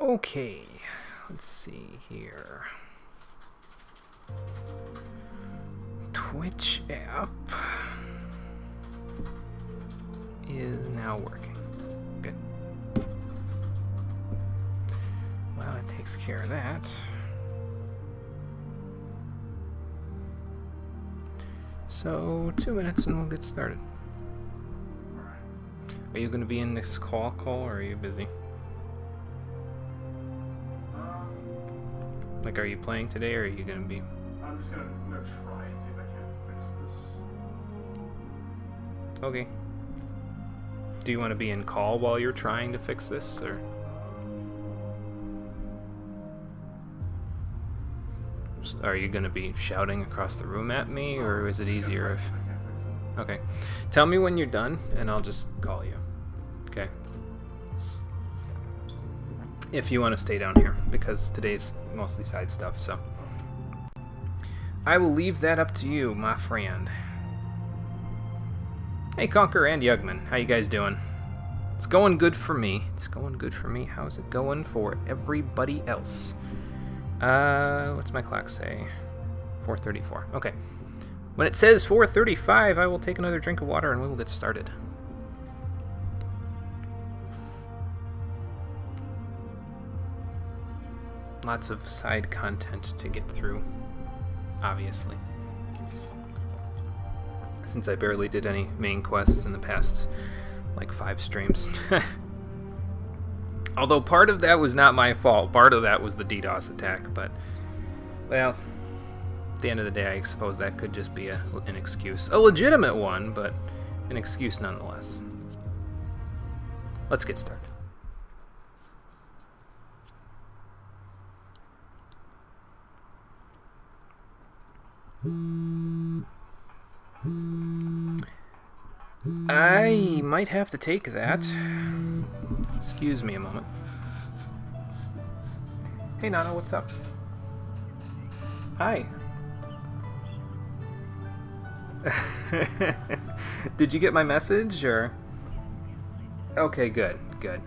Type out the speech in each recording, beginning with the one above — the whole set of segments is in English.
Okay, let's see here. Twitch app is now working. Good. Well, it takes care of that. So, 2 minutes and we'll get started. Are you going to be in this call, or are you busy? Like, are you playing today, or are you going to be... I'm gonna try and see if I can fix this. Okay. Do you want to be in call while you're trying to fix this, or... Are you going to be shouting across the room at me, or is it easier if... I can't fix it. Okay. Tell me when you're done, and I'll just call you. Okay? If you want to stay down here, because today's mostly side stuff, so... I will leave that up to you, my friend. Hey, Conquer and Yugman. How you guys doing? It's going good for me. It's going good for me. How's it going for everybody else? What's my clock say? 4:34. Okay. When it says 4:35, I will take another drink of water and we will get started. Lots of side content to get through, obviously. Since I barely did any main quests in the past, like 5 streams. Although part of that was not my fault. Part of that was the DDoS attack, but, well, at the end of the day, I suppose that could just be an excuse. A legitimate one, but an excuse nonetheless. Let's get started. I might have to take that. Excuse me a moment. Hey Nana, what's up? Hi. Did you get my message, or? Okay, good, good.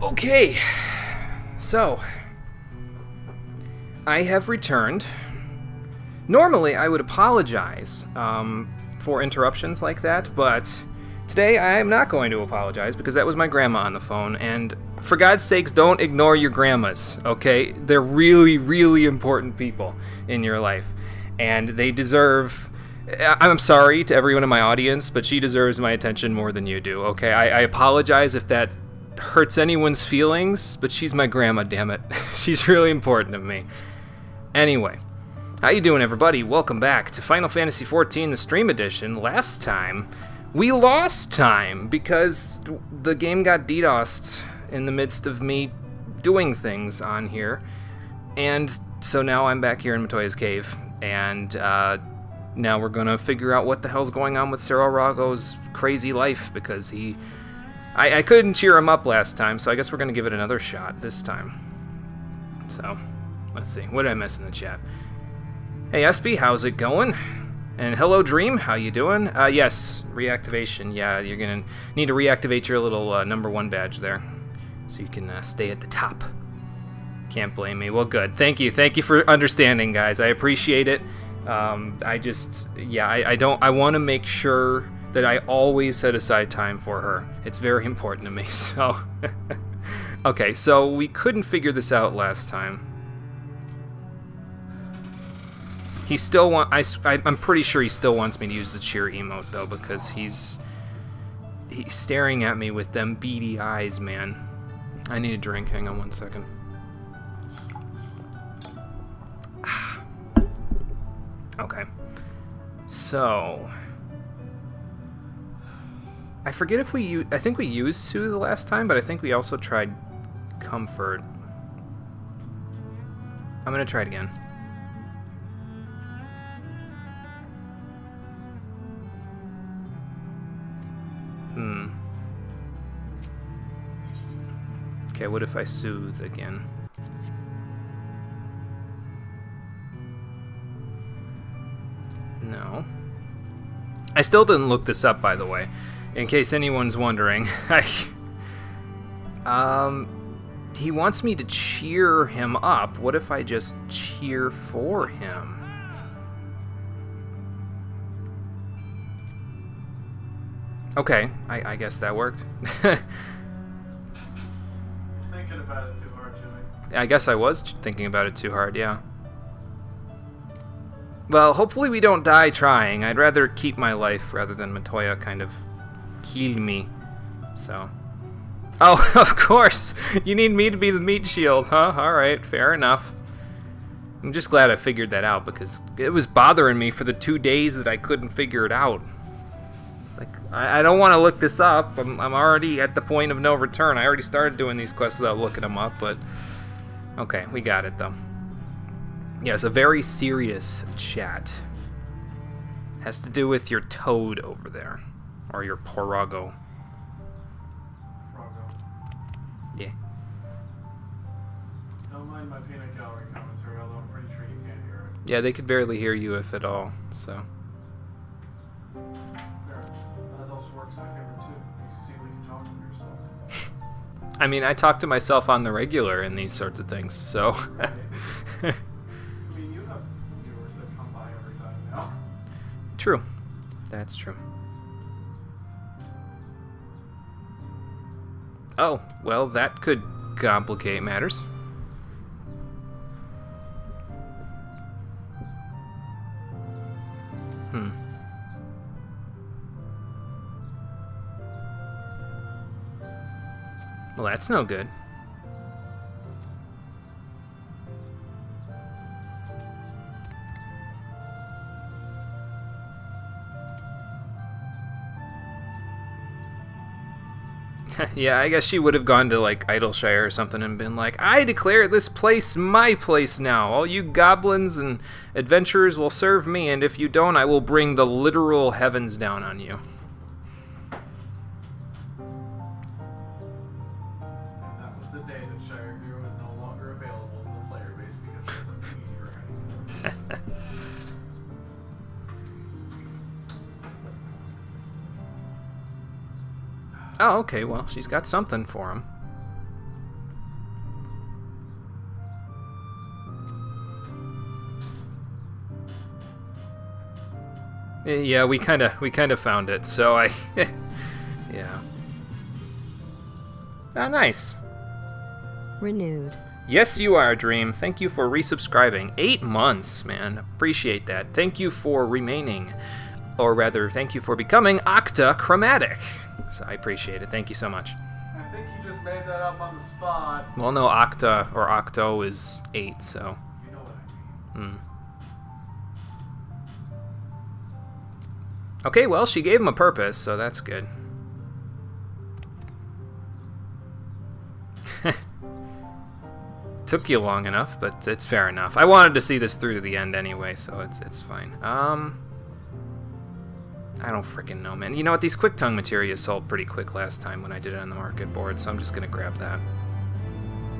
Okay, so I have returned. Normally, I would apologize for interruptions like that, but today I am not going to apologize because that was my grandma on the phone, and for God's sakes, don't ignore your grandmas, okay? They're really, really important people in your life, and they deserve... I'm sorry to everyone in my audience, but she deserves my attention more than you do, okay? I apologize if that hurts anyone's feelings, but she's my grandma, damn it. She's really important to me. Anyway, how you doing, everybody? Welcome back to Final Fantasy XIV, the Stream Edition. Last time, we lost time because the game got DDoSed in the midst of me doing things on here. And so now I'm back here in Matoya's cave, and now we're gonna figure out what the hell's going on with Cyril Rago's crazy life, because I couldn't cheer him up last time, so I guess we're going to give it another shot this time. So, let's see. What did I miss in the chat? Hey, SB, how's it going? And hello, Dream. How you doing? Yes, reactivation. Yeah, you're going to need to reactivate your little number 1 badge there, so you can stay at the top. Can't blame me. Well, good. Thank you. Thank you for understanding, guys. I appreciate it. I want to make sure that I always set aside time for her. It's very important to me, so... Okay, so we couldn't figure this out last time. He still I'm pretty sure he still wants me to use the cheer emote, though, because he's staring at me with them beady eyes, man. I need a drink. Hang on one second. Okay. So... I forget if I think we used Soothe the last time, but I think we also tried Comfort. I'm gonna try it again. Okay, what if I Soothe again? No. I still didn't look this up, by the way. In case anyone's wondering, he wants me to cheer him up. What if I just cheer for him? Okay, I guess that worked. Thinking about it too hard, Jimmy. I guess I was thinking about it too hard, yeah. Well, hopefully we don't die trying. I'd rather keep my life rather than Matoya kind of kill me, so... Oh, of course! You need me to be the meat shield, huh? Alright, fair enough. I'm just glad I figured that out, because it was bothering me for the 2 days that I couldn't figure it out. Like, I don't want to look this up. I'm already at the point of no return. I already started doing these quests without looking them up, but... Okay, we got it, though. Yeah, it's a very serious chat. Has to do with your toad over there. Or your Porago. Yeah. Don't mind my peanut gallery commentary, although I'm pretty sure you can't hear it. Yeah, they could barely hear you, if at all, so... There. That also works my favorite too. Makes you seem like you talk to yourself. I mean, I talk to myself on the regular in these sorts of things, so... Right. I mean, you have viewers that come by every time now. True. That's true. Oh, well, that could complicate matters. Well, that's no good. Yeah, I guess she would have gone to, like, Idleshire or something and been like, I declare this place my place now. All you goblins and adventurers will serve me, and if you don't, I will bring the literal heavens down on you. And that was the day that Shire Beer was no longer available to the player base because there was a meteor heading. Oh, okay, well, she's got something for him. Yeah, we kind of found it. So I, yeah. Ah, nice. Renewed. Yes, you are, Dream. Thank you for resubscribing. 8 months, man. Appreciate that. Thank you for remaining, or rather, thank you for becoming Octa-Chromatic. So I appreciate it. Thank you so much. I think you just made that up on the spot. Well, no, Octa or Octo is 8, so. You know what I mean. Okay, well, she gave him a purpose, so that's good. Took you long enough, but it's fair enough. I wanted to see this through to the end anyway, so it's fine. I don't freaking know, man. You know what? These quick tongue materia sold pretty quick last time when I did it on the market board, so I'm just gonna grab that.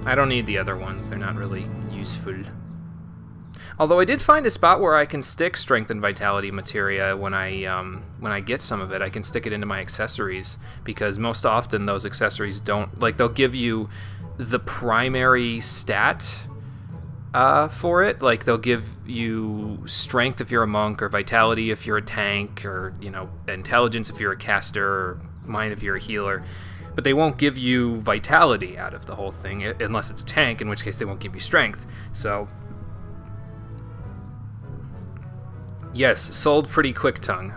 I don't need the other ones. They're not really useful. Although I did find a spot where I can stick strength and vitality materia when I get some of it. I can stick it into my accessories, because most often those accessories don't, like, they'll give you the primary stat for it. Like, they'll give you strength if you're a monk, or vitality if you're a tank, or, you know, intelligence if you're a caster, or mind if you're a healer. But they won't give you vitality out of the whole thing, unless it's a tank, in which case they won't give you strength. So, yes, sold pretty quick tongue.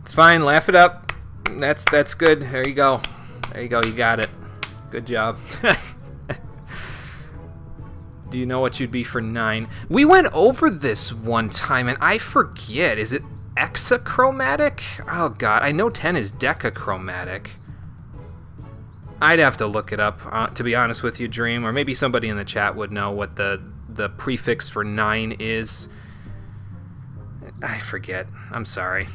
It's fine, laugh it up. That's good. There you go. There you go, you got it. Good job. Do you know what you'd be for 9? We went over this one time, and I forget. Is it hexachromatic? Oh, God. I know 10 is decachromatic. I'd have to look it up, to be honest with you, Dream. Or maybe somebody in the chat would know what the prefix for 9 is. I forget. I'm sorry.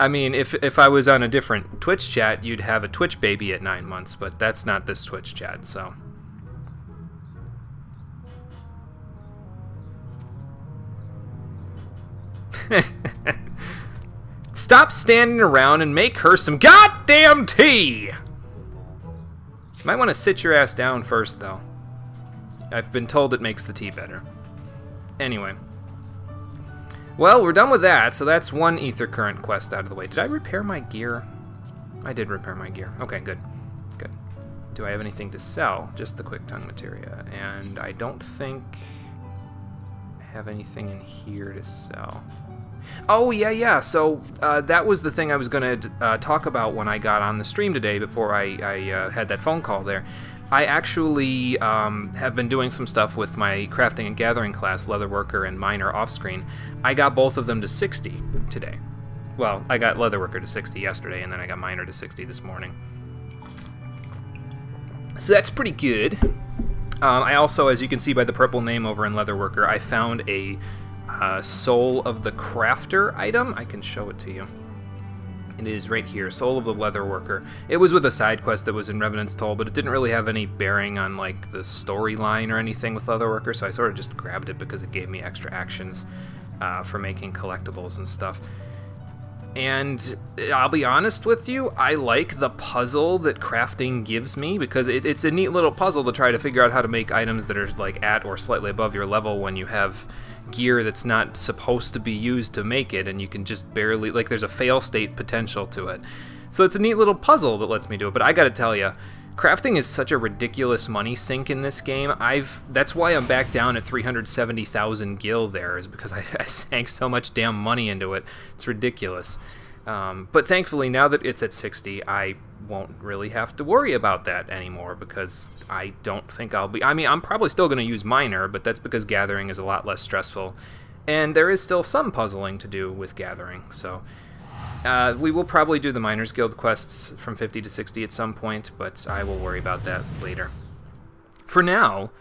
I mean, if I was on a different Twitch chat, you'd have a Twitch baby at 9 months, but that's not this Twitch chat, so. Stop standing around and make her some goddamn tea! Might want to sit your ass down first, though. I've been told it makes the tea better. Anyway. Well, we're done with that, so that's one ether current quest out of the way. Did I repair my gear? I did repair my gear. Okay, good. Good. Do I have anything to sell? Just the quick tongue materia. And I don't think I have anything in here to sell. Oh, yeah. So that was the thing I was going to talk about when I got on the stream today before I had that phone call there. I actually have been doing some stuff with my crafting and gathering class, Leatherworker and Miner off-screen. I got both of them to 60 today. Well, I got Leatherworker to 60 yesterday, and then I got Miner to 60 this morning. So that's pretty good. I also, as you can see by the purple name over in Leatherworker, I found a Soul of the Crafter item. I can show it to you. It is right here, Soul of the Leatherworker. It was with a side quest that was in Revenant's Toll, but it didn't really have any bearing on, like, the storyline or anything with Leatherworker, so I sort of just grabbed it because it gave me extra actions for making collectibles and stuff. And I'll be honest with you, I like the puzzle that crafting gives me, because it's a neat little puzzle to try to figure out how to make items that are, like, at or slightly above your level when you have gear that's not supposed to be used to make it, and you can just barely, like, there's a fail state potential to it. So it's a neat little puzzle that lets me do it, but I gotta tell you, crafting is such a ridiculous money sink in this game. That's why I'm back down at 370,000 gil there, is because I sank so much damn money into it. It's ridiculous. But thankfully, now that it's at 60, I won't really have to worry about that anymore, because I don't think I'll be... I mean, I'm probably still going to use Miner, but that's because gathering is a lot less stressful. And there is still some puzzling to do with gathering, so... we will probably do the Miners Guild quests from 50 to 60 at some point, but I will worry about that later. For now,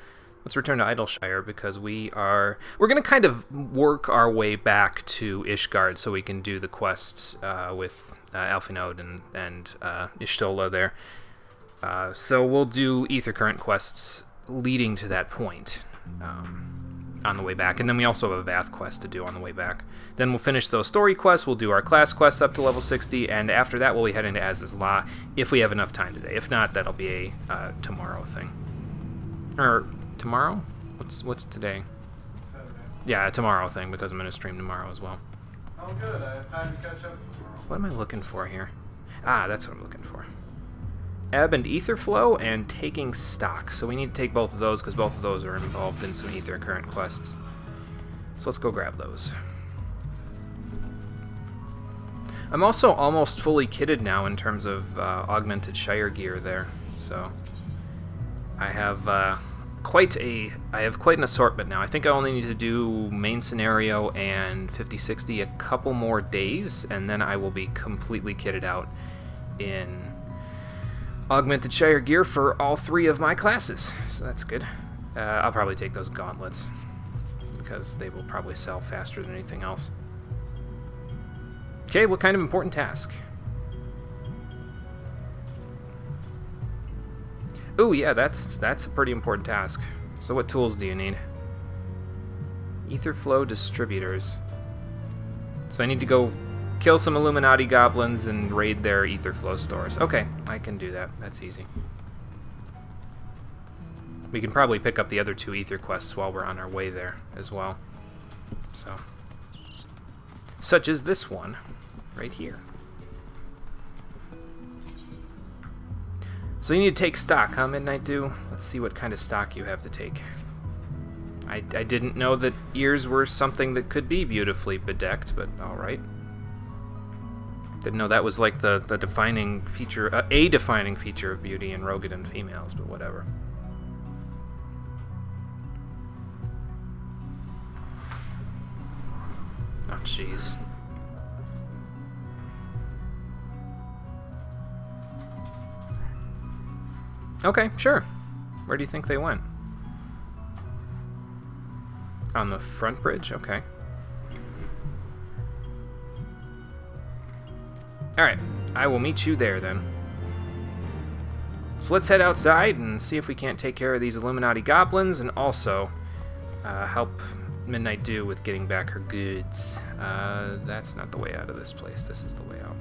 let's return to Idleshire, because we're going to kind of work our way back to Ishgard so we can do the quest with Alfinode and Ishtola there. So we'll do Ether Current quests leading to that point on the way back, and then we also have a Vath quest to do on the way back. Then we'll finish those story quests, we'll do our class quests up to level 60, and after that we'll be heading to Az's Law if we have enough time today. If not, that'll be a tomorrow thing. Or tomorrow? What's today? Saturday. Yeah, tomorrow thing, because I'm going to stream tomorrow as well. Oh, good. I have time to catch up tomorrow. What am I looking for here? Ah, that's what I'm looking for. Ebb and ether flow and taking stock. So we need to take both of those because both of those are involved in some ether current quests. So let's go grab those. I'm also almost fully kitted now in terms of augmented Shire gear there. So I have quite an assortment now. I think I only need to do main scenario and 50-60 a couple more days, and then I will be completely kitted out in augmented Shire gear for all 3 of my classes. So that's good. I'll probably take those gauntlets because they will probably sell faster than anything else. Okay, what kind of important task? Ooh, yeah, that's a pretty important task. So what tools do you need? Etherflow distributors. So I need to go kill some Illuminati goblins and raid their Etherflow stores. Okay, I can do that. That's easy. We can probably pick up the other 2 Ether quests while we're on our way there as well. So, such as this one right here. So you need to take stock, huh, Midnight Dew? Let's see what kind of stock you have to take. I didn't know that ears were something that could be beautifully bedecked, but alright. Didn't know that was like the defining feature, a defining feature of beauty in Rogadan females, but whatever. Oh, jeez. Okay, sure. Where do you think they went? On the front bridge? Okay. Alright, I will meet you there then. So let's head outside and see if we can't take care of these Illuminati goblins and also help Midnight Dew with getting back her goods. That's not the way out of this place. This is the way out.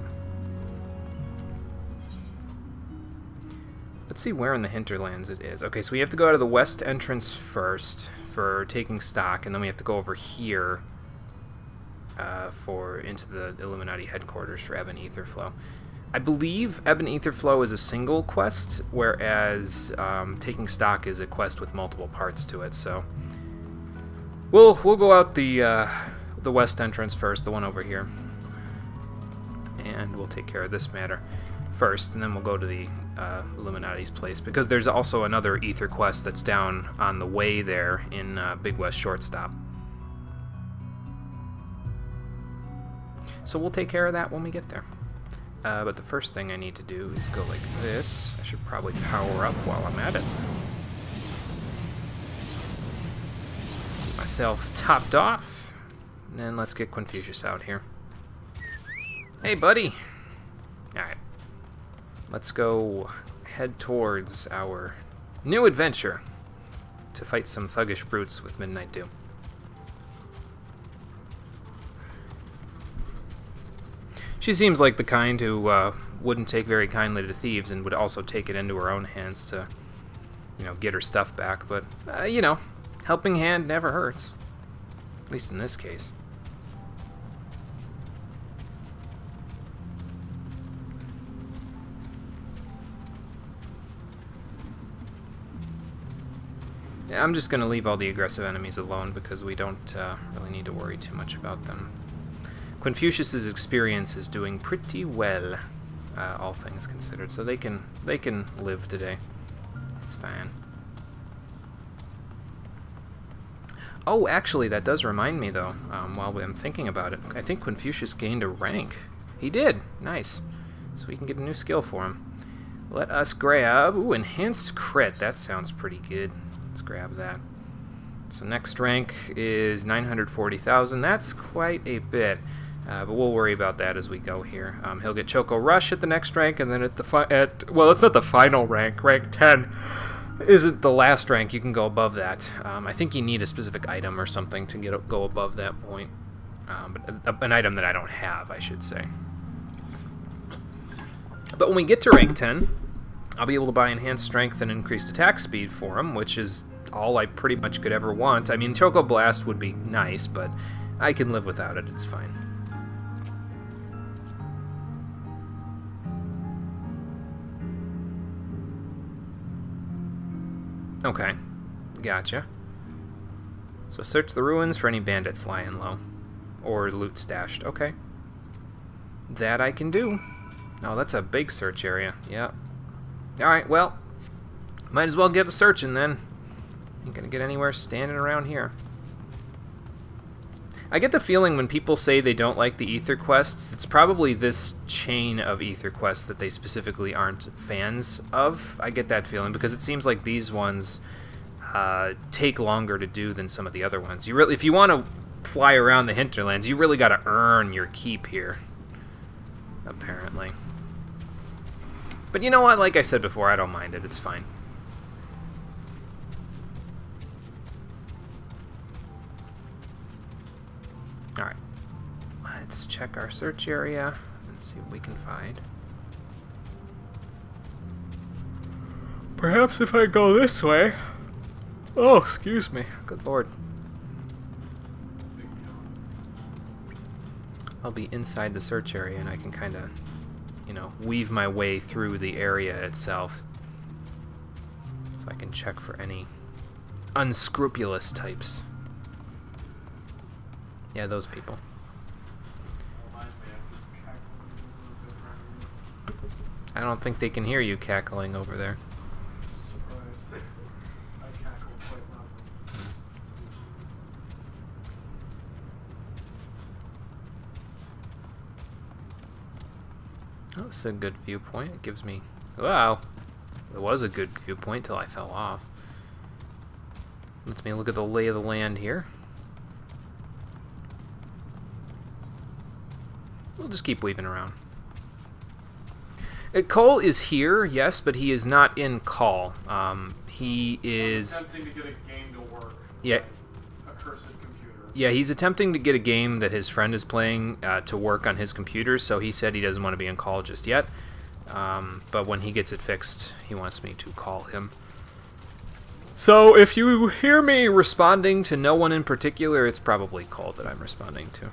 Let's see where in the hinterlands it is. Okay, so we have to go out of the west entrance first for taking stock, and then we have to go over here into the Illuminati headquarters for Ebb and Etherflow. I believe Ebb and Etherflow is a single quest, whereas taking stock is a quest with multiple parts to it. So we'll go out the west entrance first, the one over here, and we'll take care of this matter first, and then we'll go to the Illuminati's place, because there's also another Ether quest that's down on the way there in Big West Shortstop. So we'll take care of that when we get there. But the first thing I need to do is go like this. I should probably power up while I'm at it. Get myself topped off, and then let's get Confucius out here. Hey, buddy. Alright. Let's go head towards our new adventure to fight some thuggish brutes with Midnight Dew. She seems like the kind who wouldn't take very kindly to thieves and would also take it into her own hands to, get her stuff back. But, helping hand never hurts. At least in this case. Yeah, I'm just going to leave all the aggressive enemies alone because we don't really need to worry too much about them. Confucius's experience is doing pretty well, all things considered, so they can live today. It's fine. Oh, actually, that does remind me, though, while I'm thinking about it. I think Confucius gained a rank. He did. Nice. So we can get a new skill for him. Let us grab... Ooh, enhanced crit. That sounds pretty good. Let's grab that. So next rank is 940,000. That's quite a bit. But we'll worry about that as we go here. He'll get Choco Rush at the next rank, and then well, it's not the final rank. Rank 10 isn't the last rank. You can go above that. I think you need a specific item or something to go above that point. But an item that I don't have, I should say. But when we get to rank 10, I'll be able to buy Enhanced Strength and Increased Attack Speed for him, which is all I pretty much could ever want. I mean, Choco Blast would be nice, but I can live without it. It's fine. Okay, gotcha. So search the ruins for any bandits lying low. Or loot stashed. Okay. That I can do. Oh, that's a big search area. Yeah. Alright, well, might as well get to searching then. Ain't gonna get anywhere standing around here. I get the feeling when people say they don't like the Ether quests, it's probably this chain of Ether quests that they specifically aren't fans of. I get that feeling because it seems like these ones take longer to do than some of the other ones. You really, if you want to fly around the hinterlands, you really got to earn your keep here, apparently. But you know what? Like I said before, I don't mind it. It's fine. Alright. Let's check our search area and see what we can find. Perhaps if I go this way... Oh, excuse me. Good lord. I'll be inside the search area and I can kind of, you know, weave my way through the area itself. So I can check for any unscrupulous types. Yeah, those people. I don't think they can hear you cackling over there. Surprised. I cackle quite loudly. Oh, this is a good viewpoint. It gives me... Wow. It was a good viewpoint till I fell off. Lets me look at the lay of the land here. We'll just keep weaving around. Cole is here, yes, but he is not in Call. He is... attempting to get a game to work. Yeah. A cursed computer. Yeah, he's attempting to get a game that his friend is playing to work on his computer, so he said he doesn't want to be in Call just yet. But when he gets it fixed, he wants me to call him. So if you hear me responding to no one in particular, it's probably Cole that I'm responding to.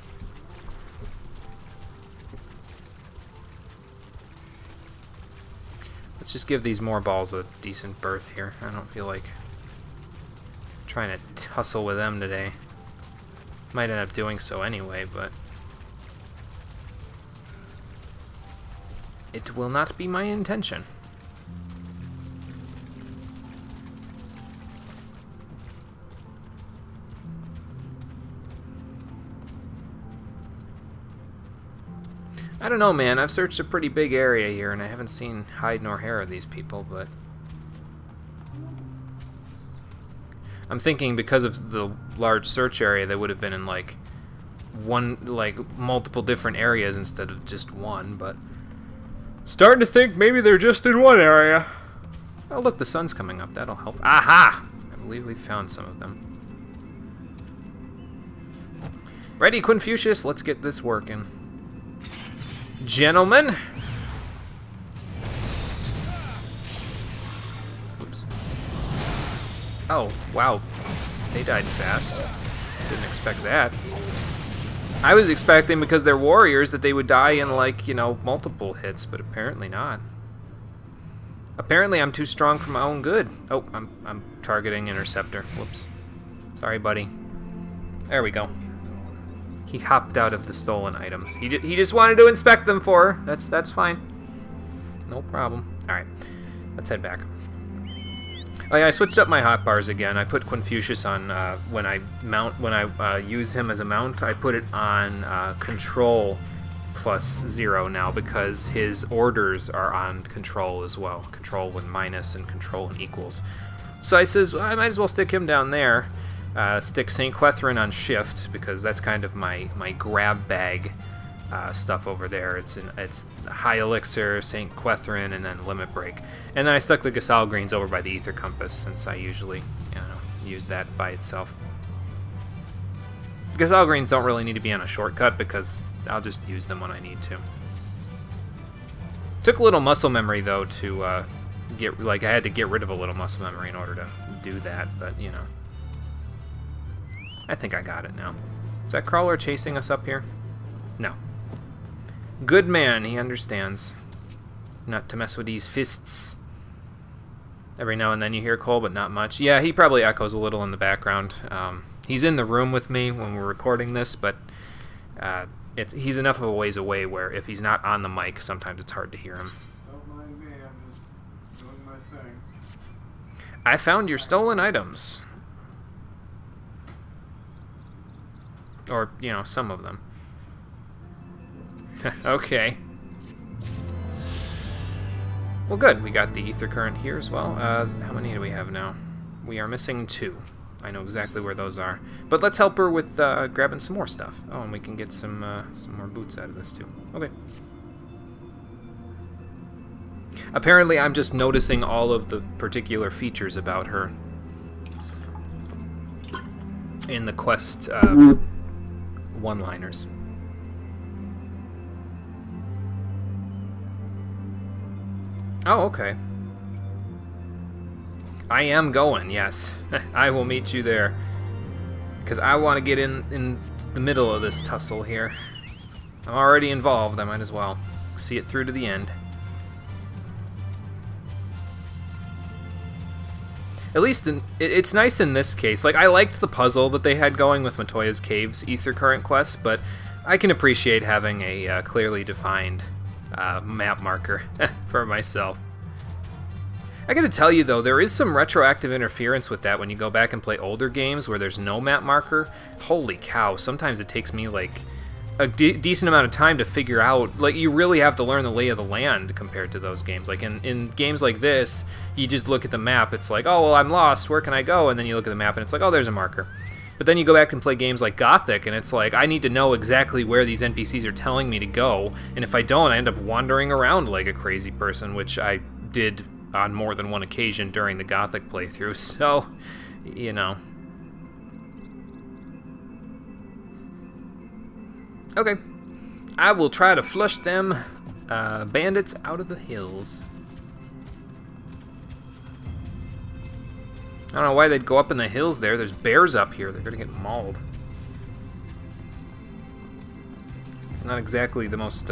Let's just give these more balls a decent berth here. I don't feel like trying to tussle with them today. Might end up doing so anyway, but it will not be my intention. I don't know, man. I've searched a pretty big area here, and I haven't seen hide nor hair of these people, but I'm thinking because of the large search area, they would have been in, like, multiple different areas instead of just one, but starting to think maybe they're just in one area. Oh, look, the sun's coming up. That'll help. Aha! I believe we found some of them. Ready, Quinfucius? Let's get this working. Gentlemen. Oops. Oh, wow. They died fast. Didn't expect that. I was expecting, because they're warriors, that they would die in, like, you know, multiple hits, but apparently not. Apparently I'm too strong for my own good. Oh, I'm targeting Interceptor. Whoops. Sorry, buddy. There we go. He hopped out of the stolen items. He just wanted to inspect them for her. That's fine. No problem. All right, let's head back. Oh yeah, I switched up my hotbars again. I put Quinfucius on when I use him as a mount. I put it on control +0 now because his orders are on control as well. Control with minus and control and equals. So I says, well, I might as well stick him down there. Stick St. Quethrin on shift because that's kind of my grab bag stuff over there. It's High Elixir, St. Quethrin, and then Limit Break. And then I stuck the Gasal Greens over by the Ether Compass since I usually use that by itself. The Gasal Greens don't really need to be on a shortcut because I'll just use them when I need to. Took a little muscle memory though to I had to get rid of a little muscle memory in order to do that, but, you know. I think I got it now. Is that crawler chasing us up here? No. Good man, he understands. Not to mess with these fists. Every now and then you hear Cole, but not much. Yeah, he probably echoes a little in the background. He's in the room with me when we're recording this, but he's enough of a ways away where if he's not on the mic, sometimes it's hard to hear him. Don't mind me, I'm just doing my thing. I found your stolen items. Or, you know, some of them. Okay. Well, good. We got the ether current here as well. How many do we have now? We are missing 2. I know exactly where those are. But let's help her with grabbing some more stuff. Oh, and we can get some more boots out of this too. Okay. Apparently, I'm just noticing all of the particular features about her in the quest one-liners. Oh, okay. I am going, yes. I will meet you there. Because I want to get in the middle of this tussle here. I'm already involved, I might as well see it through to the end. At least it's nice in this case. Like, I liked the puzzle that they had going with Matoya's Caves Ether Current quest, but I can appreciate having a clearly defined map marker for myself. I gotta tell you though, there is some retroactive interference with that when you go back and play older games where there's no map marker. Holy cow, sometimes it takes me like a decent amount of time to figure out, like, you really have to learn the lay of the land compared to those games. Like in games like this, you just look at the map, it's like, oh well, I'm lost, where can I go? And then you look at the map and it's like, oh, there's a marker. But then you go back and play games like Gothic, and it's like, I need to know exactly where these NPCs are telling me to go, and if I don't, I end up wandering around like a crazy person, which I did on more than one occasion during the Gothic playthrough, so, you know. Okay. I will try to flush them bandits out of the hills. I don't know why they'd go up in the hills there. There's bears up here. They're gonna get mauled. It's not exactly the most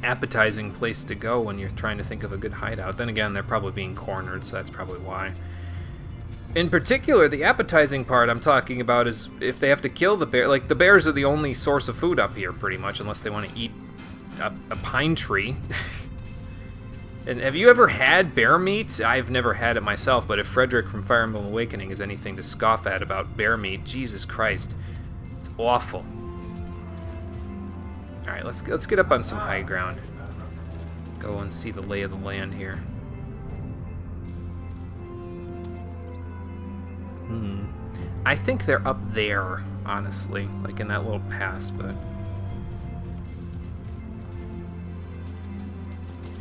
appetizing place to go when you're trying to think of a good hideout. Then again, they're probably being cornered, so that's probably why. In particular, the appetizing part I'm talking about is if they have to kill the bear. Like, the bears are the only source of food up here, pretty much, unless they want to eat a pine tree. And have you ever had bear meat? I've never had it myself, but if Frederick from Fire Emblem Awakening is anything to scoff at about bear meat, Jesus Christ, it's awful. All right, let's get up on some high ground. Go and see the lay of the land here. I think they're up there, honestly, like in that little pass, but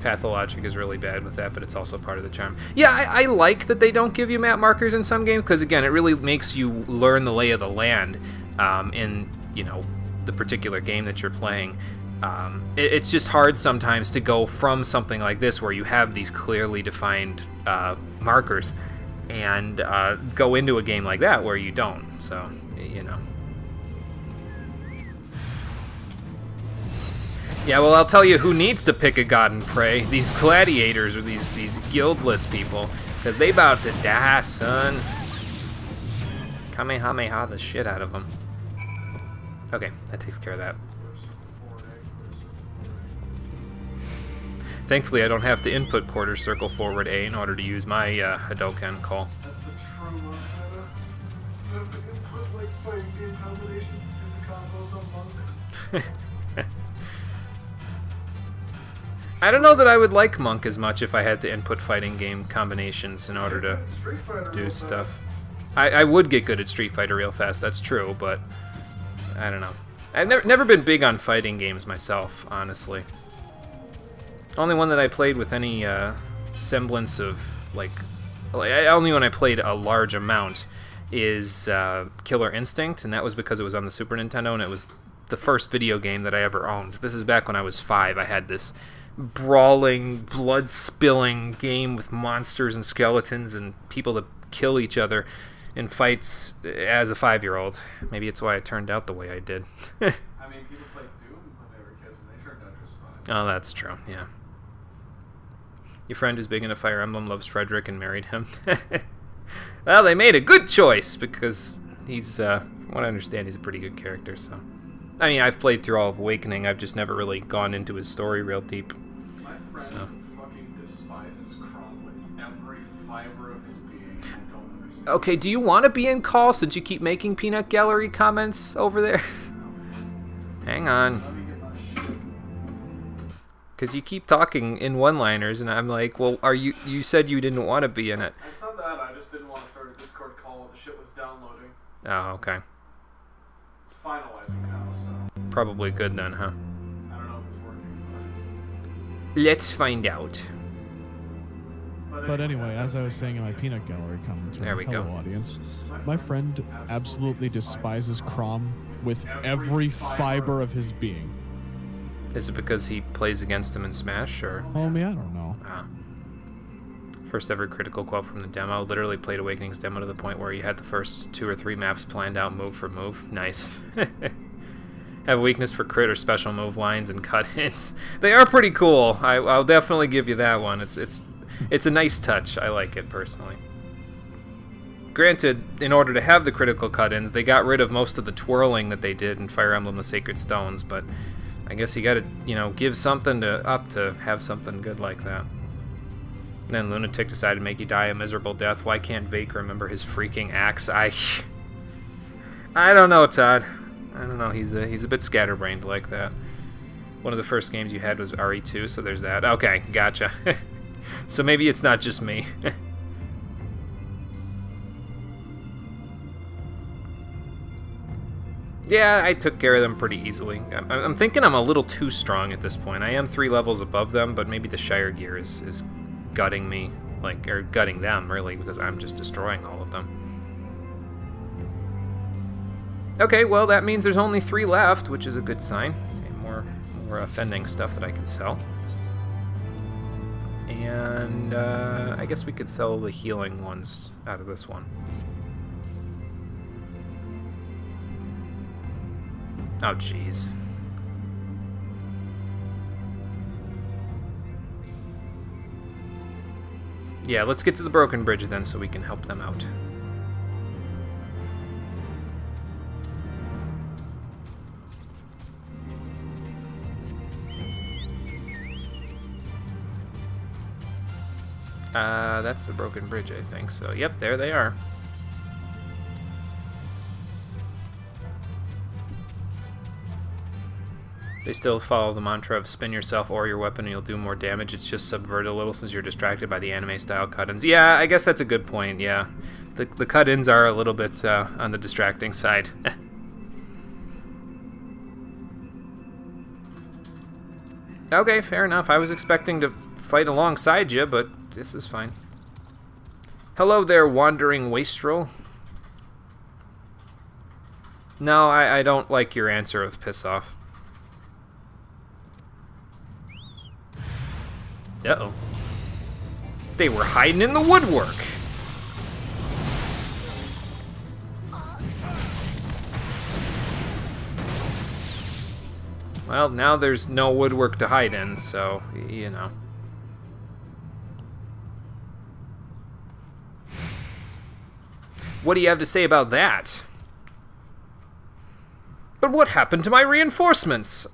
Pathologic is really bad with that, but it's also part of the charm. Yeah, I like that they don't give you map markers in some games, because again, it really makes you learn the lay of the land in, you know, the particular game that you're playing. It's just hard sometimes to go from something like this where you have these clearly defined markers and go into a game like that where you don't, so, you know. Yeah, well, I'll tell you who needs to pick a god and pray. These gladiators, or these guildless people, because they about to die, son. Kamehameha the shit out of them. Okay, that takes care of that. Thankfully, I don't have to input quarter circle forward A in order to use my Hadoken call. That's the true meta. You have to input like fighting game combinations in the combos on Monk. I don't know that I would like Monk as much if I had to input fighting game combinations in order to do stuff. I would get good at Street Fighter real fast, that's true, but I don't know. I've never been big on fighting games myself, honestly. The only one that I played with any semblance of, like, only one I played a large amount is Killer Instinct, and that was because it was on the Super Nintendo, and it was the first video game that I ever owned. This is back when I was 5. I had this brawling, blood-spilling game with monsters and skeletons and people that kill each other in fights as a 5-year-old. Maybe it's why it turned out the way I did. I mean, people played Doom when they were kids, and they turned out just fine. Oh, that's true, yeah. Your friend who's big into Fire Emblem loves Frederick and married him. Well, they made a good choice, because he's, from what I understand, he's a pretty good character, so... I mean, I've played through all of Awakening, I've just never really gone into his story real deep. My friend fucking despises Chrome with every fiber of his being. I don't understand. Okay, do you want to be in call since you keep making peanut gallery comments over there? Hang on. Let me get my shit. Because you keep talking in one-liners, and I'm like, well, you said you didn't want to be in it. It's not that, I just didn't want to start a Discord call while the shit was downloading. Oh, okay. It's finalizing now, so Probably good then, huh? I don't know if it's working. Let's find out. But anyway, as I was saying in my peanut gallery commentary, There we hello go. audience, my friend absolutely despises Crom with every fiber of his being. Is it because he plays against him in Smash, or...? Homie, I don't know. Ah. First ever critical quote from the demo. Literally played Awakening's demo to the point where you had the first 2 or 3 maps planned out move for move. Nice. Have a weakness for crit or special move lines and cut hits. They are pretty cool. I'll definitely give you that one. It's a nice touch. I like it personally. Granted, in order to have the critical cut-ins, they got rid of most of the twirling that they did in Fire Emblem: The Sacred Stones, but I guess you gotta, give something up to have something good like that. Then Lunatic decided to make you die a miserable death. Why can't Vake remember his freaking axe? I don't know, Todd. I don't know. He's a bit scatterbrained like that. One of the first games you had was RE2, so there's that. Okay, gotcha. So maybe it's not just me. Yeah, I took care of them pretty easily. I'm thinking I'm a little too strong at this point. I am 3 levels above them, but maybe the Shire gear is gutting me, or gutting them, really, because I'm just destroying all of them. Okay, well, that means there's only 3 left, which is a good sign. Okay, more offending stuff that I can sell. And I guess we could sell the healing ones out of this one. Oh, jeez. Yeah, let's get to the broken bridge then so we can help them out. That's the broken bridge, I think. So, yep, there they are. They still follow the mantra of spin yourself or your weapon and you'll do more damage. It's just subverted a little since you're distracted by the anime-style cut-ins. Yeah, I guess that's a good point, yeah. The cut-ins are a little bit on the distracting side. Okay, fair enough. I was expecting to fight alongside you, but this is fine. Hello there, wandering wastrel. No, I don't like your answer of piss off. Uh-oh. They were hiding in the woodwork. Well, now there's no woodwork to hide in, so, you know. What do you have to say about that? But what happened to my reinforcements?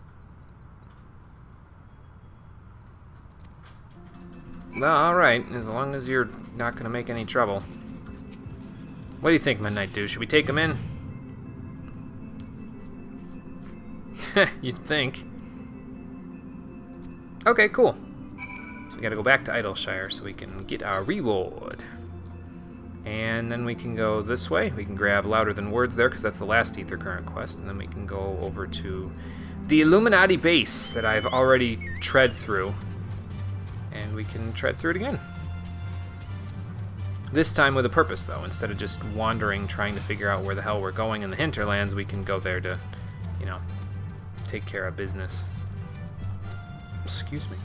Alright, as long as you're not going to make any trouble. What do you think, Midnight Dew? Should we take him in? You'd think. Okay, cool. So we gotta go back to Idleshire so we can get our reward. And then we can go this way. We can grab Louder Than Words there, because that's the last Ether Current quest. And then we can go over to the Illuminati base that I've already tread through. And we can tread through it again. This time with a purpose, though. Instead of just wandering, trying to figure out where the hell we're going in the hinterlands, we can go there to, you know, take care of business. Excuse me.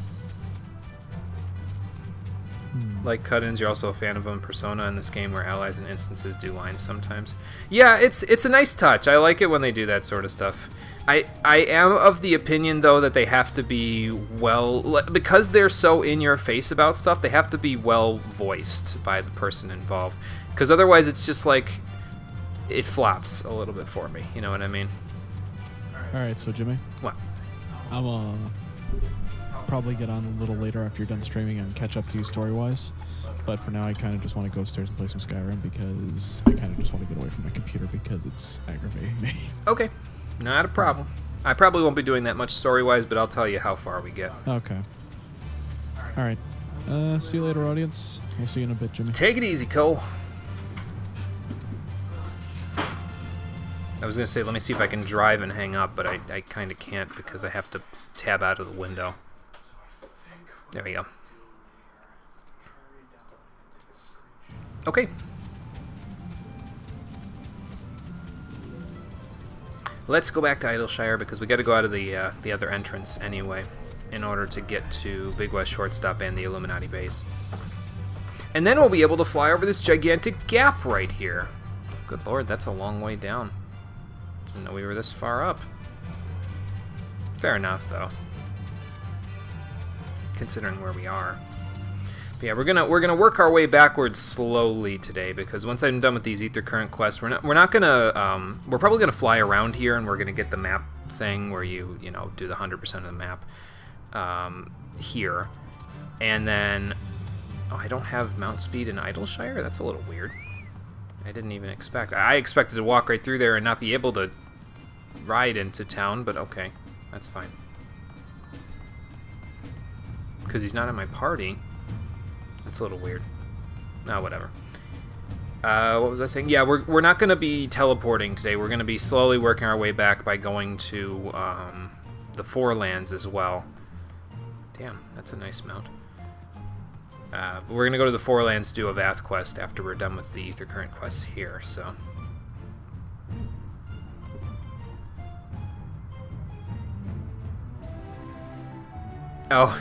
Like cut-ins, you're also a fan of them. Persona in this game where allies and instances do lines sometimes. Yeah, it's a nice touch. I like it when they do that sort of stuff. I am of the opinion, though, that they have to be because they're so in your face about stuff, they have to be well voiced by the person involved. Because otherwise it's just like, it flops a little bit for me. You know what I mean? Alright, so Jimmy. What? I'm probably get on a little later after you're done streaming and catch up to you story-wise. But for now, I kind of just want to go upstairs and play some Skyrim because I kind of just want to get away from my computer because it's aggravating me. Okay, not a problem. I probably won't be doing that much story-wise, but I'll tell you how far we get. Okay. Alright. See you later, audience. We'll see you in a bit, Jimmy. Take it easy, Cole. I was going to say, let me see if I can drive and hang up, but I kind of can't because I have to tab out of the window. There we go. Okay. Let's go back to Idleshire because we got to go out of the other entrance anyway in order to get to Big West Shortstop and the Illuminati base. And then we'll be able to fly over this gigantic gap right here. Good lord, that's a long way down. Didn't know we were this far up. Fair enough, though, considering where we are. But yeah, we're gonna work our way backwards slowly today because once I'm done with these Ether Current quests, we're probably gonna fly around here and we're gonna get the map thing where you do the 100% of the map here, and then I don't have mount speed in Idleshire. That's a little weird. I didn't even expect. I expected to walk right through there and not be able to ride into town, but okay, that's fine. Because he's not in my party. That's a little weird. Oh, whatever. What was I saying? Yeah, we're not going to be teleporting today. We're going to be slowly working our way back by going to the Forelands as well. Damn, that's a nice mount. But we're going to go to the Forelands to do a Vath quest after we're done with the Ether Current quests here, so... Oh.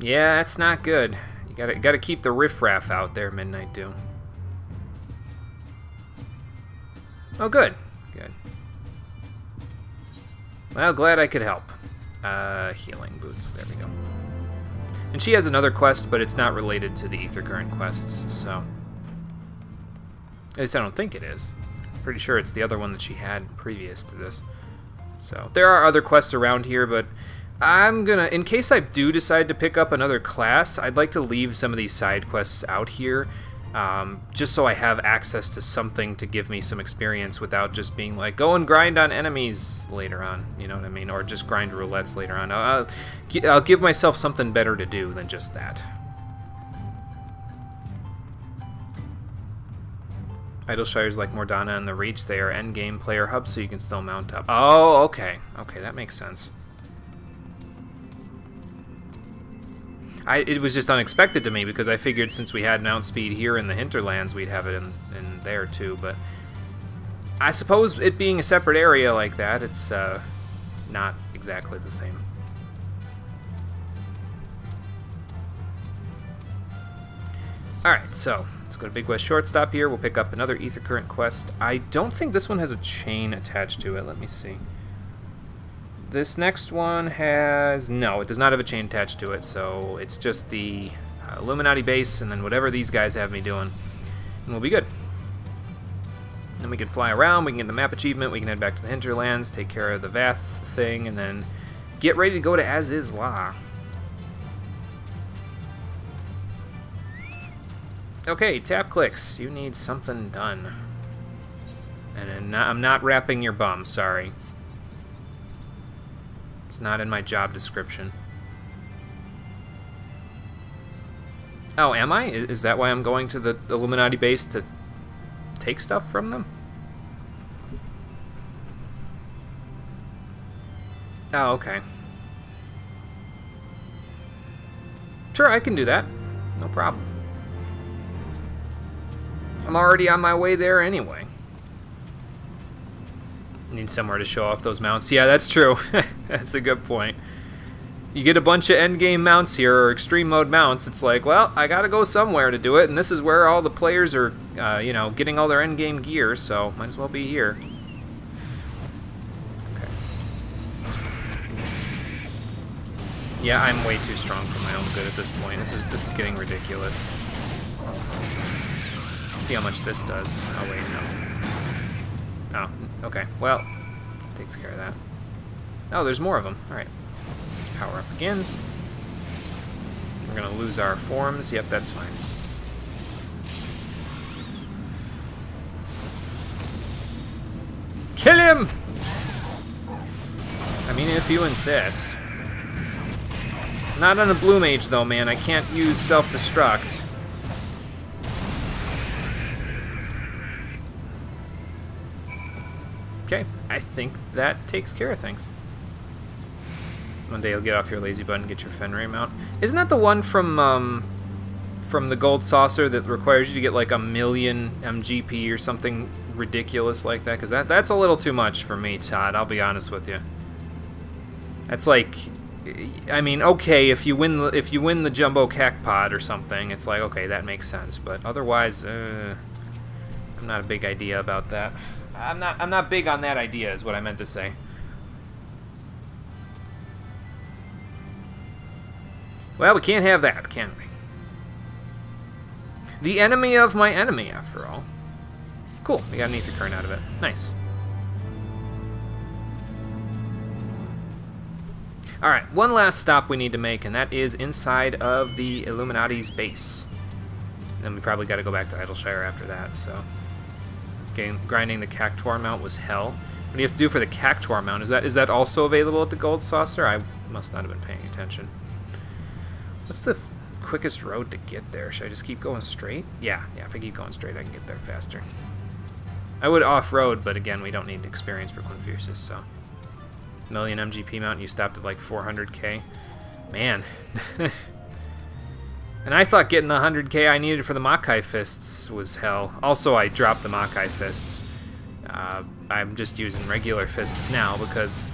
Yeah, that's not good. You gotta keep the riffraff out there, Midnight Dew. Oh, good. Good. Well, glad I could help. Healing boots. There we go. And she has another quest, but it's not related to the Ether Current quests, so... At least I don't think it is. Pretty sure it's the other one that she had previous to this. So, there are other quests around here, but I'm gonna... In case I do decide to pick up another class, I'd like to leave some of these side quests out here, just so I have access to something to give me some experience without just being like, go and grind on enemies later on, you know what I mean? Or just grind roulettes later on. I'll give myself something better to do than just that. Idleshire's like Mordana and the Reach. They are endgame player hubs, so you can still mount up. Oh, okay. Okay, that makes sense. It was just unexpected to me because I figured since we had mount speed here in the hinterlands, we'd have it in there too. But I suppose it being a separate area like that, it's not exactly the same. Alright, so let's go to Big West Shortstop here. We'll pick up another Ether Current quest. I don't think this one has a chain attached to it. Let me see. This next one has... No, it does not have a chain attached to it, so it's just the Illuminati base and then whatever these guys have me doing. And we'll be good. Then we can fly around, we can get the map achievement, we can head back to the hinterlands, take care of the Vath thing, and then get ready to go to As-Is La. Okay, tap clicks. You need something done. And I'm not wrapping your bum, sorry. It's not in my job description. Oh, am I? Is that why I'm going to the Illuminati base to take stuff from them? Oh, okay. Sure, I can do that. No problem. I'm already on my way there anyway. Need somewhere to show off those mounts. Yeah, that's true. That's a good point. You get a bunch of endgame mounts here, or extreme mode mounts, it's like, well, I gotta go somewhere to do it, and this is where all the players are, you know, getting all their endgame gear, so might as well be here. Okay. Yeah, I'm way too strong for my own good at this point. This is getting ridiculous. Let's see how much this does. Oh, wait, no. Oh, okay. Well, takes care of that. Oh, there's more of them. Alright. Let's power up again. We're going to lose our forms. Yep, that's fine. Kill him! I mean, if you insist. Not on a blue mage, though, man. I can't use self-destruct. Okay, I think that takes care of things. One day you'll get off your lazy butt and get your Fenrir mount. Isn't that the one from the Gold Saucer that requires you to get like 1,000,000 MGP or something ridiculous like that? Because that's a little too much for me, Todd. I'll be honest with you. That's like, I mean, okay, if you win the Jumbo Cacpod or something, it's like, okay, that makes sense. But otherwise, I'm not a big idea about that. I'm not big on that idea, is what I meant to say. Well, we can't have that, can we? The enemy of my enemy, after all. Cool, we got an ether current out of it. Nice. Alright, one last stop we need to make, and that is inside of the Illuminati's base. Then we probably got to go back to Idleshire after that, so... grinding the Cactuar mount was hell. What do you have to do for the Cactuar mount? Is that also available at the Gold Saucer? I must not have been paying attention. What's the quickest road to get there? Should I just keep going straight? Yeah, if I keep going straight, I can get there faster. I would off-road, but again, we don't need experience for Confucius, so... 1,000,000 MGP mount, and you stopped at like 400k. Man. And I thought getting the 100k I needed for the Makai Fists was hell. Also, I dropped the Makai Fists. I'm just using regular fists now because,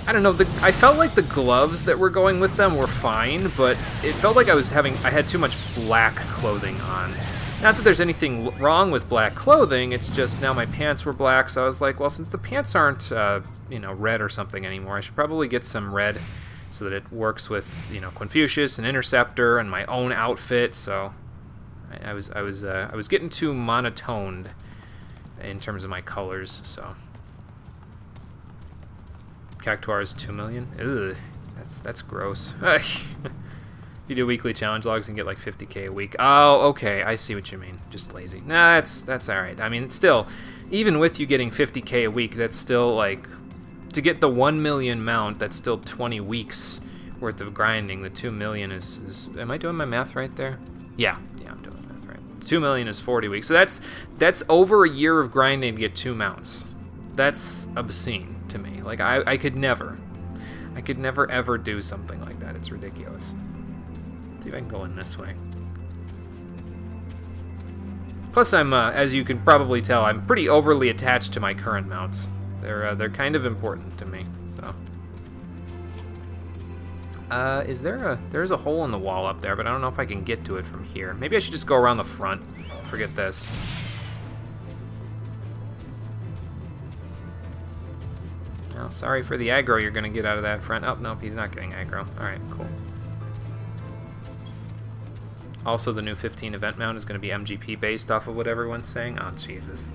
I don't know, I felt like the gloves that were going with them were fine, but it felt like I had too much black clothing on. Not that there's anything wrong with black clothing, it's just now my pants were black, so I was like, well, since the pants aren't, you know, red or something anymore, I should probably get some red so that it works with, you know, Confucius and Interceptor and my own outfit. So I was getting too monotoned in terms of my colors. So Cactuar is 2 million. Ugh, that's gross. You do weekly challenge logs and get like 50k a week. Oh, okay, I see what you mean. Just lazy. Nah, that's all right. I mean, still, even with you getting 50k a week, that's still like, to get the 1 million mount, that's still 20 weeks worth of grinding. The 2 million is am I doing my math right there? Yeah, I'm doing my math right. 2 million is 40 weeks. So that's over a year of grinding to get 2 mounts. That's obscene to me. Like, I could never ever do something like that. It's ridiculous. See if I can go in this way. Plus, I'm, as you can probably tell, I'm pretty overly attached to my current mounts. They're kind of important to me, so. There's a hole in the wall up there, but I don't know if I can get to it from here. Maybe I should just go around the front. Forget this. Oh, sorry for the aggro you're gonna get out of that front. Oh, nope, he's not getting aggro. Alright, cool. Also, the new 15 event mount is going to be MGP based off of what everyone's saying. Oh, Jesus.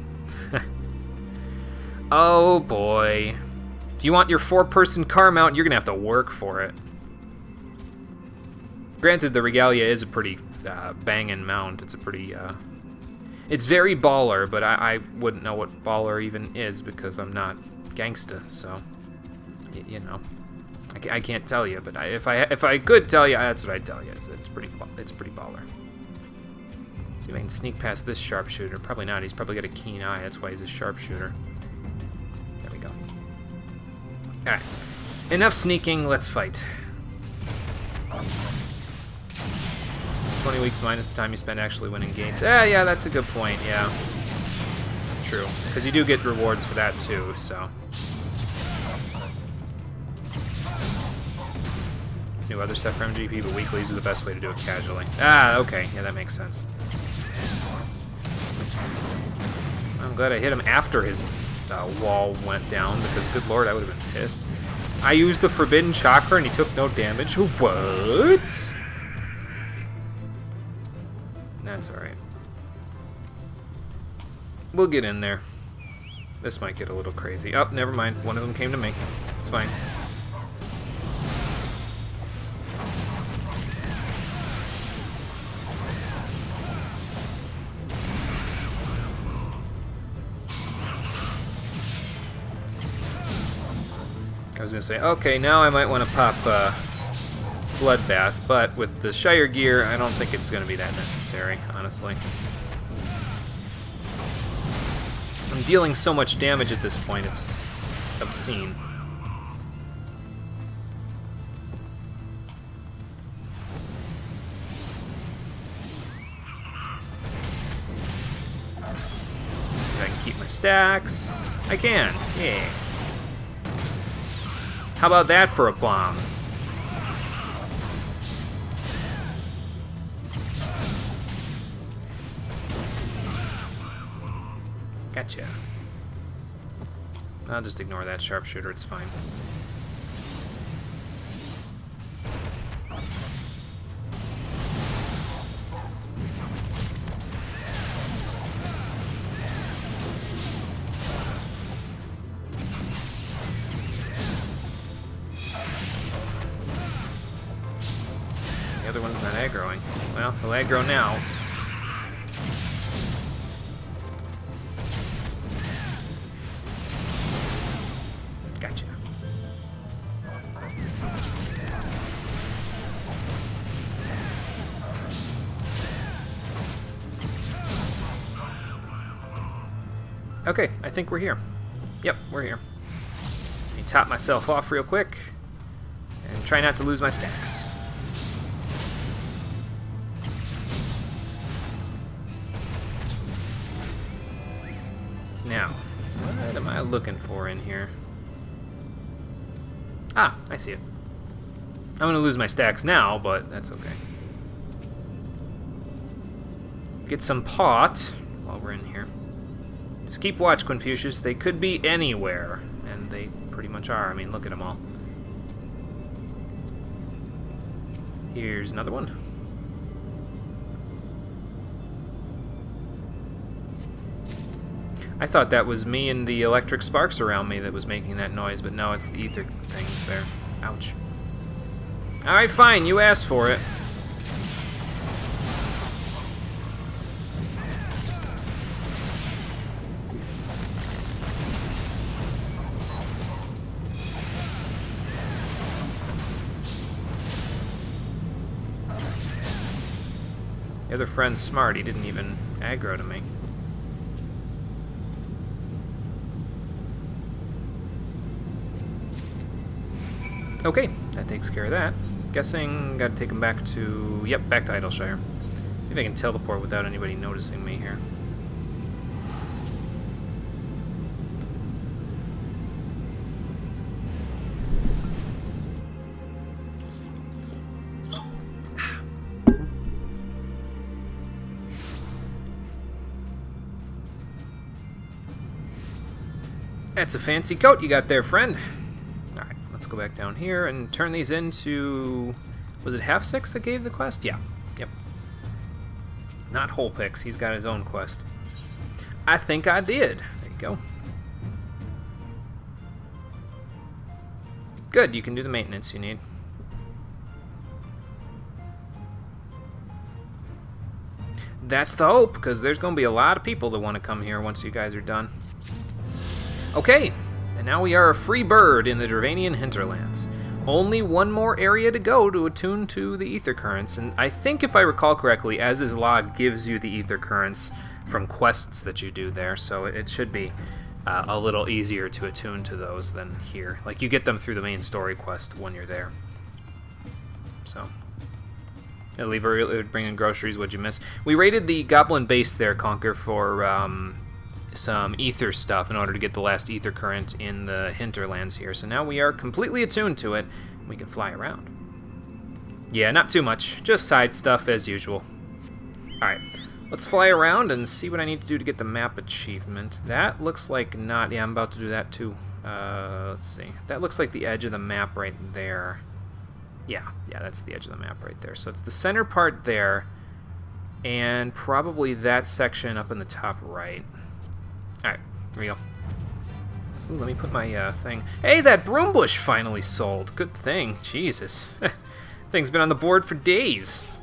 Oh, boy. If you want your 4-person car mount, you're going to have to work for it. Granted, the Regalia is a pretty bangin' mount. It's a pretty... It's very baller, but I wouldn't know what baller even is because I'm not gangsta, so... You know. I can't tell you, but if I could tell you, that's what I'd tell you. It's pretty baller. Let's see if I can sneak past this sharpshooter. Probably not. He's probably got a keen eye. That's why he's a sharpshooter. There we go. All right. Enough sneaking. Let's fight. 20 weeks minus the time you spend actually winning gates. Yeah, that's a good point. Yeah. True. Because you do get rewards for that too. So. do other stuff for MGP, but weeklies are the best way to do it casually. Ah, okay. Yeah, that makes sense. I'm glad I hit him after his wall went down, because good lord, I would have been pissed. I used the Forbidden Chakra and he took no damage. What? That's alright. We'll get in there. This might get a little crazy. Oh, never mind. One of them came to me. It's fine. I was going to say, okay, now I might want to pop Bloodbath, but with the Shire gear, I don't think it's going to be that necessary, honestly. I'm dealing so much damage at this point, it's obscene. See if I can keep my stacks. I can, yeah. How about that for a bomb? Gotcha. I'll just ignore that sharpshooter, it's fine. The other one's not aggroing. Well, he'll aggro now. Gotcha. Okay, I think we're here. Yep, we're here. Let me top myself off real quick and try not to lose my stacks. Now, what am I looking for in here? Ah, I see it. I'm going to lose my stacks now, but that's okay. Get some pot while we're in here. Just keep watch, Confucius. They could be anywhere, and they pretty much are. I mean, look at them all. Here's another one. I thought that was me and the electric sparks around me that was making that noise, but no, it's the ether things there. Ouch. Alright, fine, you asked for it. The other friend's smart, he didn't even aggro to me. Okay, that takes care of that. Guessing gotta take him back to... Yep, back to Idleshire. See if I can teleport without anybody noticing me here. That's a fancy coat you got there, friend. Alright, let's go back down here and turn these into... Was it Half Six that gave the quest? Yeah. Yep. Not Whole Pix. He's got his own quest. I think I did. There you go. Good, you can do the maintenance you need. That's the hope, because there's going to be a lot of people that want to come here once you guys are done. Okay, and now we are a free bird in the Dravanian hinterlands. Only one more area to go to attune to the ether currents, and I think if I recall correctly, Az's log gives you the ether currents from quests that you do there, so it should be a little easier to attune to those than here. Like, you get them through the main story quest when you're there. So, bring in groceries, what'd you miss? We raided the Goblin base there, Conquer, for some ether stuff in order to get the last ether current in the hinterlands here. So now we are completely attuned to it, and we can fly around. Yeah, not too much. Just side stuff as usual. Alright, let's fly around and see what I need to do to get the map achievement. That looks like not... Yeah, I'm about to do that too. Let's see. That looks like the edge of the map right there. Yeah, that's the edge of the map right there. So it's the center part there, and probably that section up in the top right. Alright, here we go. Ooh, let me put my thing... Hey, that broom bush finally sold! Good thing. Jesus. Thing's been on the board for days.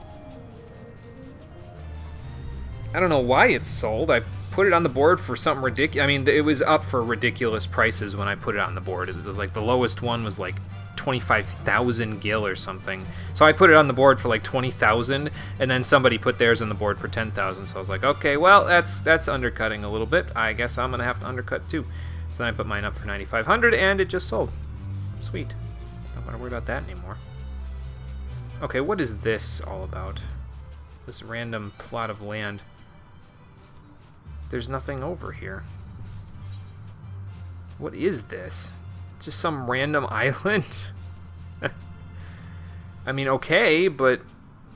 I don't know why it's sold. I put it on the board for something ridiculous. I mean, it was up for ridiculous prices when I put it on the board. It was like the lowest one was like 25,000 gil or something. So I put it on the board for like 20,000, and then somebody put theirs on the board for 10,000. So I was like, okay, well, that's undercutting a little bit. I guess I'm gonna have to undercut too. So then I put mine up for 9,500, and it just sold. Sweet. Don't gotta worry about that anymore. Okay, what is this all about? This random plot of land. There's nothing over here. What is this? Just some random island? I mean, okay, but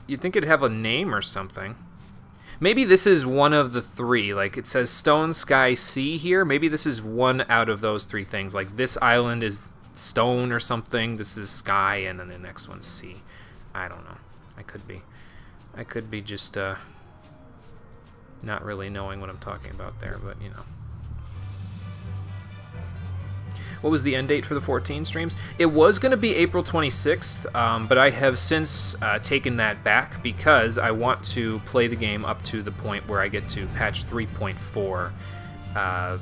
you'd think it'd have a name or something. Maybe this is one of the three. Like, it says stone, sky, sea here. Maybe this is one out of those three things. Like, this island is stone or something. This is sky, and then the next one's sea. I don't know. I could be just, not really knowing what I'm talking about there, but, you know. What was the end date for the 14 streams? It was going to be April 26th, but I have since taken that back because I want to play the game up to the point where I get to patch 3.4.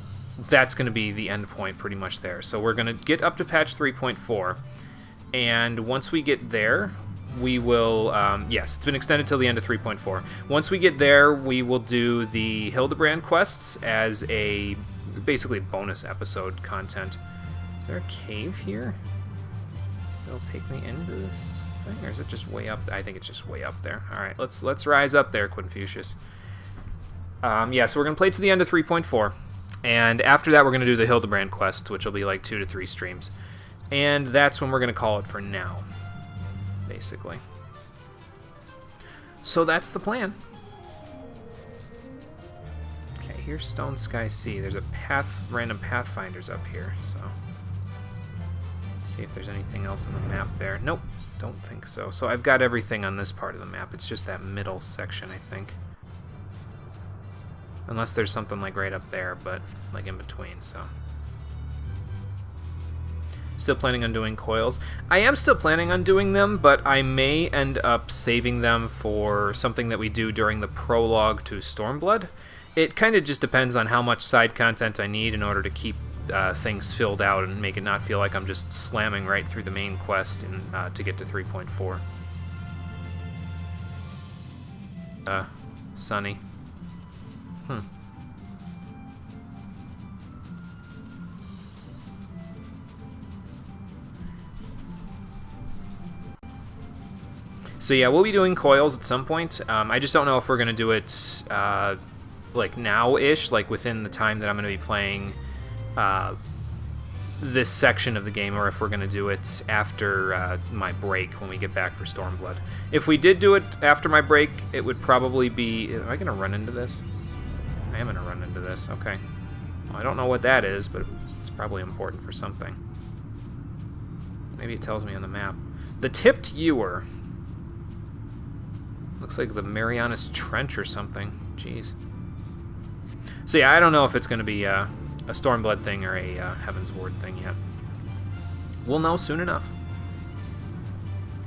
That's going to be the end point pretty much there. So we're going to get up to patch 3.4, and once we get there, we will, yes, it's been extended till the end of 3.4. Once we get there, we will do the Hildebrand quests as a, basically bonus episode content. Is there a cave here? It'll take me into this thing, or is it just way up? I think it's just way up there. All right, let's rise up there, Quinfucius. Yeah, so we're gonna play to the end of 3.4, and after that, we're gonna do the Hildebrand quests, which will be like 2 to 3 streams, and that's when we're gonna call it for now. Basically. So that's the plan. Okay, here's Stone Sky Sea. There's a path, random pathfinders up here, so let's see if there's anything else on the map there. Nope, don't think so. So I've got everything on this part of the map. It's just that middle section, I think. Unless there's something like right up there, but like in between, so. Still planning on doing coils. I am still planning on doing them, but I may end up saving them for something that we do during the prologue to Stormblood. It kind of just depends on how much side content I need in order to keep things filled out and make it not feel like I'm just slamming right through the main quest and, to get to 3.4. Sunny. So yeah, we'll be doing coils at some point. I just don't know if we're going to do it like now-ish, like within the time that I'm going to be playing this section of the game, or if we're going to do it after my break when we get back for Stormblood. If we did do it after my break, it would probably be... Am I going to run into this? I am going to run into this. Okay. Well, I don't know what that is, but it's probably important for something. Maybe it tells me on the map. The Tipped Ewer. Looks like the Marianas Trench or something. Jeez. So yeah, I don't know if it's going to be a Stormblood thing or a Heavensward thing yet. We'll know soon enough.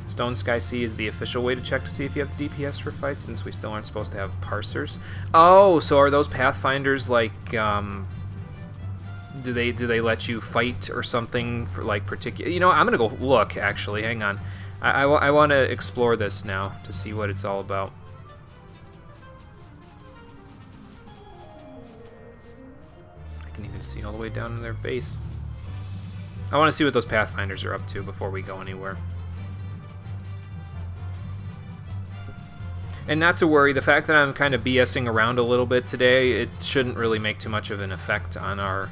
Stone Sky Sea is the official way to check to see if you have the DPS for fights, since we still aren't supposed to have parsers. Oh, so are those pathfinders like... do they let you fight or something for like particular... You know, I'm going to go look, actually. Hang on. I want to explore this now to see what it's all about. I can even see all the way down in their base. I want to see what those pathfinders are up to before we go anywhere. And not to worry, the fact that I'm kind of BSing around a little bit today, it shouldn't really make too much of an effect on our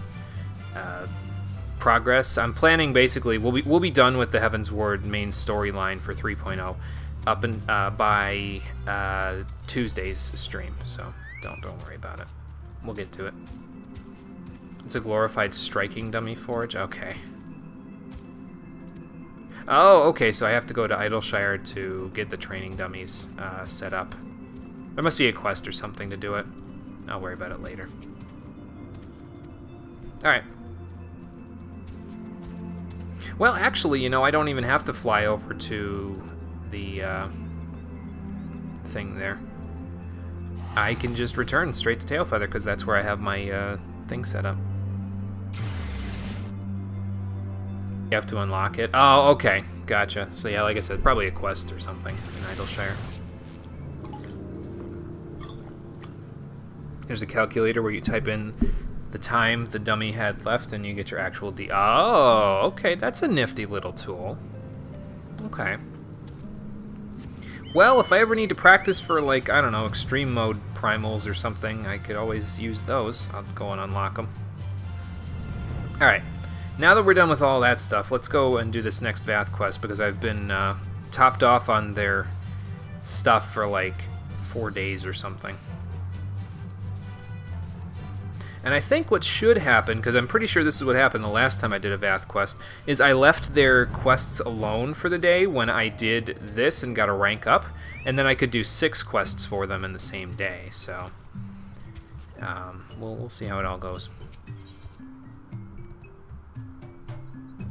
progress. I'm planning basically, we'll be done with the Heavensward main storyline for 3.0. up and by Tuesday's stream, so don't worry about it. We'll get to it. It's a glorified striking dummy forge. Okay. Oh, okay. So I have to go to Idleshire to get the training dummies set up. There must be a quest or something to do it. I'll worry about it later. All right. Well, actually, you know, I don't even have to fly over to the thing there. I can just return straight to Tailfeather because that's where I have my thing set up. You have to unlock it. Oh, okay. Gotcha. So yeah, like I said, probably a quest or something in Idleshire. There's a calculator where you type in the time the dummy had left and you get your actual Oh, okay. That's a nifty little tool. Okay. Well, if I ever need to practice for, like, I don't know, extreme mode primals or something, I could always use those. I'll go and unlock them. Alright. Now that we're done with all that stuff, let's go and do this next Vath quest, because I've been topped off on their stuff for, like, 4 days or something. And I think what should happen, because I'm pretty sure this is what happened the last time I did a Vath quest, is I left their quests alone for the day when I did this and got a rank up, and then I could do 6 quests for them in the same day, so we'll see how it all goes.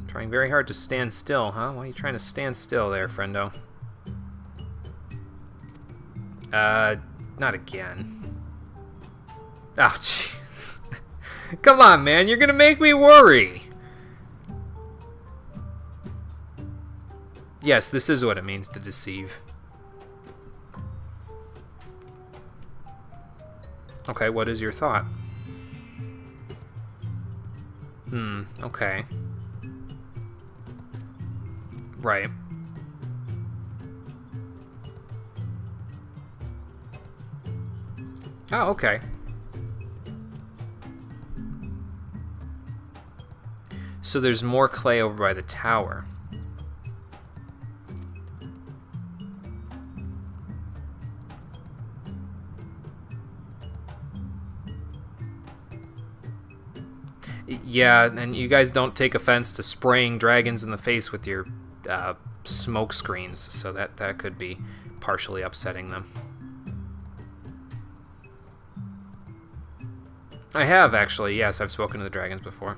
Trying very hard to stand still, huh? Why are you trying to stand still there, friendo? Not again. Oh, gee. Come on, man, you're gonna make me worry. Yes, this is what it means to deceive. Okay, what is your thought? Okay. Right. Oh, okay. So there's more clay over by the tower. Yeah, and you guys don't take offense to spraying dragons in the face with your smoke screens, so that could be partially upsetting them. I have, actually. Yes, I've spoken to the dragons before.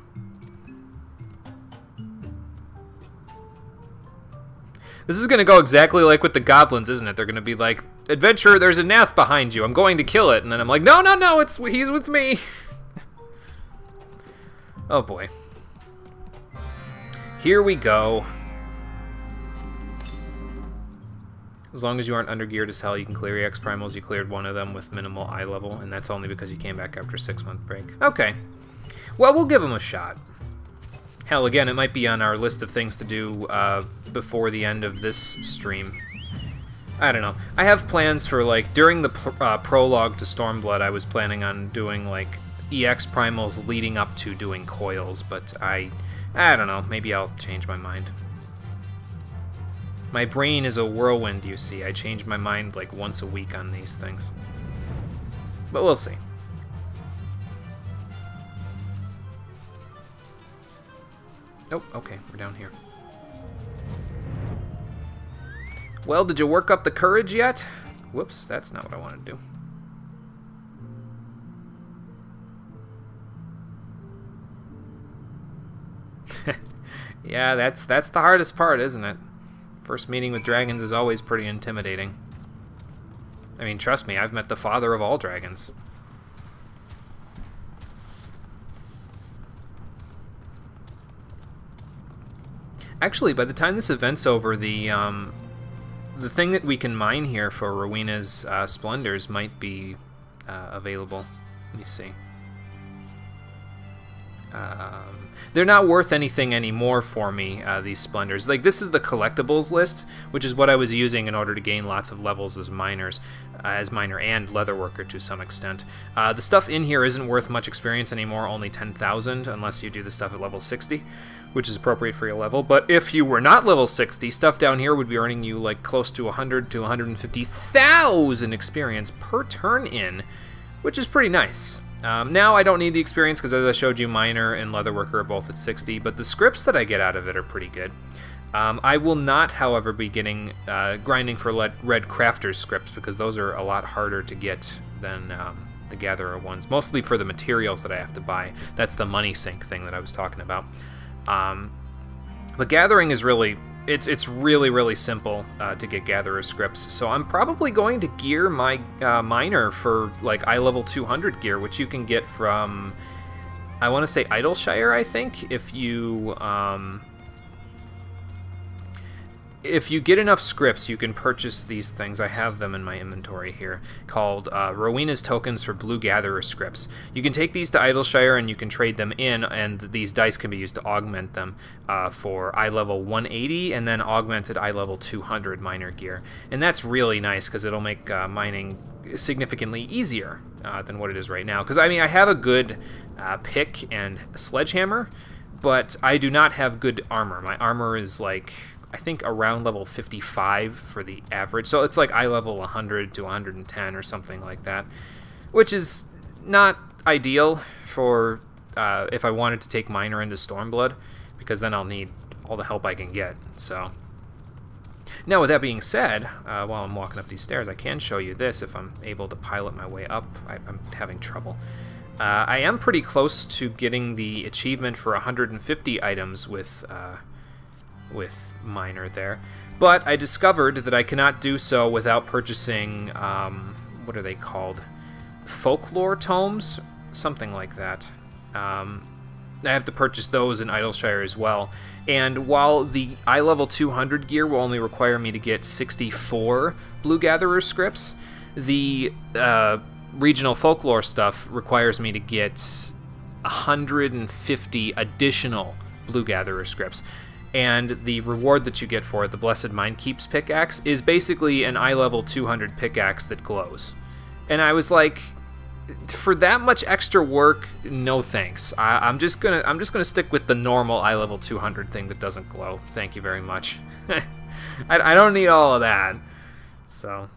This is going to go exactly like with the goblins, isn't it? They're going to be like, "Adventurer, there's a Nath behind you. I'm going to kill it." And then I'm like, "No, no, no, he's with me." Oh boy. Here we go. As long as you aren't undergeared as hell, you can clear EX primals. You cleared one of them with minimal eye level, and that's only because you came back after a 6-month break. Okay. Well, we'll give them a shot. Hell, again, it might be on our list of things to do before the end of this stream. I don't know. I have plans for, like, during the prologue to Stormblood, I was planning on doing, like, EX primals leading up to doing coils, but I don't know. Maybe I'll change my mind. My brain is a whirlwind, you see. I change my mind, like, once a week on these things. But we'll see. Oh, okay, we're down here. Well, did you work up the courage yet? Whoops, that's not what I wanted to do. Yeah, that's the hardest part, isn't it? First meeting with dragons is always pretty intimidating. I mean, trust me, I've met the father of all dragons. Actually, by the time this event's over, the thing that we can mine here for Rowena's Splendors might be available. Let me see. They're not worth anything anymore for me, these splendors. Like, this is the collectibles list, which is what I was using in order to gain lots of levels as miners, as miner and leatherworker to some extent. The stuff in here isn't worth much experience anymore, only 10,000, unless you do the stuff at level 60, which is appropriate for your level. But if you were not level 60, stuff down here would be earning you like close to 100 to 150,000 experience per turn in, which is pretty nice. Now I don't need the experience because, as I showed you, Miner and Leatherworker are both at 60, but the scripts that I get out of it are pretty good. I will not, however, be getting grinding for red Crafter's scripts because those are a lot harder to get than the Gatherer ones, mostly for the materials that I have to buy. That's the money sink thing that I was talking about. But gathering is really... It's really, really simple to get Gatherer scripts, so I'm probably going to gear my Miner for, like, eye level 200 gear, which you can get from, I want to say Idleshire, I think, if you get enough scripts, you can purchase these things. I have them in my inventory here, called Rowena's Tokens for Blue Gatherer scripts. You can take these to Idleshire and you can trade them in, and these dice can be used to augment them for eye level 180 and then augmented eye level 200 miner gear. And that's really nice because it'll make mining significantly easier than what it is right now. Because, I mean, I have a good pick and sledgehammer, but I do not have good armor. My armor is like... I think around level 55 for the average. So it's like eye level 100 to 110 or something like that, which is not ideal for if I wanted to take Miner into Stormblood, because then I'll need all the help I can get. So now, with that being said, while I'm walking up these stairs, I can show you this if I'm able to pilot my way up. I'm having trouble. I am pretty close to getting the achievement for 150 items with Miner there, but I discovered that I cannot do so without purchasing what are they called, folklore tomes, something like that. I have to purchase those in Idleshire as well, and while the eye level 200 gear will only require me to get 64 Blue Gatherer scripts, the regional folklore stuff requires me to get 150 additional Blue Gatherer scripts. And the reward that you get for it, the Blessed Mindkeep's pickaxe, is basically an eye level 200 pickaxe that glows. And I was like, for that much extra work, no thanks. I'm just gonna stick with the normal eye level 200 thing that doesn't glow. Thank you very much. I don't need all of that. So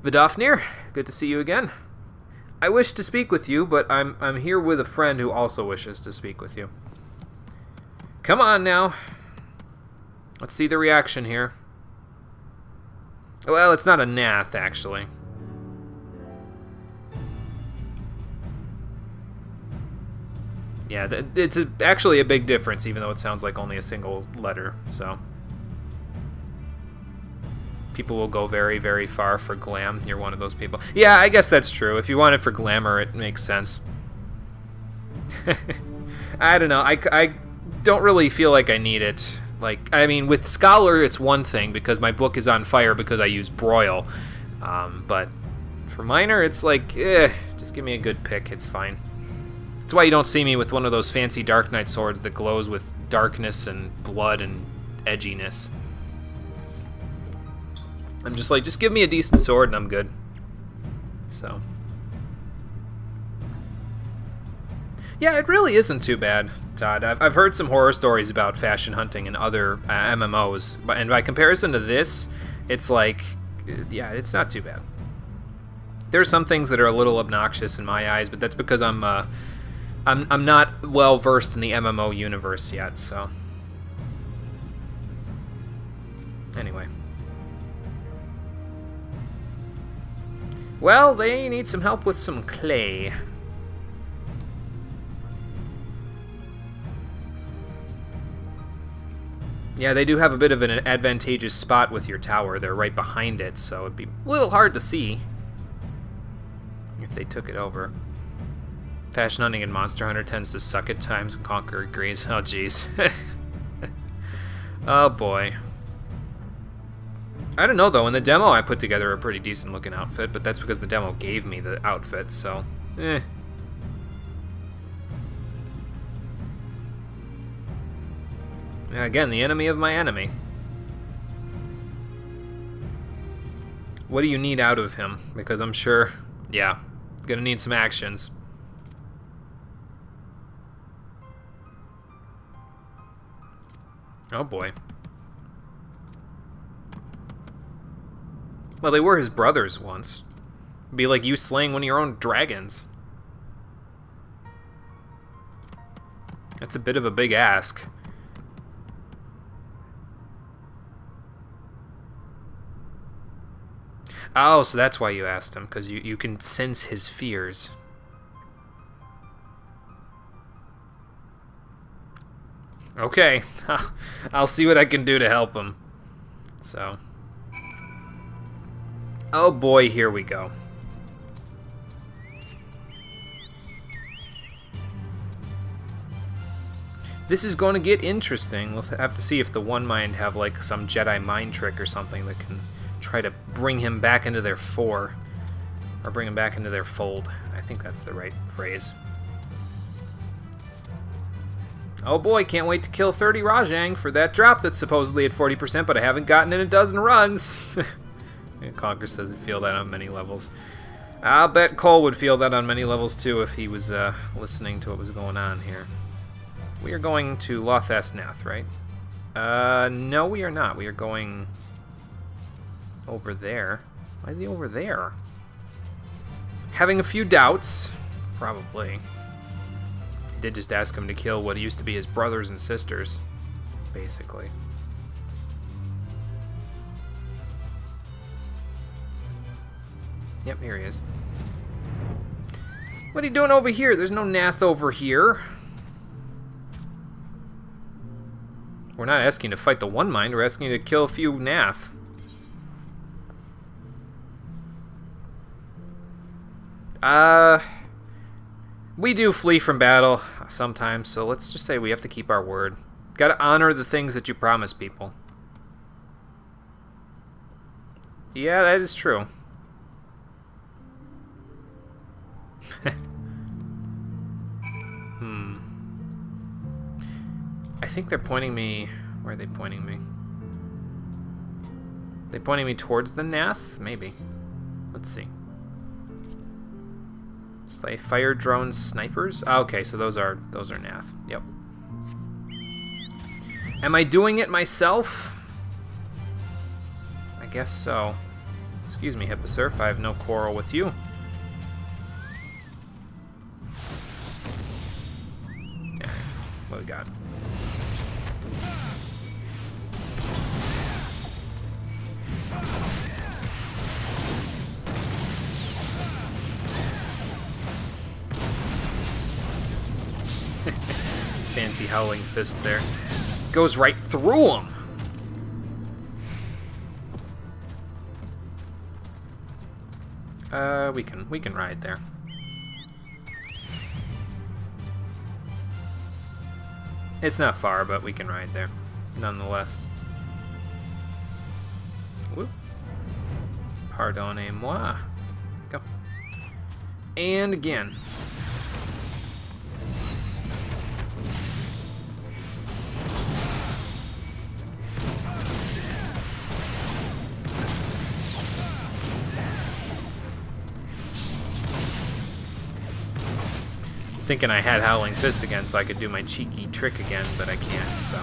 Vidofnir, good to see you again. I wish to speak with you, but I'm here with a friend who also wishes to speak with you. Come on now. Let's see the reaction here. Well, it's not a Nath, actually. Yeah, it's actually a big difference, even though it sounds like only a single letter, so... People will go very, very far for glam. You're one of those people. Yeah, I guess that's true. If you want it for glamour, it makes sense. I don't know. I don't really feel like I need it. Like, I mean, with Scholar, it's one thing, because my book is on fire because I use Broil. But for Miner, it's like, just give me a good pick. It's fine. That's why you don't see me with one of those fancy Dark Knight swords that glows with darkness and blood and edginess. I'm just like, just give me a decent sword and I'm good. So. Yeah, it really isn't too bad, Todd. I've heard some horror stories about fashion hunting and other MMOs, and by comparison to this, it's like, yeah, it's not too bad. There are some things that are a little obnoxious in my eyes, but that's because I'm not well versed in the MMO universe yet, so. Anyway. Well, they need some help with some clay. Yeah, they do have a bit of an advantageous spot with your tower. They're right behind it, so it'd be a little hard to see if they took it over. Fashion hunting and Monster Hunter tends to suck at times. Conquer agrees. Oh, jeez. Oh, boy. I don't know, though. In the demo, I put together a pretty decent-looking outfit, but that's because the demo gave me the outfit, so... eh. Yeah, again, the enemy of my enemy. What do you need out of him? Because I'm sure... yeah, gonna need some actions. Oh, boy. Well, they were his brothers once. It'd be like you slaying one of your own dragons. That's a bit of a big ask. Oh, so that's why you asked him, because you can sense his fears. Okay, I'll see what I can do to help him. So... oh boy, here we go. This is going to get interesting. We'll have to see if the One Mind have like some Jedi mind trick or something that can try to bring him back into their or bring him back into their fold. I think that's the right phrase. Oh boy, can't wait to kill 30 Rajang for that drop that's supposedly at 40%, but I haven't gotten in a dozen runs. Conker says he'd feel that on many levels. I'll bet Cole would feel that on many levels too if he was listening to what was going on here. We are going to Lothas Nath, right? No, we are not. We are going over there. Why is he over there? Having a few doubts, probably. I did just ask him to kill what used to be his brothers and sisters, basically. Yep, here he is. What are you doing over here? There's no Nath over here. We're not asking to fight the One Mind, we're asking to kill a few Nath. We do flee from battle sometimes, so let's just say we have to keep our word. Gotta honor the things that you promise people. Yeah, that is true. I think they're pointing me... where are they pointing me? They pointing me towards the Nath? Maybe. Let's see. Slay fire drone snipers? Oh, okay, so those are Nath. Yep. Am I doing it myself? I guess so. Excuse me, Hipposurf, I have no quarrel with you. Yeah, what we got? Fancy howling fist there. Goes right through him. We can ride there. It's not far, but we can ride there, nonetheless. Whoop. Pardonnez-moi. Go. And again. Thinking I had Howling Fist again so I could do my cheeky trick again, but I can't, so...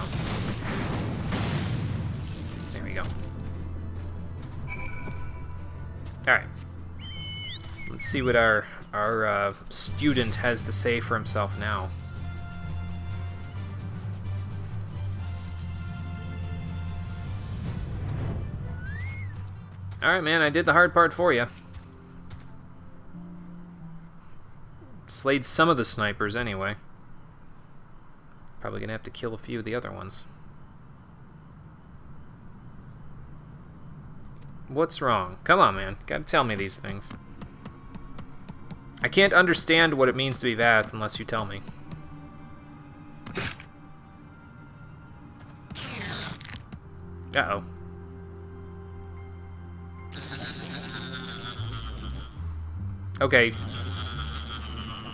there we go. Alright. Let's see what our student has to say for himself now. Alright, man, I did the hard part for you. Slayed some of the snipers anyway. Probably gonna have to kill a few of the other ones. What's wrong? Come on, man. Gotta tell me these things. I can't understand what it means to be Vath unless you tell me. Uh-oh. Okay.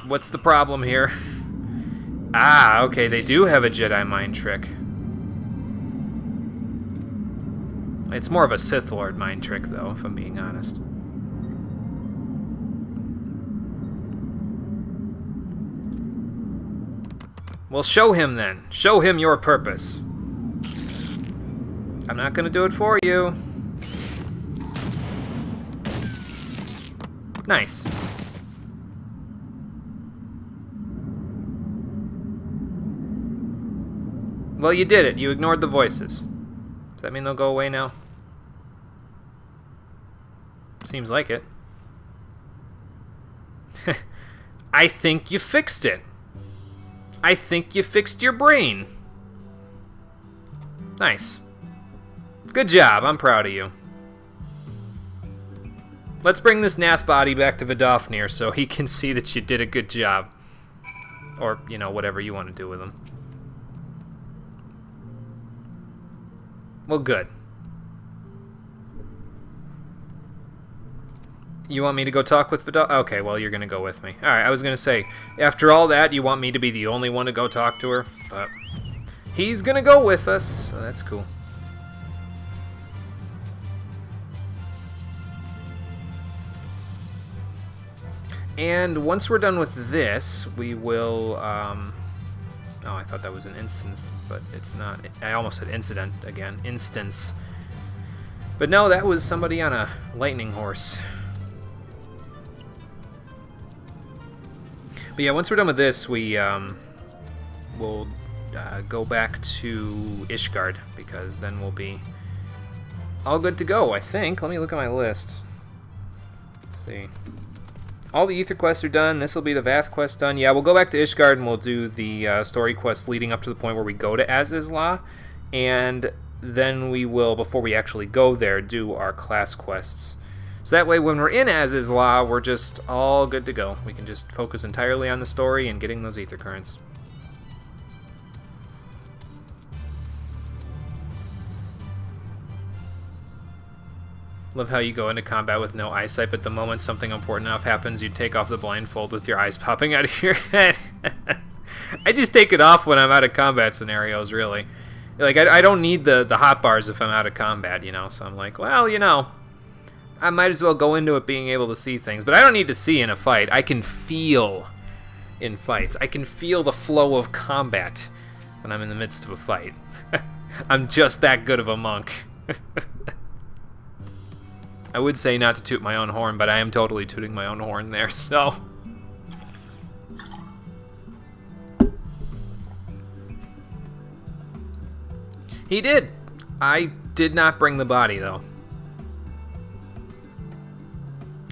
What's the problem here? Ah, okay, they do have a Jedi mind trick. It's more of a Sith Lord mind trick, though, if I'm being honest. Well, show him then. Show him your purpose. I'm not gonna do it for you. Nice. Well, you did it. You ignored the voices. Does that mean they'll go away now? Seems like it. I think you fixed it. I think you fixed your brain. Nice. Good job. I'm proud of you. Let's bring this Nath body back to Vidofnir so he can see that you did a good job. Or, you know, whatever you want to do with him. Well, good. You want me to go talk with Vidal? Okay, well, you're going to go with me. Alright, I was going to say, after all that, you want me to be the only one to go talk to her? But he's going to go with us, so that's cool. And once we're done with this, we will... oh, I thought that was an instance, but it's not. I almost said incident again. Instance. But no, that was somebody on a lightning horse. But yeah, once we're done with this, we will go back to Ishgard, because then we'll be all good to go, I think. Let me look at my list. Let's see. All the Ether quests are done. This will be the Vath quest done. Yeah, we'll go back to Ishgard and we'll do the story quests leading up to the point where we go to Azizla. And then we will, before we actually go there, do our class quests. So that way when we're in Azizla, we're just all good to go. We can just focus entirely on the story and getting those Ether currents. Love how you go into combat with no eyesight, but the moment something important enough happens, you take off the blindfold with your eyes popping out of your head. I just take it off when I'm out of combat scenarios, really. Like, I don't need the hotbars if I'm out of combat, you know, so I'm like, well, you know, I might as well go into it being able to see things. But I don't need to see in a fight. I can feel in fights. I can feel the flow of combat when I'm in the midst of a fight. I'm just that good of a monk. I would say not to toot my own horn, but I am totally tooting my own horn there, so... He did! I did not bring the body, though.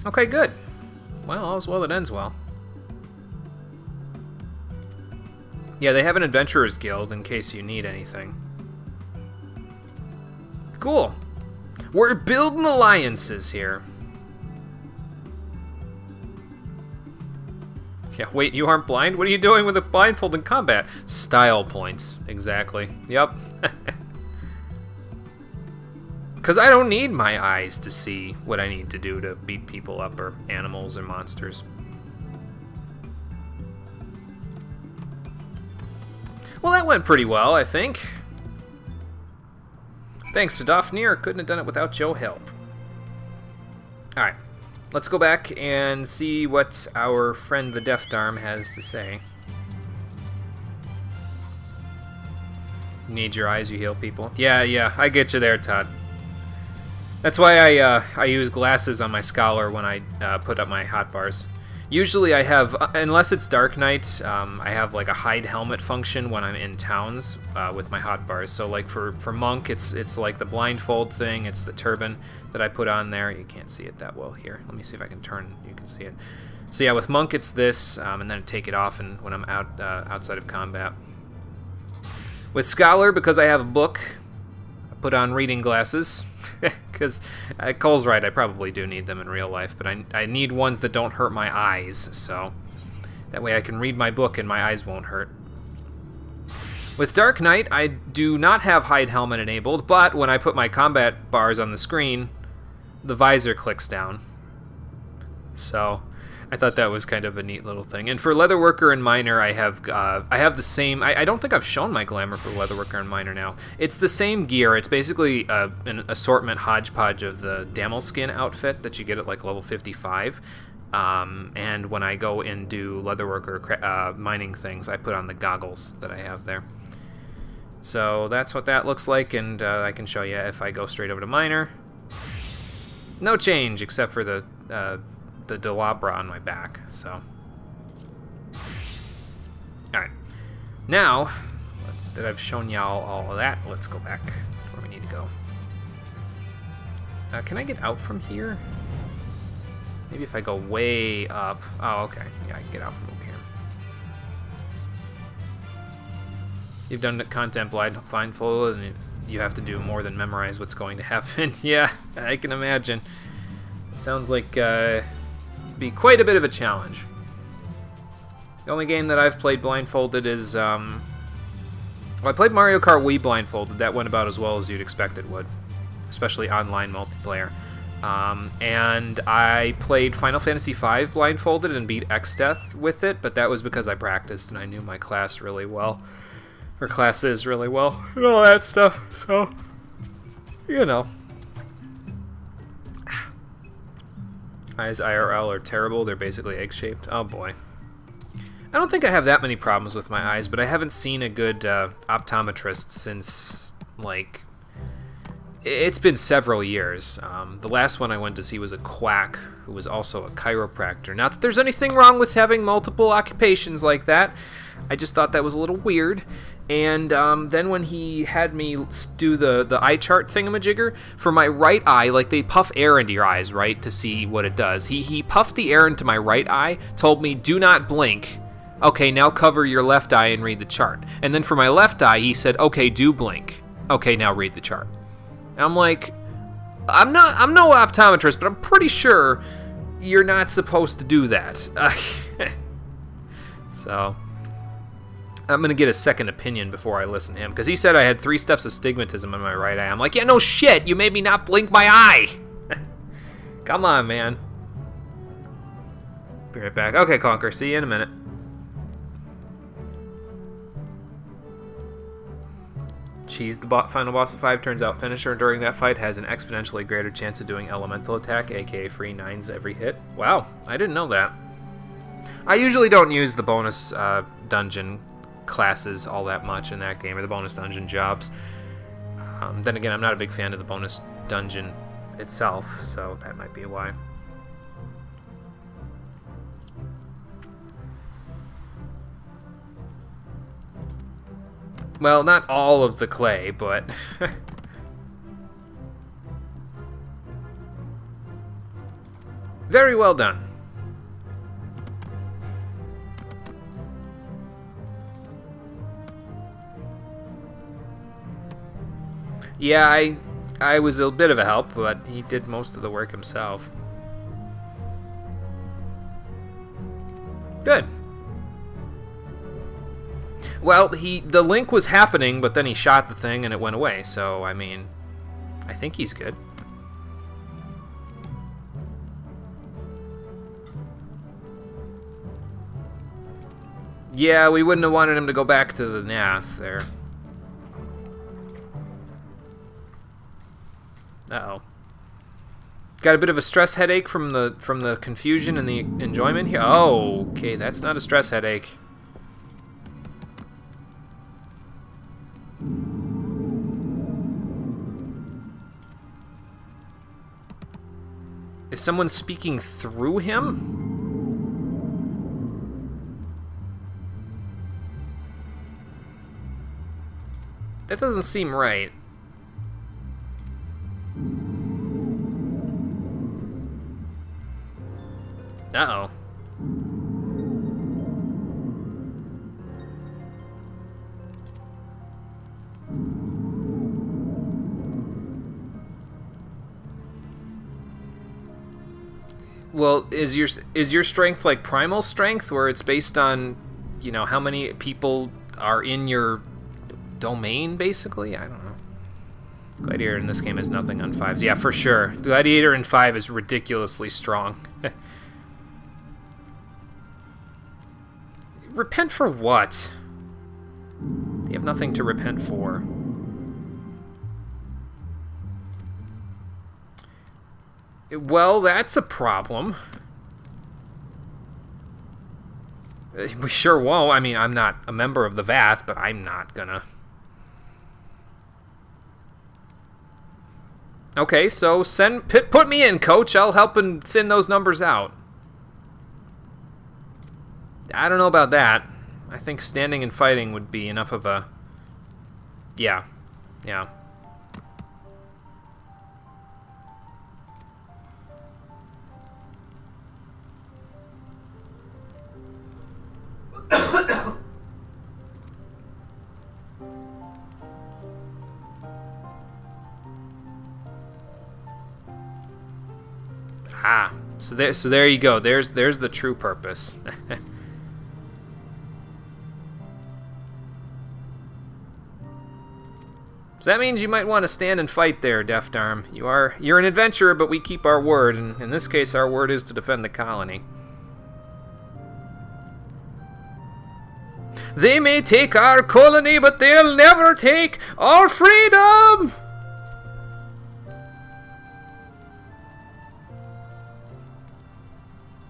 Okay, good. Well, all's well that ends well. Yeah, they have an Adventurers Guild in case you need anything. Cool. We're building alliances here. Yeah, wait, you aren't blind? What are you doing with a blindfold in combat? Style points. Exactly. Yep. Because I don't need my eyes to see what I need to do to beat people up or animals or monsters. Well, that went pretty well, I think. Thanks, Vidofnir. Couldn't have done it without your help. Alright, let's go back and see what our friend the Deft Arm has to say. You need your eyes, you heal people. Yeah, I get you there, Todd. That's why I use glasses on my Scholar when I put up my hotbars. Usually I have, unless it's Dark Knight, I have like a hide helmet function when I'm in towns with my hotbars. So like for Monk, it's like the blindfold thing, it's the turban that I put on there. You can't see it that well here. Let me see if I can turn, you can see it. So yeah, with Monk it's this, and then I take it off and when I'm outside of combat. With Scholar, because I have a book, I put on reading glasses. Because Cole's right, I probably do need them in real life, but I need ones that don't hurt my eyes, so that way I can read my book and my eyes won't hurt. With Dark Knight, I do not have Hide Helmet enabled, but when I put my combat bars on the screen, the visor clicks down. So I thought that was kind of a neat little thing. And for Leatherworker and Miner, I have the same. I don't think I've shown my glamour for Leatherworker and Miner now. It's the same gear. It's basically an assortment hodgepodge of the Damelskin outfit that you get at like level 55. And when I go and do Leatherworker mining things, I put on the goggles that I have there. So that's what that looks like, and I can show you if I go straight over to Miner. No change except for the Delabra on my back. So, all right. Now that I've shown y'all all of that, let's go back where we need to go. Can I get out from here? Maybe if I go way up. Oh, okay. Yeah, I can get out from over here. You've done content blindfolded, and you have to do more than memorize what's going to happen. Yeah, I can imagine. It sounds like be quite a bit of a challenge. The only game that I've played blindfolded is well, I played Mario Kart Wii blindfolded. That went about as well as you'd expect it would, especially online multiplayer. And I played Final Fantasy V blindfolded and beat X-Death with it, but that was because I practiced and I knew my class really well. Or classes really well, and all that stuff, so, you know. Eyes IRL are terrible, they're basically egg-shaped. Oh boy. I don't think I have that many problems with my eyes, but I haven't seen a good optometrist since, like, it's been several years. The last one I went to see was a quack who was also a chiropractor. Not that there's anything wrong with having multiple occupations like that. I just thought that was a little weird. And then when he had me do the eye chart thingamajigger, for my right eye, like they puff air into your eyes, right, to see what it does. He puffed the air into my right eye, told me, do not blink. Okay, now cover your left eye and read the chart. And then for my left eye, he said, okay, do blink. Okay, now read the chart. And I'm like, I'm no optometrist, but I'm pretty sure you're not supposed to do that. So I'm going to get a second opinion before I listen to him, because he said I had 3 steps of stigmatism in my right eye. I'm like, yeah, no shit, you made me not blink my eye. Come on, man. Be right back. Okay, Conquer, see you in a minute. Cheese, the final boss of 5, turns out finisher during that fight has an exponentially greater chance of doing elemental attack, aka free 9s every hit. Wow, I didn't know that. I usually don't use the bonus dungeon classes all that much in that game, or the bonus dungeon jobs. Then again, I'm not a big fan of the bonus dungeon itself, so that might be why. Well, not all of the clay, but very well done. Yeah, I was a bit of a help, but he did most of the work himself. Good. Well, the link was happening, but then he shot the thing and it went away, so, I mean, I think he's good. Yeah, we wouldn't have wanted him to go back to the Nath there. Uh-oh. Got a bit of a stress headache from the confusion and the enjoyment here. Oh, okay, that's not a stress headache. Is someone speaking through him? That doesn't seem right. Uh-oh. Well, is your strength like primal strength, where it's based on, you know, how many people are in your domain, basically? I don't know. Gladiator in this game has nothing on 5s. Yeah, for sure. Gladiator in 5 is ridiculously strong. Repent for what? They have nothing to repent for. Well, that's a problem. We sure won't. I mean, I'm not a member of the Vath, but I'm not gonna. Okay, so put me in, coach. I'll help and thin those numbers out. I don't know about that. I think standing and fighting would be enough of a... Yeah. Yeah. Ah, so there you go. There's the true purpose. So that means you might want to stand and fight there, Deft Arm. You're an adventurer, but we keep our word, and in this case our word is to defend the colony. They may take our colony, but they'll never take our freedom!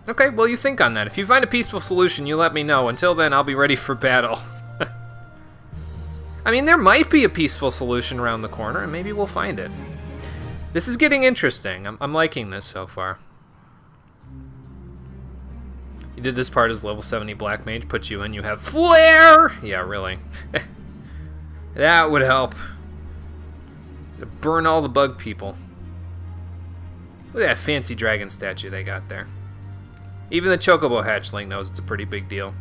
Okay, well, you think on that. If you find a peaceful solution, you let me know. Until then, I'll be ready for battle. I mean, there might be a peaceful solution around the corner, and maybe we'll find it. This is getting interesting. I'm liking this so far. You did this part as level 70 Black Mage, put you in, you have Flare! Yeah, really. That would help. Burn all the bug people. Look at that fancy dragon statue they got there. Even the Chocobo hatchling knows it's a pretty big deal.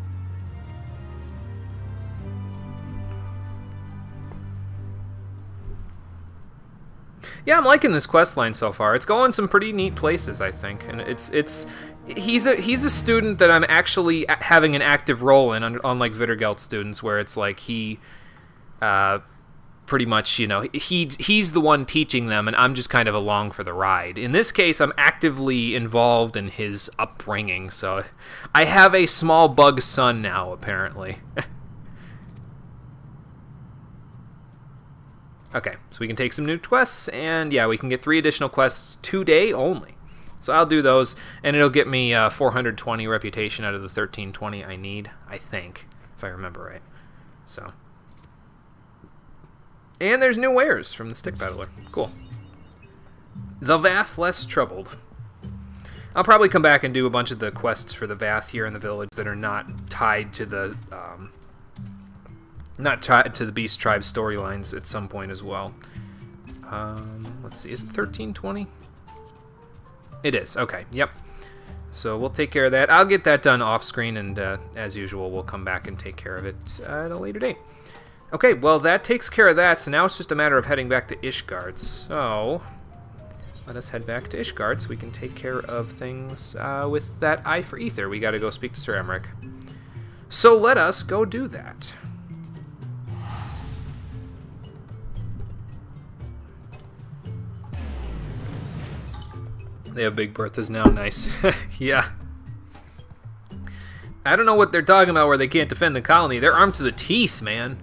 Yeah, I'm liking this quest line so far. It's going some pretty neat places, I think, and he's a student that I'm actually having an active role in, unlike Vittergelt students, where it's like he, pretty much, you know, he's the one teaching them, and I'm just kind of along for the ride. In this case, I'm actively involved in his upbringing, so I have a small bug son now, apparently. Okay, so we can take some new quests, and yeah, we can get 3 additional quests today only. So I'll do those, and it'll get me 420 reputation out of the 1320 I need, I think, if I remember right. So, and there's new wares from the Stick Battler. Cool. The Vath Less Troubled. I'll probably come back and do a bunch of the quests for the Vath here in the village that are not tied to the... not tied to the Beast Tribe storylines at some point as well. Let's see, is it 1320? It is, okay, yep. So we'll take care of that. I'll get that done off screen, and as usual, we'll come back and take care of it at a later date. Okay, well, that takes care of that, so now it's just a matter of heading back to Ishgard. So let us head back to Ishgard so we can take care of things with that Eye for Ether. We gotta go speak to Sir Emmerich. So let us go do that. They have Big Berthas now, nice. Yeah. I don't know what they're talking about where they can't defend the colony. They're armed to the teeth, man.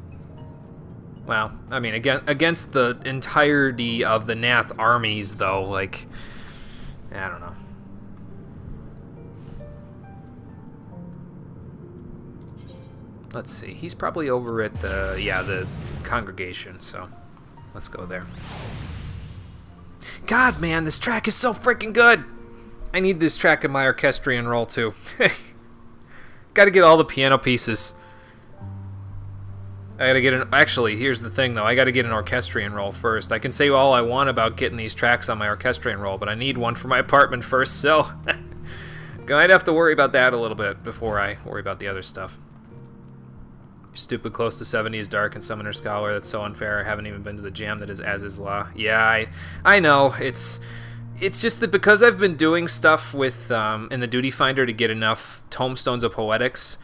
Well, I mean, against the entirety of the Nath armies, though, like, I don't know. Let's see. He's probably over at the congregation, so let's go there. God, man, this track is so freaking good. I need this track in my orchestrion roll, too. Gotta get all the piano pieces. I gotta get an... Actually, here's the thing, though. I gotta get an orchestrion roll first. I can say all I want about getting these tracks on my orchestrion roll, but I need one for my apartment first, so... I'd have to worry about that a little bit before I worry about the other stuff. Stupid close to 70 is dark and Summoner Scholar. That's so unfair. I haven't even been to the jam that is As Is Law. Yeah, I know. It's just that because I've been doing stuff with in the Duty Finder to get enough Tomestones of Poetics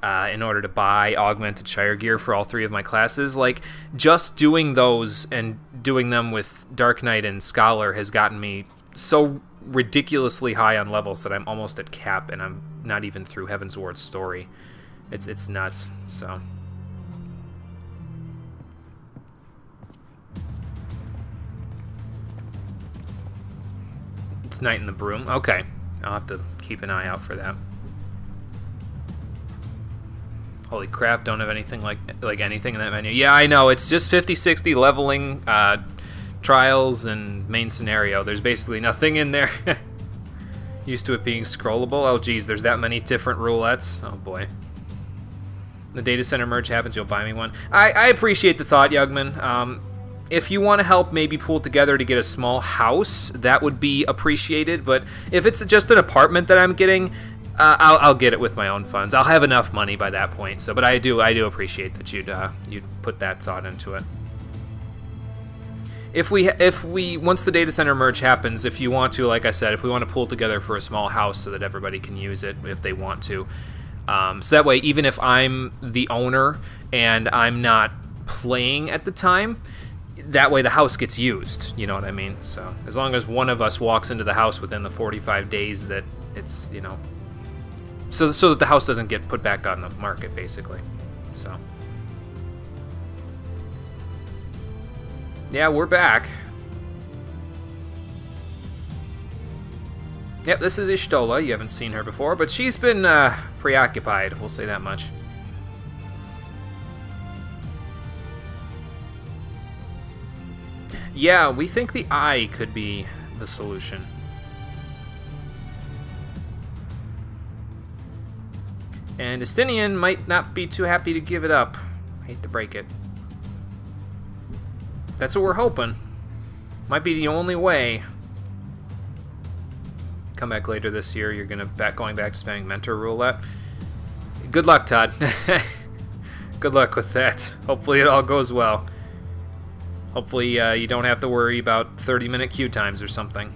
in order to buy augmented Shire gear for all 3 of my classes, like, just doing those and doing them with Dark Knight and Scholar has gotten me so ridiculously high on levels that I'm almost at cap, and I'm not even through Heavensward's story. It's nuts. So. It's Night in the Broom. Okay. I'll have to keep an eye out for that. Holy crap, don't have anything like anything in that menu. Yeah, I know. It's just 50-60 leveling, trials, and main scenario. There's basically nothing in there. Used to it being scrollable. Oh, geez, there's that many different roulettes. Oh, boy. The data center merge happens, you'll buy me one. I appreciate the thought, Yugman. If you want to help maybe pool together to get a small house, that would be appreciated. But if it's just an apartment that I'm getting, I'll get it with my own funds. I'll have enough money by that point. So, but I do appreciate that you'd put that thought into it. If we once the data center merge happens, if you want to, like I said, if we want to pool together for a small house so that everybody can use it if they want to, so that way even if I'm the owner and I'm not playing at the time, that way the house gets used. You know what I mean? So as long as one of us walks into the house within the 45 days that it's, you know, so that the house doesn't get put back on the market, basically. So. Yeah, we're back. Yep, this is Ishtola. You haven't seen her before, but she's been preoccupied, we'll say that much. Yeah, we think the eye could be the solution. And Estinian might not be too happy to give it up. I hate to break it. That's what we're hoping. Might be the only way. Come back later this year. You're going back to spamming mentor roulette. Good luck, Todd. Good luck with that. Hopefully it all goes well. Hopefully you don't have to worry about 30-minute queue times or something.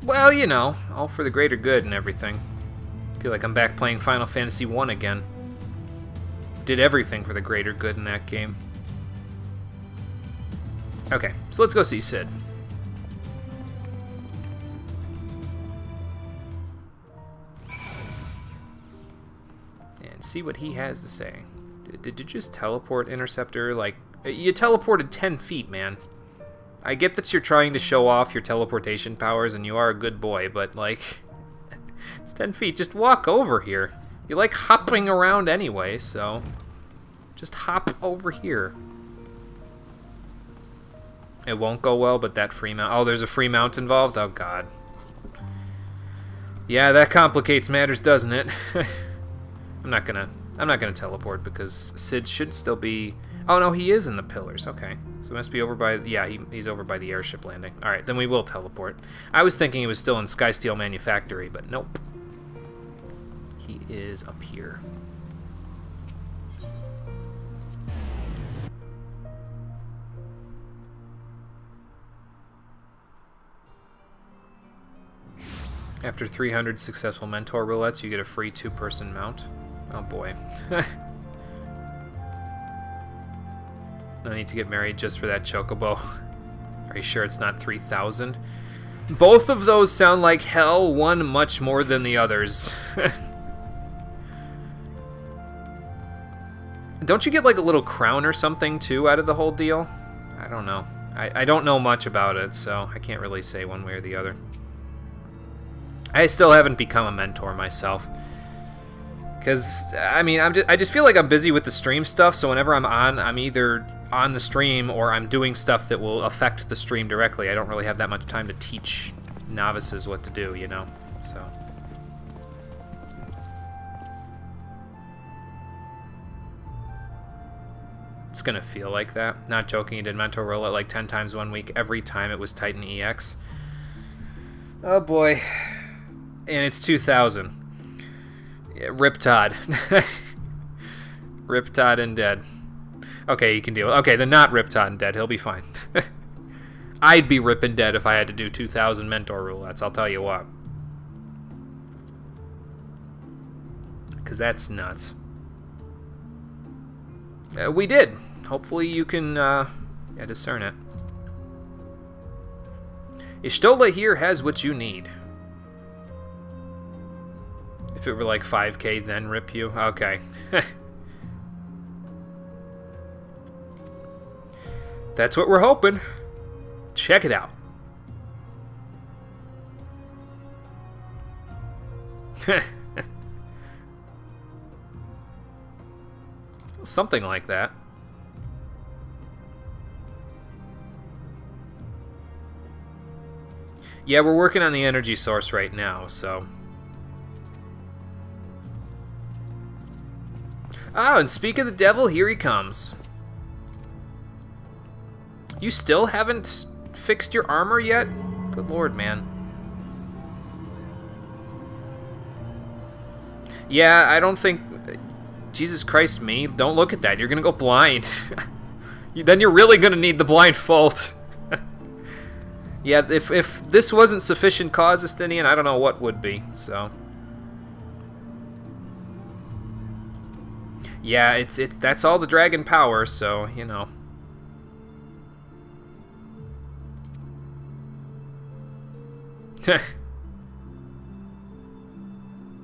Well, you know, all for the greater good and everything. I feel like I'm back playing Final Fantasy 1 again. Did everything for the greater good in that game. Okay, so let's go see Sid. And see what he has to say. Did you just teleport, Interceptor? Like, you teleported 10 feet, man. I get that you're trying to show off your teleportation powers and you are a good boy, but, like, it's 10 feet. Just walk over here. You like hopping around anyway, so just hop over here. It won't go well, but that free mount. Oh, there's a free mount involved? Oh, God. Yeah, that complicates matters, doesn't it? I'm not gonna teleport because Sid should still be... Oh, no, he is in the pillars. Okay. So it must be over by... Yeah, he's over by the airship landing. All right, then we will teleport. I was thinking he was still in Skysteel Manufactory, but nope. He is up here. After 300 successful mentor roulettes, you get a free 2-person mount. Oh boy. I need to get married just for that chocobo. Are you sure it's not 3,000? Both of those sound like hell, one much more than the others. Don't you get like a little crown or something too out of the whole deal? I don't know. I don't know much about it, so I can't really say one way or the other. I still haven't become a mentor myself. Because, I mean, I just feel like I'm busy with the stream stuff, so whenever I'm on, I'm either on the stream or I'm doing stuff that will affect the stream directly. I don't really have that much time to teach novices what to do, you know? So. It's gonna feel like that. Not joking, you did mentor roulette like 10 times 1 week. Every time it was Titan EX. Oh boy. And it's 2,000. Yeah, Rip Todd. Rip Todd and dead. Okay, you can deal with it. Okay, then not Rip Todd and dead. He'll be fine. I'd be ripping dead if I had to do 2,000 mentor roulettes, I'll tell you what. Because that's nuts. We did. Hopefully you can discern it. Ishtola here has what you need. If it were like 5k, then rip you? Okay. That's what we're hoping. Check it out. Something like that. Yeah, we're working on the energy source right now, so... Oh, and speak of the devil, here he comes. You still haven't fixed your armor yet? Good lord, man. Yeah, I don't think... Jesus Christ, me. Don't look at that. You're gonna go blind. Then you're really gonna need the blindfold. Yeah, if this wasn't sufficient cause, Estinian, I don't know what would be, so... Yeah, that's all the dragon power, so, you know.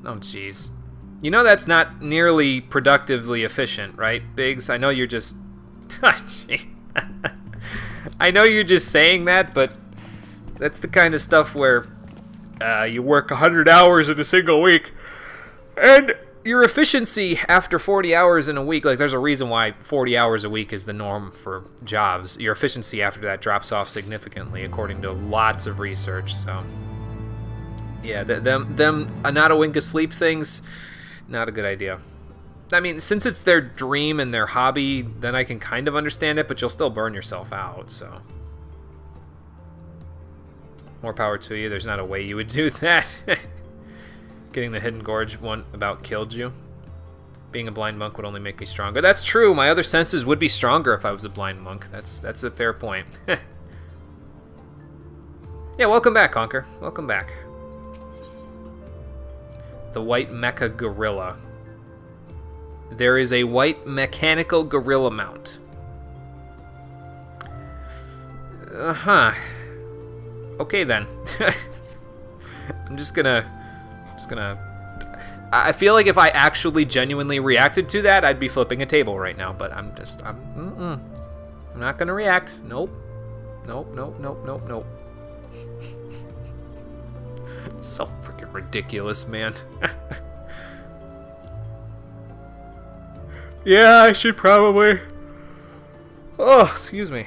Oh, jeez. You know that's not nearly productively efficient, right, Biggs? I know you're just... I know you're just saying that, but that's the kind of stuff where you work 100 hours in a single week, and your efficiency after 40 hours in a week, like there's a reason why 40 hours a week is the norm for jobs. Your efficiency after that drops off significantly, according to lots of research, so... Yeah, them not a wink of sleep things, not a good idea. I mean, since it's their dream and their hobby, then I can kind of understand it, but you'll still burn yourself out, so... More power to you. There's not a way you would do that. Getting the Hidden Gorge one about killed you. Being a blind monk would only make me stronger. That's true. My other senses would be stronger if I was a blind monk. That's a fair point. Yeah, welcome back, Conker. Welcome back. The white mecha gorilla. There is a white mechanical gorilla mount. Uh-huh. Okay then. I'm just gonna... I feel like if I actually genuinely reacted to that, I'd be flipping a table right now, but I'm not gonna react. Nope. Nope. So freaking ridiculous, man. Yeah, I should probably... Oh, excuse me.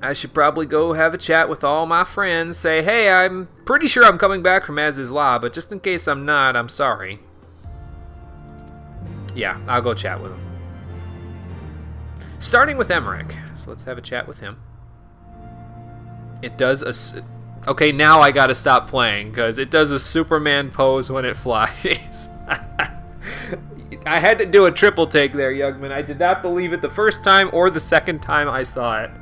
I should probably go have a chat with all my friends, say, hey, I'm pretty sure I'm coming back from Az's Law, but just in case I'm not, I'm sorry. Yeah, I'll go chat with him. Starting with Emmerich. So let's have a chat with him. It does a... Okay, now I gotta stop playing, because it does a Superman pose when it flies. I had to do a triple take there, Yugman. I did not believe it the first time or the second time I saw it.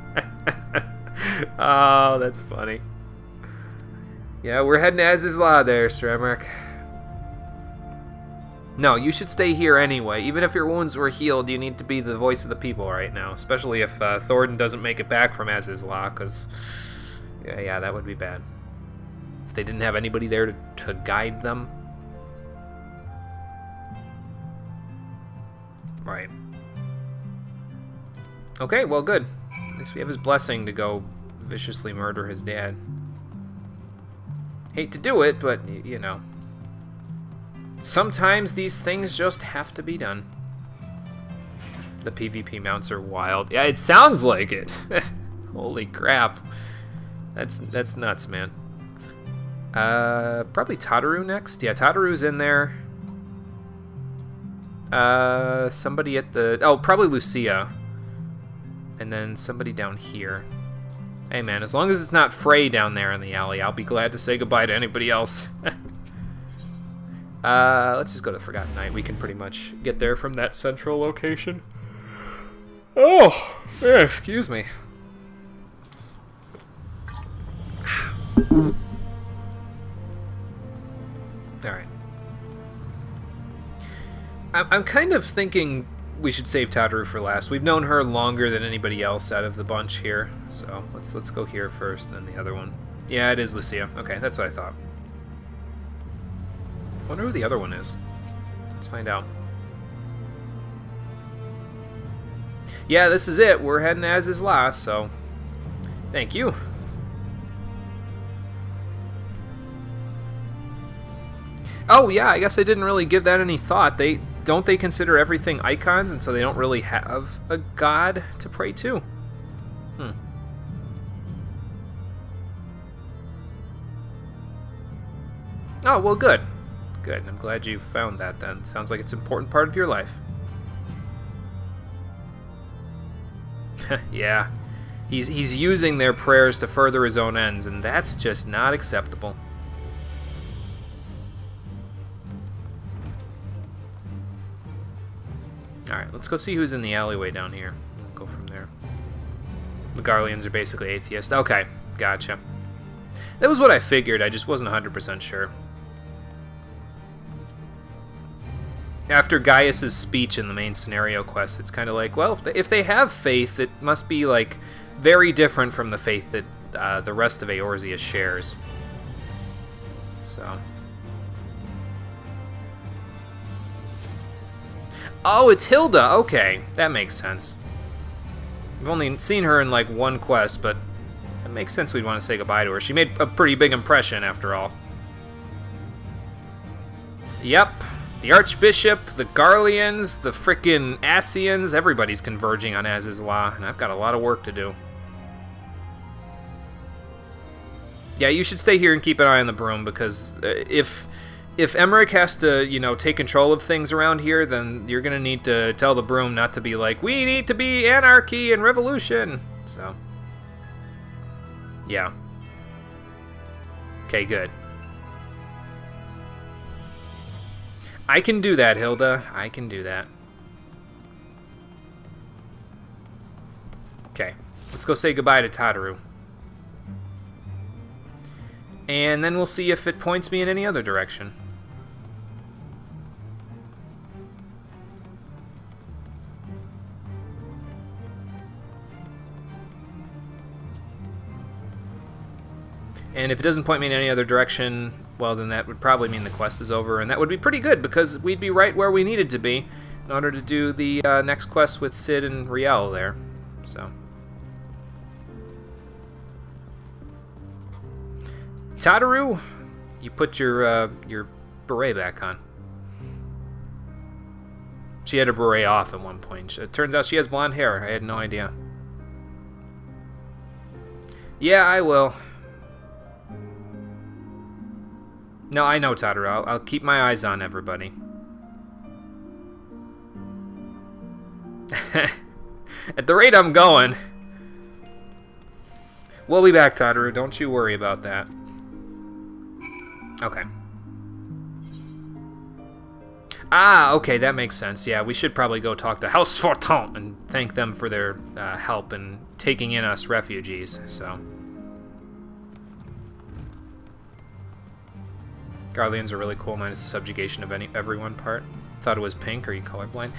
Oh, that's funny. Yeah, we're heading to Az's Law there, Sir Emmerich. No, you should stay here anyway. Even if your wounds were healed, you need to be the voice of the people right now. Especially if Thornton doesn't make it back from Az's Law, because... Yeah, that would be bad. If they didn't have anybody there to guide them. Right. Okay, well, good. At least we have his blessing to go viciously murder his dad. Hate to do it, but, you know. Sometimes these things just have to be done. The PvP mounts are wild. Yeah, it sounds like it. Holy crap. That's nuts, man. Probably Tataru next. Yeah, Tataru's in there. Somebody at the... Oh, probably Lucia. And then somebody down here. Hey, man, as long as it's not Frey down there in the alley, I'll be glad to say goodbye to anybody else. Let's just go to Forgotten Night. We can pretty much get there from that central location. Oh, yeah, excuse me. Alright. I'm kind of thinking we should save Tataru for last. We've known her longer than anybody else out of the bunch here, so let's go here first, and then the other one. Yeah, it is Lucia. Okay, that's what I thought. Wonder who the other one is. Let's find out. Yeah, this is it. We're heading as is last, so thank you. Oh yeah, I guess I didn't really give that any thought. They consider everything icons, and so they don't really have a god to pray to. Oh, well, good. Good. I'm glad you found that then. Sounds like it's an important part of your life. Yeah. He's using their prayers to further his own ends, and that's just not acceptable. Alright, let's go see who's in the alleyway down here. We'll go from there. The Garleans are basically atheists. Okay, gotcha. That was what I figured, I just wasn't 100% sure. After Gaius's speech in the main scenario quest, it's kind of like, well, if they have faith, it must be, like, very different from the faith that the rest of Eorzea shares. So... Oh, it's Hilda! Okay, that makes sense. I've only seen her in, like, one quest, but it makes sense we'd want to say goodbye to her. She made a pretty big impression, after all. Yep. The Archbishop, the Garleans, the frickin' Ascians, everybody's converging on Az's Law, and I've got a lot of work to do. Yeah, you should stay here and keep an eye on the broom, because if Emmerich has to, you know, take control of things around here, then you're gonna need to tell the broom not to be like, we need to be anarchy and revolution. So, yeah. Okay, good. I can do that, Hilda. I can do that. Okay, let's go say goodbye to Tataru. And then we'll see if it points me in any other direction. And if it doesn't point me in any other direction, well, then that would probably mean the quest is over, and that would be pretty good, because we'd be right where we needed to be in order to do the next quest with Cid and Riel there. So, Tataru, you put your beret back on. She had her beret off at one point. It turns out she has blonde hair. I had no idea. Yeah, I will. No, I know, Tataru. I'll keep my eyes on everybody. At the rate I'm going... We'll be back, Tataru. Don't you worry about that. Okay. Ah, okay, that makes sense. Yeah, we should probably go talk to House Fortant and thank them for their help in taking in us refugees, so... Garleans are really cool, minus the subjugation of everyone part. Thought it was pink. Are you colorblind?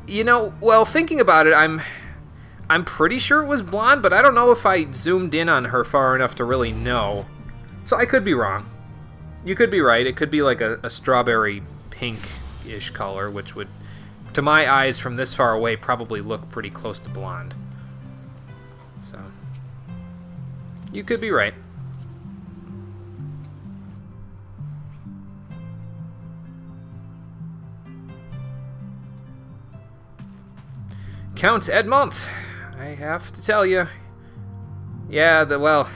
You know, well, thinking about it, I'm pretty sure it was blonde, but I don't know if I zoomed in on her far enough to really know. So I could be wrong. You could be right. It could be like a strawberry pink-ish color, which would, to my eyes from this far away, probably look pretty close to blonde. So, you could be right. Count Edmont, I have to tell you. Yeah, well,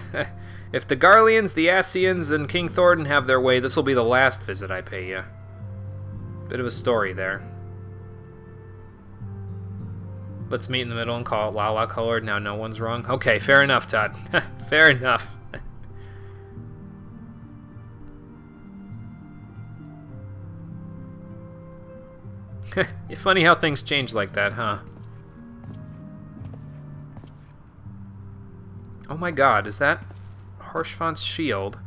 if the Garleans, the Ascians, and King Thornton have their way, this will be the last visit I pay you. Bit of a story there. Let's meet in the middle and call it Lala colored. Now no one's wrong. Okay, fair enough, Todd. Fair enough. It's funny how things change like that, huh? Oh my god, is that Horshfont's shield?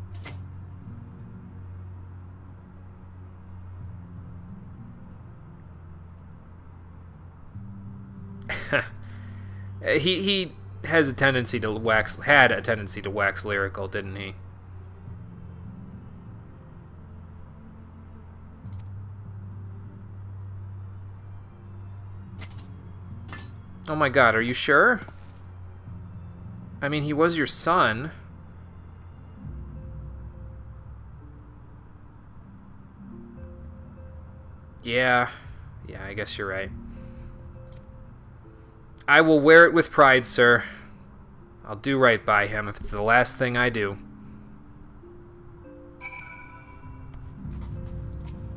He has a tendency to had a tendency to wax lyrical, didn't he? Oh my god, are you sure? I mean, he was your son. Yeah, I guess you're right. I will wear it with pride, sir. I'll do right by him if it's the last thing I do.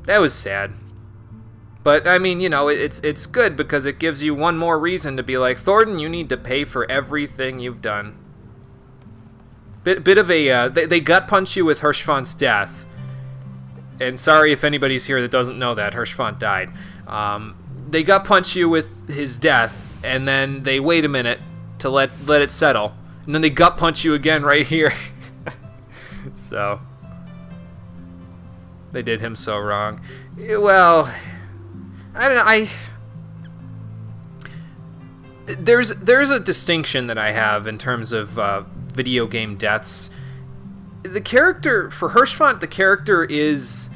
That was sad. But, I mean, you know, it's good because it gives you one more reason to be like, Thornton, you need to pay for everything you've done. Bit of a, they gut punch you with Hirschfont's death. And sorry if anybody's here that doesn't know that, Hirschfont died. They gut punch you with his death, and then they wait a minute to let it settle. And then they gut punch you again right here. So, they did him so wrong. Well, I don't know, there's a distinction that I have in terms of video game deaths. The character, for Hirschfont, the character is...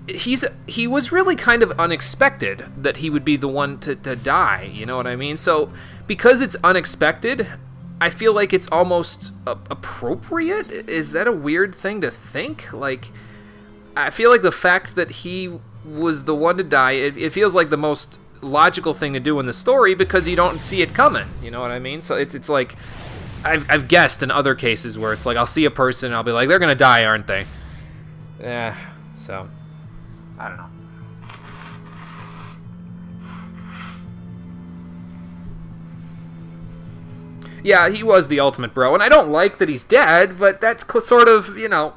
He was really kind of unexpected that he would be the one to die, you know what I mean? So, because it's unexpected, I feel like it's almost appropriate? Is that a weird thing to think? Like, I feel like the fact that he was the one to die, it feels like the most logical thing to do in the story because you don't see it coming, you know what I mean? So it's like... I've guessed in other cases where it's like I'll see a person and I'll be like, they're gonna die, aren't they? Yeah, so I don't know. Yeah, he was the ultimate bro, and I don't like that he's dead, but that's sort of, you know,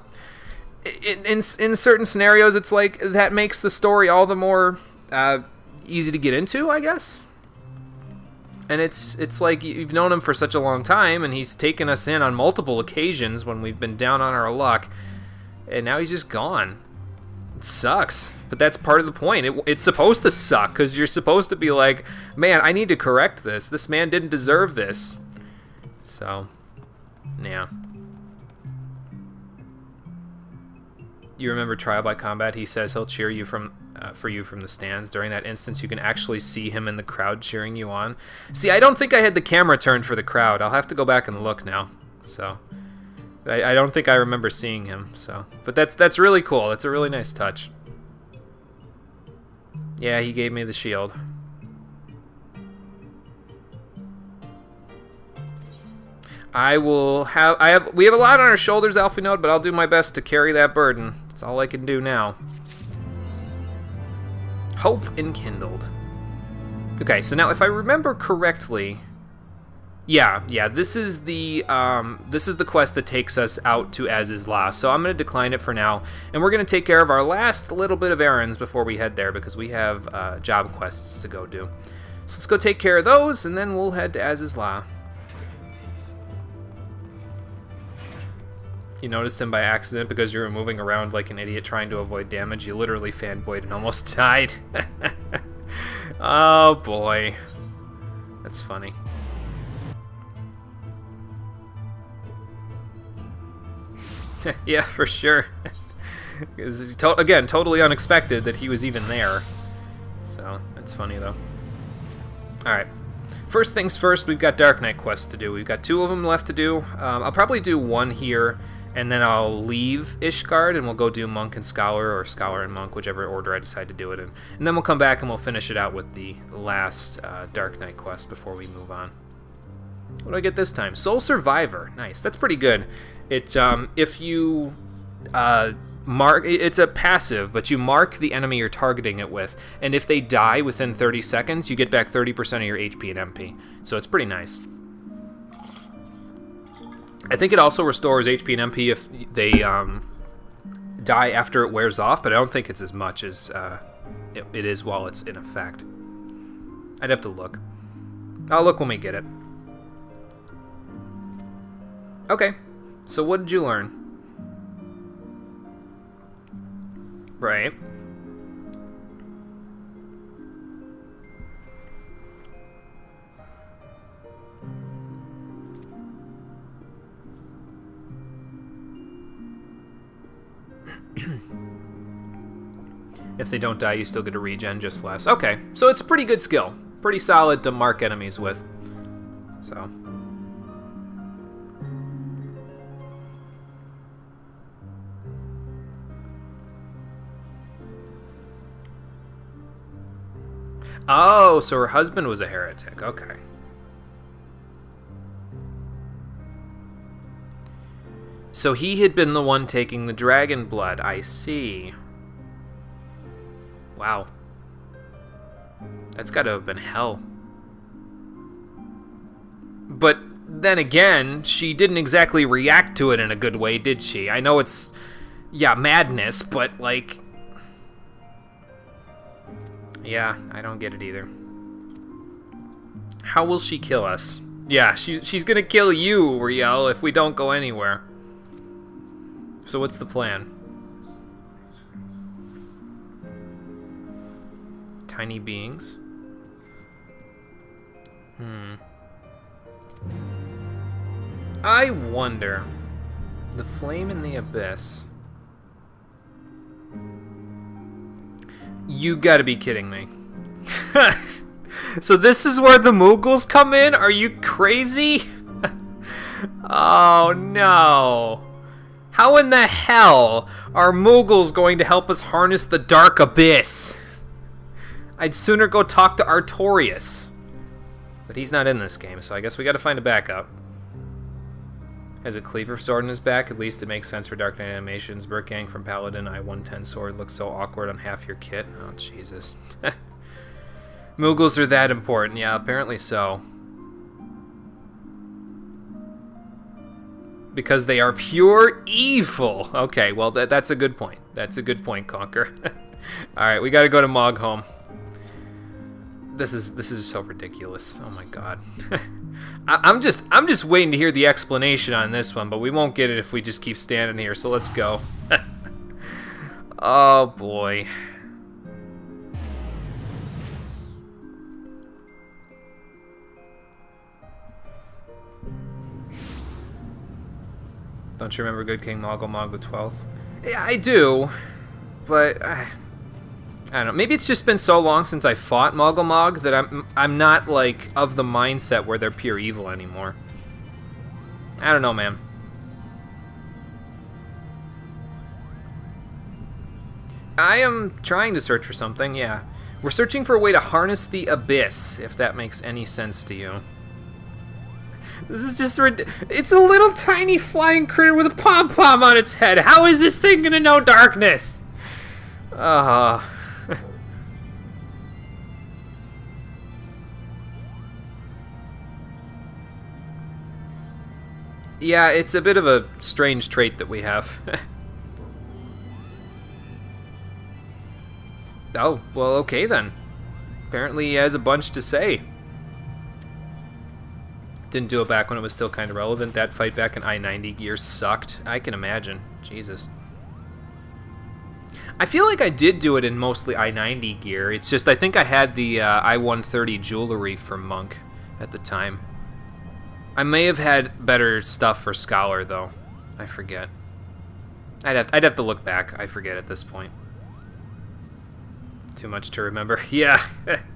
in certain scenarios, it's like that makes the story all the more easy to get into, I guess. And it's like you've known him for such a long time, and he's taken us in on multiple occasions when we've been down on our luck, and now he's just gone. It sucks, but that's part of the point. It's supposed to suck, because you're supposed to be like, man, I need to correct this. This man didn't deserve this. So, yeah. You remember Trial by Combat? He says he'll cheer you for you from the stands. During that instance, you can actually see him in the crowd cheering you on. See, I don't think I had the camera turned for the crowd. I'll have to go back and look now. So, I don't think I remember seeing him. So, but that's really cool. That's a really nice touch. Yeah, he gave me the shield. We have a lot on our shoulders, Alphinode, but I'll do my best to carry that burden. That's all I can do now. Hope enkindled. Okay, so now if I remember correctly, yeah, this is the quest that takes us out to Azizla. So I'm going to decline it for now, and we're going to take care of our last little bit of errands before we head there because we have job quests to go do. So let's go take care of those, and then we'll head to Azizla. You noticed him by accident because you were moving around like an idiot trying to avoid damage. You literally fanboyed and almost died. Oh boy. That's funny. Yeah, for sure. Again, totally unexpected that he was even there. So, that's funny though. Alright. First things first, we've got Dark Knight quests to do. We've got 2 of them left to do. I'll probably do 1 here, and then I'll leave Ishgard, and we'll go do Monk and Scholar, or Scholar and Monk, whichever order I decide to do it in. And then we'll come back and we'll finish it out with the last Dark Knight quest before we move on. What do I get this time? Soul Survivor. Nice. That's pretty good. It's if you it's a passive, but you mark the enemy you're targeting it with, and if they die within 30 seconds, you get back 30% of your HP and MP. So it's pretty nice. I think it also restores HP and MP if they die after it wears off, but I don't think it's as much as it is while it's in effect. I'd have to look. I'll look when we get it. Okay, so what did you learn? Right. If they don't die, you still get a regen, just less. Okay, so it's a pretty good skill. pretty solid to mark enemies with. So. Oh, so her husband was a heretic. Okay. So he had been the one taking the dragon blood. I see. Wow. That's got to have been hell. But then again, she didn't exactly react to it in a good way, did she? I know it's, yeah, madness, but like... Yeah, I don't get it either. How will she kill us? Yeah, she's gonna kill you, Riel, if we don't go anywhere. So what's the plan? Tiny beings? I wonder... The flame in the abyss... You gotta be kidding me. So this is where the Mughals come in? Are you crazy? Oh no. How in the hell are Mughals going to help us harness the Dark Abyss? I'd sooner go talk to Artorias. But he's not in this game, so I guess we gotta find a backup. Has a cleaver sword in his back. At least it makes sense for Dark Knight animations. Burkang from Paladin, I-110 sword looks so awkward on half your kit. Oh, Jesus. Mughals are that important. Yeah, apparently so. Because they are pure evil. Okay, well, that's a good point. That's a good point, Conquer. Alright, we gotta go to Mogholm. This is so ridiculous. Oh my god. I'm just waiting to hear the explanation on this one, but we won't get it if we just keep standing here, so let's go. Oh boy. Don't you remember Good King Mogulmog the 12th? Yeah, I do, but I don't know. Maybe it's just been so long since I fought Mogulmog that I'm not like of the mindset where they're pure evil anymore. I don't know, man. I am trying to search for something, yeah. We're searching for a way to harness the abyss, if that makes any sense to you. This is just it's a little tiny flying critter with a pom-pom on its head. How is this thing gonna know darkness? Yeah, it's a bit of a strange trait that we have. Oh, well, okay then. Apparently he has a bunch to say. Didn't do it back when it was still kind of relevant. That fight back in I-90 gear sucked. I can imagine. Jesus. I feel like I did do it in mostly I-90 gear. It's just I think I had the I-130 jewelry for Monk at the time. I may have had better stuff for Scholar, though. I forget. I'd have to look back. I forget at this point. Too much to remember. Yeah,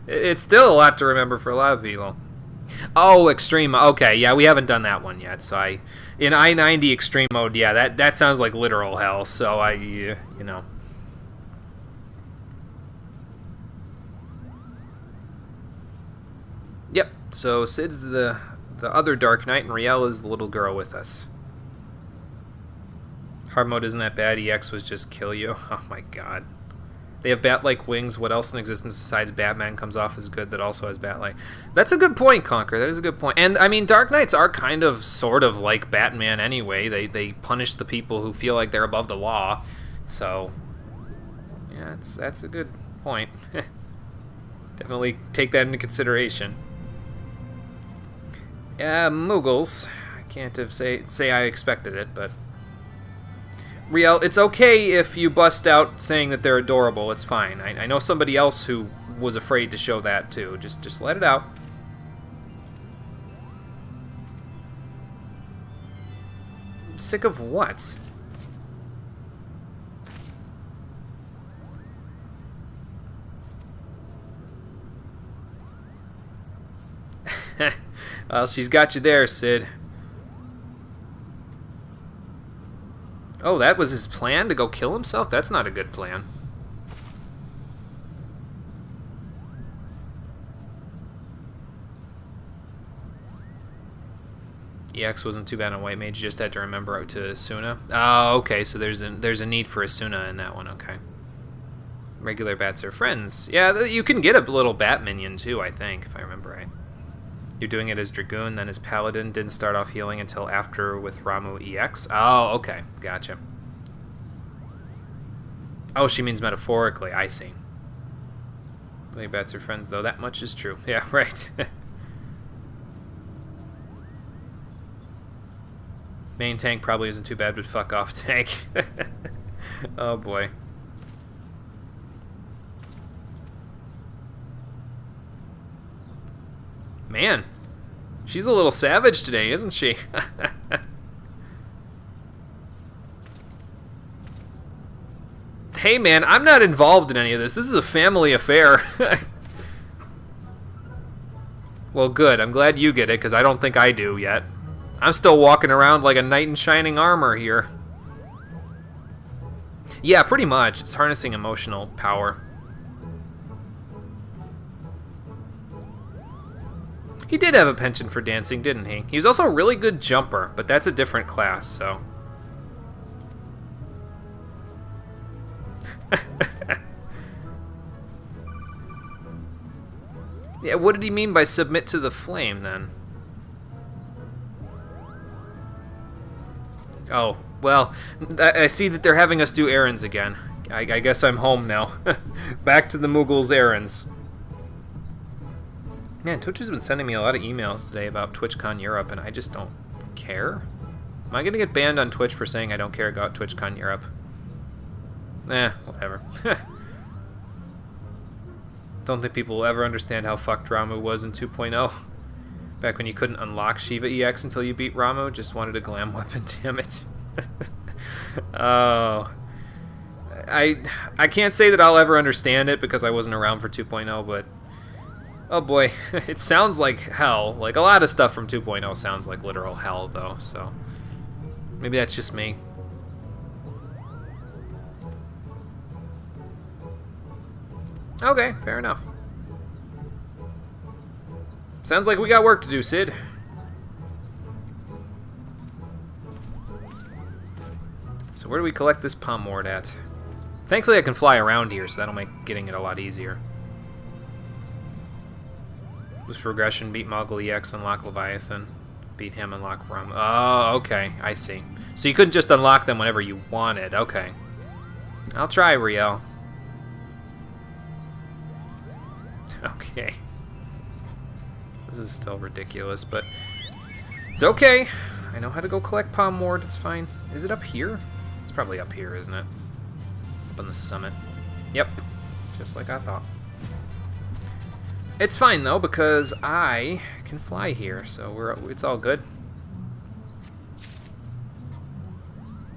it's still a lot to remember for a lot of people. Oh, Extreme. Okay, yeah, we haven't done that one yet. So in I-90 Extreme mode, yeah, that sounds like literal hell. So you know. Yep. So Sid's the other Dark Knight, and Riel is the little girl with us. Hard mode isn't that bad. EX was just kill you. Oh my god. They have bat-like wings. What else in existence besides Batman comes off as good that also has bat-like? That's a good point, Conquer. That is a good point. And, I mean, Dark Knights are kind of, sort of like Batman anyway. They punish the people who feel like they're above the law. So, yeah, that's a good point. Definitely take that into consideration. Yeah, Mughals. I can't say I expected it, but... Riel, it's okay if you bust out saying that they're adorable. It's fine. I know somebody else who was afraid to show that too. Just let it out. Sick of what? Well, she's got you there, Sid. Oh, that was his plan, to go kill himself? That's not a good plan. EX wasn't too bad on White Mage, you just had to remember to Asuna. Oh, okay, so there's a need for Asuna in that one, okay. Regular bats are friends. Yeah, you can get a little bat minion too, I think, if I remember right. You're doing it as Dragoon, then as Paladin. Didn't start off healing until after with Ramu EX. Oh, okay, gotcha. Oh, she means metaphorically, I see. Regular bats are friends, though, that much is true. Yeah, right. Main tank probably isn't too bad, but fuck off tank. Oh boy. Man, she's a little savage today, isn't she? Hey man, I'm not involved in any of this. This is a family affair. Well, good. I'm glad you get it, because I don't think I do yet. I'm still walking around like a knight in shining armor here. Yeah, pretty much. It's harnessing emotional power. He did have a penchant for dancing, didn't he? He was also a really good jumper, but that's a different class, so... Yeah, what did he mean by submit to the flame, then? Oh, well, I see that they're having us do errands again. I guess I'm home now. Back to the Mughals' errands. Man, Twitch has been sending me a lot of emails today about TwitchCon Europe, and I just don't care. Am I going to get banned on Twitch for saying I don't care about TwitchCon Europe? Whatever. Don't think people will ever understand how fucked Ramu was in 2.0. Back when you couldn't unlock Shiva EX until you beat Ramu, just wanted a glam weapon, damn it. Oh. I can't say that I'll ever understand it because I wasn't around for 2.0, but... Oh boy, it sounds like hell. Like, a lot of stuff from 2.0 sounds like literal hell, though, so... Maybe that's just me. Okay, fair enough. Sounds like we got work to do, Sid. So where do we collect this Palm Ward at? Thankfully I can fly around here, so that'll make getting it a lot easier. Boost progression, beat Mogul EX, unlock Leviathan. Beat him, unlock Rum. Oh, okay, I see. So you couldn't just unlock them whenever you wanted. Okay. I'll try, Riel. Okay. This is still ridiculous, but it's okay. I know how to go collect Palm Ward, it's fine. Is it up here? It's probably up here, isn't it? Up on the summit. Yep. Just like I thought. It's fine, though, because I can fly here, so it's all good.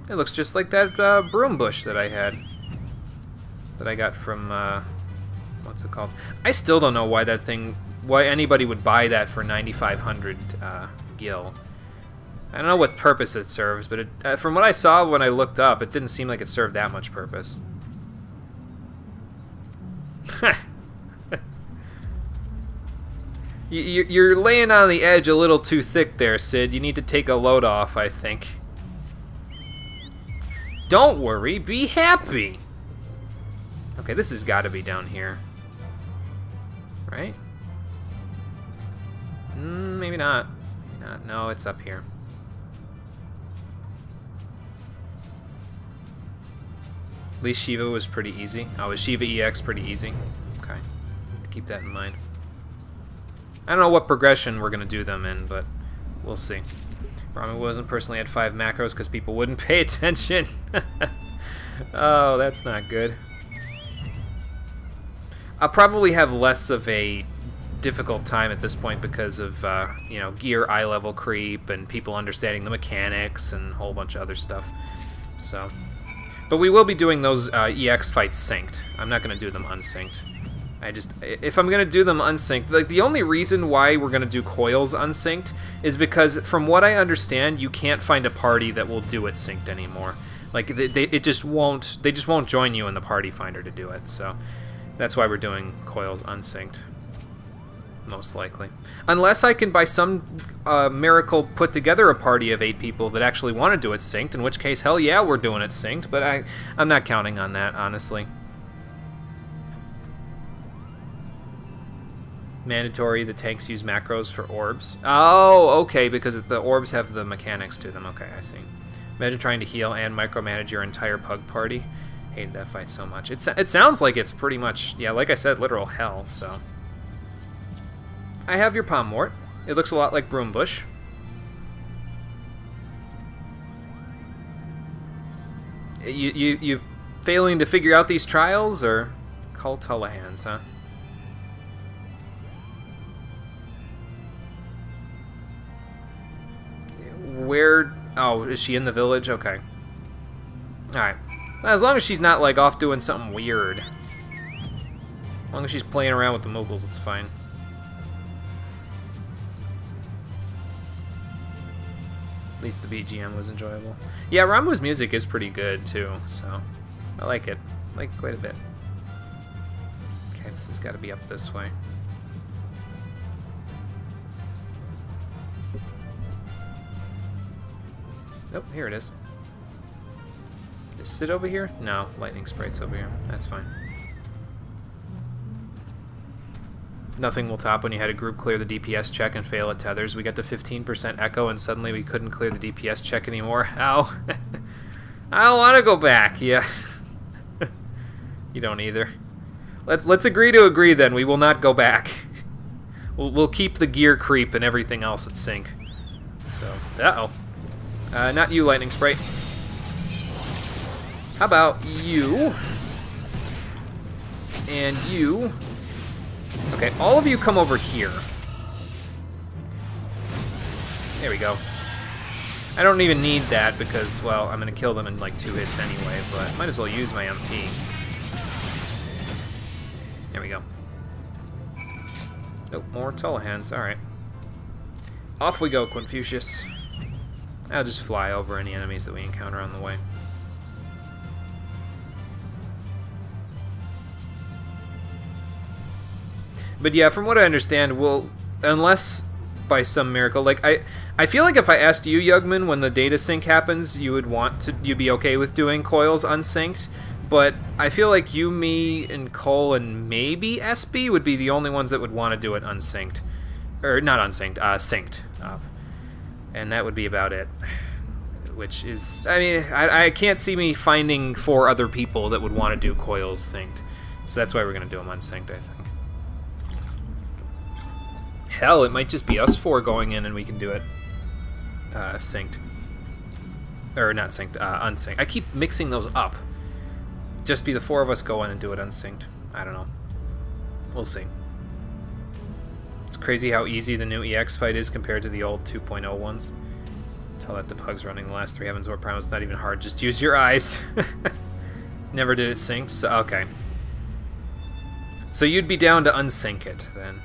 It looks just like that broom bush that I had. That I got from, what's it called? I still don't know why why anybody would buy that for 9,500 gil. I don't know what purpose it serves, but from what I saw when I looked up, it didn't seem like it served that much purpose. You're laying on the edge a little too thick there, Sid. You need to take a load off, I think. Don't worry, be happy! Okay, this has got to be down here. Right? Maybe not. Maybe not. No, it's up here. At least Shiva was pretty easy. Oh, was Shiva EX pretty easy? Okay. Keep that in mind. I don't know what progression we're going to do them in, but we'll see. Ramen wasn't personally at 5 macros because people wouldn't pay attention. Oh, that's not good. I'll probably have less of a difficult time at this point because of, you know, gear eye level creep and people understanding the mechanics and a whole bunch of other stuff. So, but we will be doing those EX fights synced. I'm not going to do them unsynced. If I'm gonna do them unsynced, like the only reason why we're gonna do coils unsynced is because, from what I understand, you can't find a party that will do it synced anymore. Like they just won't join you in the party finder to do it. So that's why we're doing coils unsynced, most likely, unless I can by some miracle put together a party of 8 people that actually want to do it synced. In which case, hell yeah, we're doing it synced. But I'm not counting on that, honestly. Mandatory, the tanks use macros for orbs. Oh, okay, because the orbs have the mechanics to them. Okay, I see. Imagine trying to heal and micromanage your entire pug party. Hated that fight so much. It sounds like it's pretty much, yeah, like I said, literal hell, so. I have your palm wart. It looks a lot like Broombush. You failing to figure out these trials, or call Tullahans, huh? Where... Oh, is she in the village? Okay. Alright. As long as she's not, like, off doing something weird. As long as she's playing around with the moguls, it's fine. At least the BGM was enjoyable. Yeah, Ramu's music is pretty good, too, so... I like it. I like it quite a bit. Okay, this has got to be up this way. Oh, here it is. Is Sid over here? No, Lightning Sprite's over here. That's fine. Nothing will top when you had a group clear the DPS check and fail at tethers. We got to 15% echo and suddenly we couldn't clear the DPS check anymore. Ow. I don't want to go back. Yeah. You don't either. Let's agree to agree then. We will not go back. We'll keep the gear creep and everything else at sync. So, uh-oh. Not you, Lightning Sprite. How about you? And you. Okay, all of you come over here. There we go. I don't even need that because, well, I'm going to kill them in like 2 hits anyway, but might as well use my MP. There we go. Oh, more Tullahans. Alright. Off we go, Confucius. I'll just fly over any enemies that we encounter on the way. But yeah, from what I understand, we'll, unless by some miracle, like I feel like if I asked you, Yugman, when the data sync happens, you'd be okay with doing coils unsynced. But I feel like you, me, and Cole, and maybe SB would be the only ones that would want to do it unsynced, or not unsynced, synced. And that would be about it. Which is, I mean, I can't see me finding 4 other people that would want to do coils synced. So that's why we're going to do them unsynced, I think. Hell, it might just be us 4 going in and we can do it synced. Or not synced, unsynced. I keep mixing those up. Just be the 4 of us go in and do it unsynced. I don't know. We'll see. It's crazy how easy the new EX fight is compared to the old 2.0 ones. Tell that the pug's running the last 3 Heavensward Prime. It's not even hard. Just use your eyes. Never did it sync, so okay. So you'd be down to unsync it, then.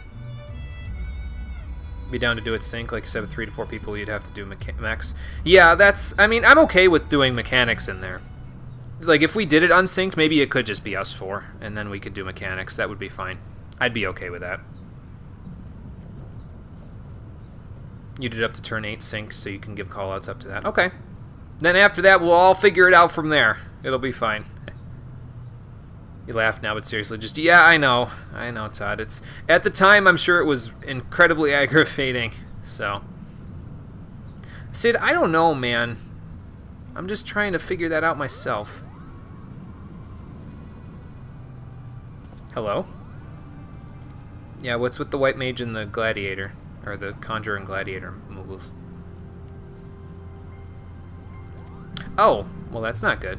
Be down to do it sync, like you said, with 3 to 4 people, you'd have to do mechs. Yeah, that's... I mean, I'm okay with doing mechanics in there. Like, if we did it unsynced, maybe it could just be us 4, and then we could do mechanics. That would be fine. I'd be okay with that. You did up to turn 8 sync, so you can give callouts up to that. Okay. Then after that, we'll all figure it out from there. It'll be fine. You laugh now, but seriously, just... Yeah, I know, Todd. It's... At the time, I'm sure it was incredibly aggravating, so... Sid, I don't know, man. I'm just trying to figure that out myself. Hello? Yeah, what's with the White Mage and the Gladiator? Or the Conjurer and Gladiator moguls? Oh, well that's not good.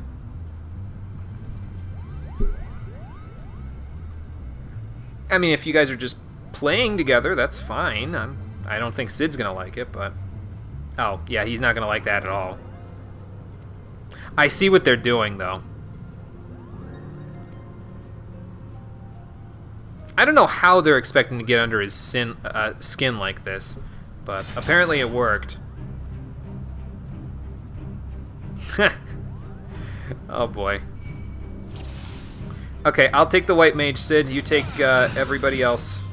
I mean, if you guys are just playing together, that's fine. I don't think Sid's gonna like it, but... Oh, yeah, he's not gonna like that at all. I see what they're doing, though. I don't know how they're expecting to get under his skin like this, but apparently it worked. Oh boy. Okay, I'll take the white mage, Sid. You take everybody else.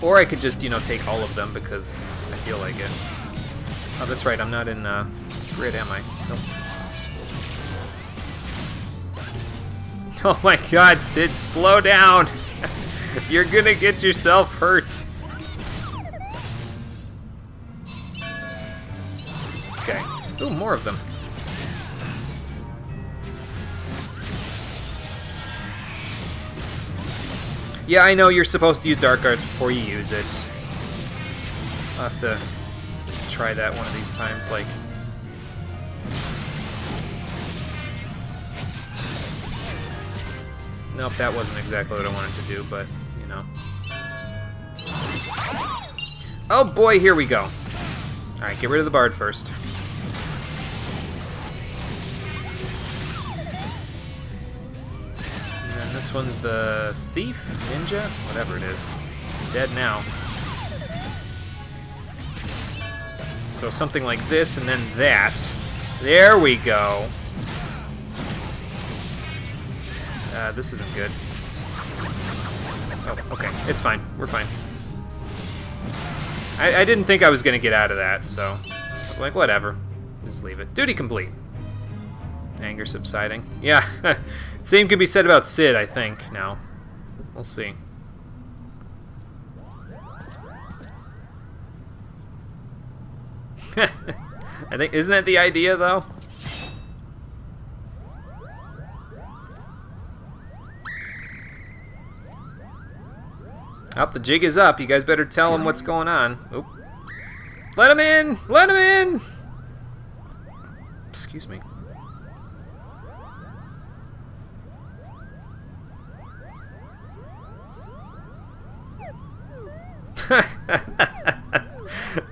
Or I could just, you know, take all of them because I feel like it. Oh, that's right. I'm not in grid, am I? Nope. Oh my god, Sid, slow down! You're gonna get yourself hurt. Okay. Ooh, more of them. Yeah, I know you're supposed to use Dark Arts before you use it. I'll have to try that one of these times, like... Nope, that wasn't exactly what I wanted to do, but, you know. Oh boy, here we go. Alright, get rid of the Bard first. And then this one's the Thief? Ninja? Whatever it is. Dead now. So something like this, and then that. There we go. This isn't good. Oh, okay. It's fine. We're fine. I didn't think I was going to get out of that, so... like, whatever. Just leave it. Duty complete. Anger subsiding. Yeah. Same could be said about Sid, I think, now. We'll see. I think... isn't that the idea, though? Oh, the jig is up. You guys better tell him what's going on. Oop. Let him in! Let him in! Excuse me.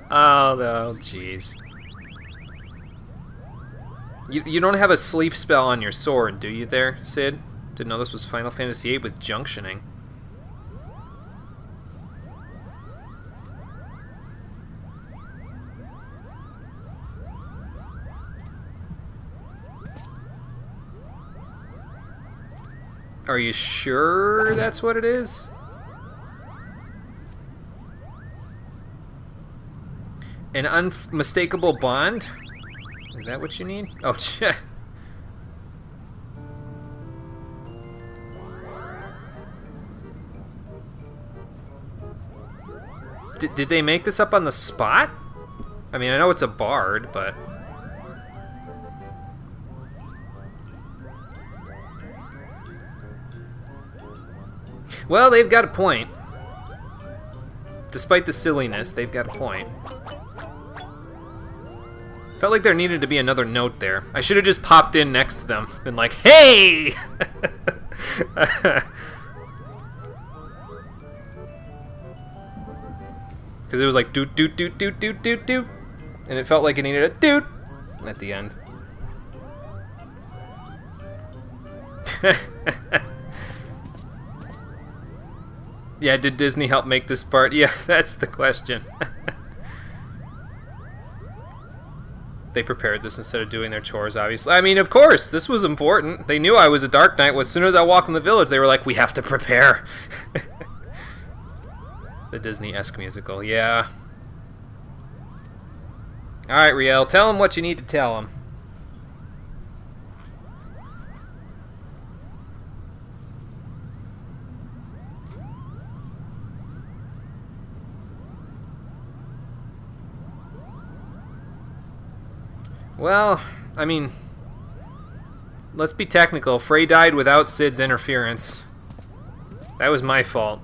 Oh, no, jeez. You don't have a sleep spell on your sword, do you there, Sid? Didn't know this was Final Fantasy VIII with junctioning. Are you sure that's what it is? An unmistakable bond? Is that what you need? Oh, Did they make this up on the spot? I mean, I know it's a bard, but... well, they've got a point. Despite the silliness, they've got a point. Felt like there needed to be another note there. I should have just popped in next to them. Been like, hey! Because it was like doot doot doot doot doot doot doot. And it felt like it needed a doot at the end. Yeah, did Disney help make this part? Yeah, that's the question. They prepared this instead of doing their chores, obviously. I mean, of course, this was important. They knew I was a Dark Knight. As soon as I walked in the village, they were like, we have to prepare. The Disney-esque musical, yeah. Alright, Riel, tell him what you need to tell him. Well, I mean, let's be technical. Frey died without Sid's interference. That was my fault.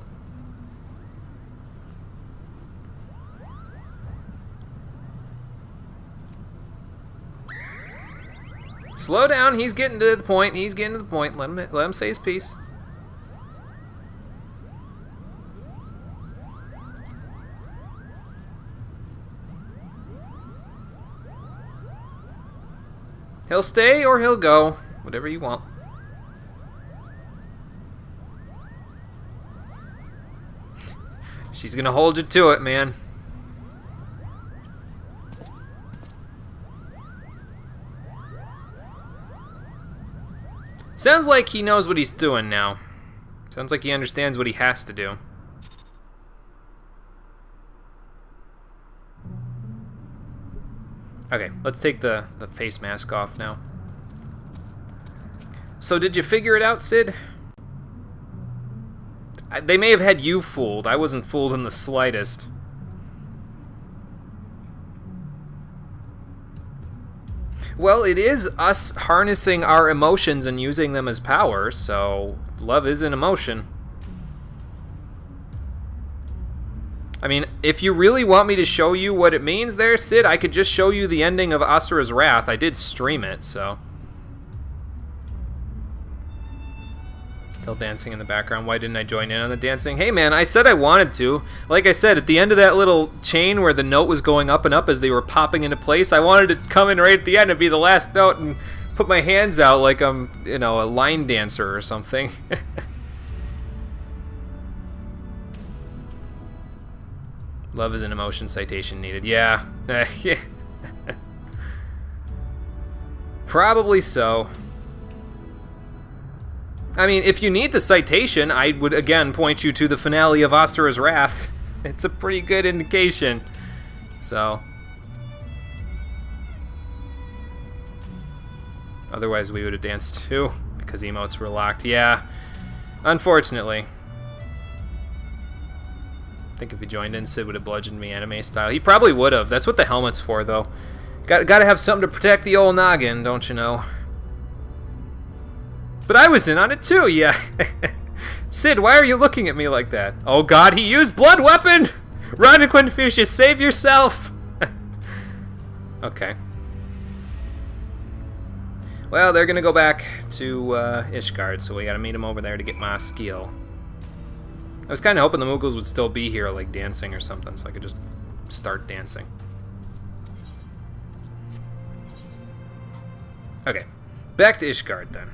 Slow down. He's getting to the point. He's getting to the point. Let him say his piece. He'll stay or he'll go. Whatever you want. She's gonna hold you to it, man. Sounds like he knows what he's doing now. Sounds like he understands what he has to do. Okay, let's take the face mask off now. So did you figure it out, Sid? They may have had you fooled. I wasn't fooled in the slightest. Well, it is us harnessing our emotions and using them as power, so love is an emotion. I mean, if you really want me to show you what it means there, Sid, I could just show you the ending of Asura's Wrath. I did stream it, so... Still dancing in the background. Why didn't I join in on the dancing? Hey, man, I said I wanted to. Like I said, at the end of that little chain where the note was going up and up as they were popping into place, I wanted to come in right at the end and be the last note and put my hands out like I'm, you know, a line dancer or something. Love is an emotion, citation needed. Yeah. Yeah. Probably so. I mean, if you need the citation, I would again point you to the finale of Asura's Wrath. It's a pretty good indication. So. Otherwise, we would have danced too, because emotes were locked. Yeah. Unfortunately. I think if he joined in, Sid would have bludgeoned me anime style. He probably would have. That's what the helmet's for, though. Gotta have something to protect the old noggin, don't you know? But I was in on it too, yeah. Sid, why are you looking at me like that? Oh god, he used blood weapon! Run, Confucius, save yourself! Okay. Well, they're gonna go back to Ishgard, so we gotta meet him over there to get my skill. I was kind of hoping the Mughals would still be here, like dancing or something, so I could just start dancing. Okay, back to Ishgard then.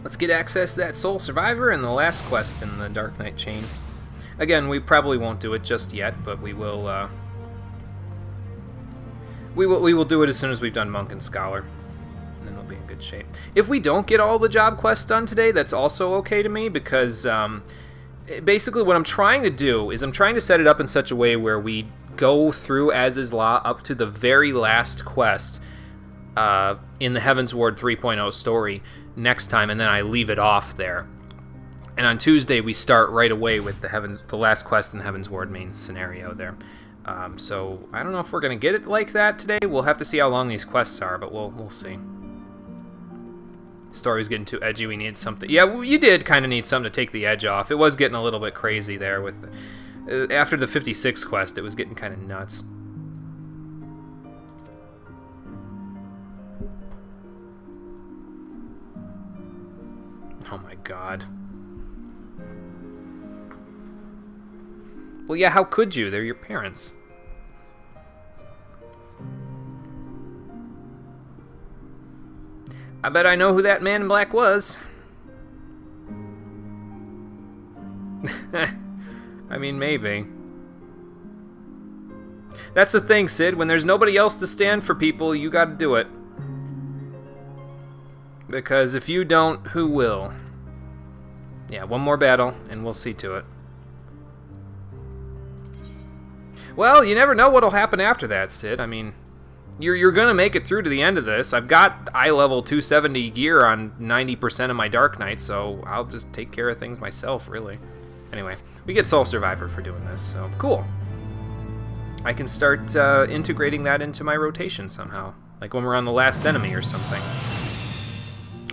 Let's get access to that Soul Survivor and the last quest in the Dark Knight chain. Again, we probably won't do it just yet, but we will. We will do it as soon as we've done Monk and Scholar, and then we'll be in good shape. If we don't get all the job quests done today, that's also okay to me, because basically what I'm trying to do is I'm trying to set it up in such a way where we go through As Is Law up to the very last quest in the Heavensward 3.0 story next time, and then I leave it off there. And on Tuesday we start right away with the last quest in the Heavensward main scenario there. So I don't know if we're gonna get it like that today. We'll have to see how long these quests are, but we'll see. Story's getting too edgy. We need something. Yeah, well, you did kind of need something to take the edge off. It was getting a little bit crazy there with after the 56 quest. It was getting kind of nuts. Oh my god. Well, yeah, how could you? They're your parents. I bet I know who that man in black was. I mean, maybe. That's the thing, Sid. When there's nobody else to stand for people, you gotta do it. Because if you don't, who will? Yeah, one more battle, and we'll see to it. Well, you never know what'll happen after that, Sid. I mean, you're gonna make it through to the end of this. I've got eye level 270 gear on 90% of my Dark Knight, so I'll just take care of things myself, really. Anyway, we get Soul Survivor for doing this, so cool. I can start integrating that into my rotation somehow, like when we're on the last enemy or something.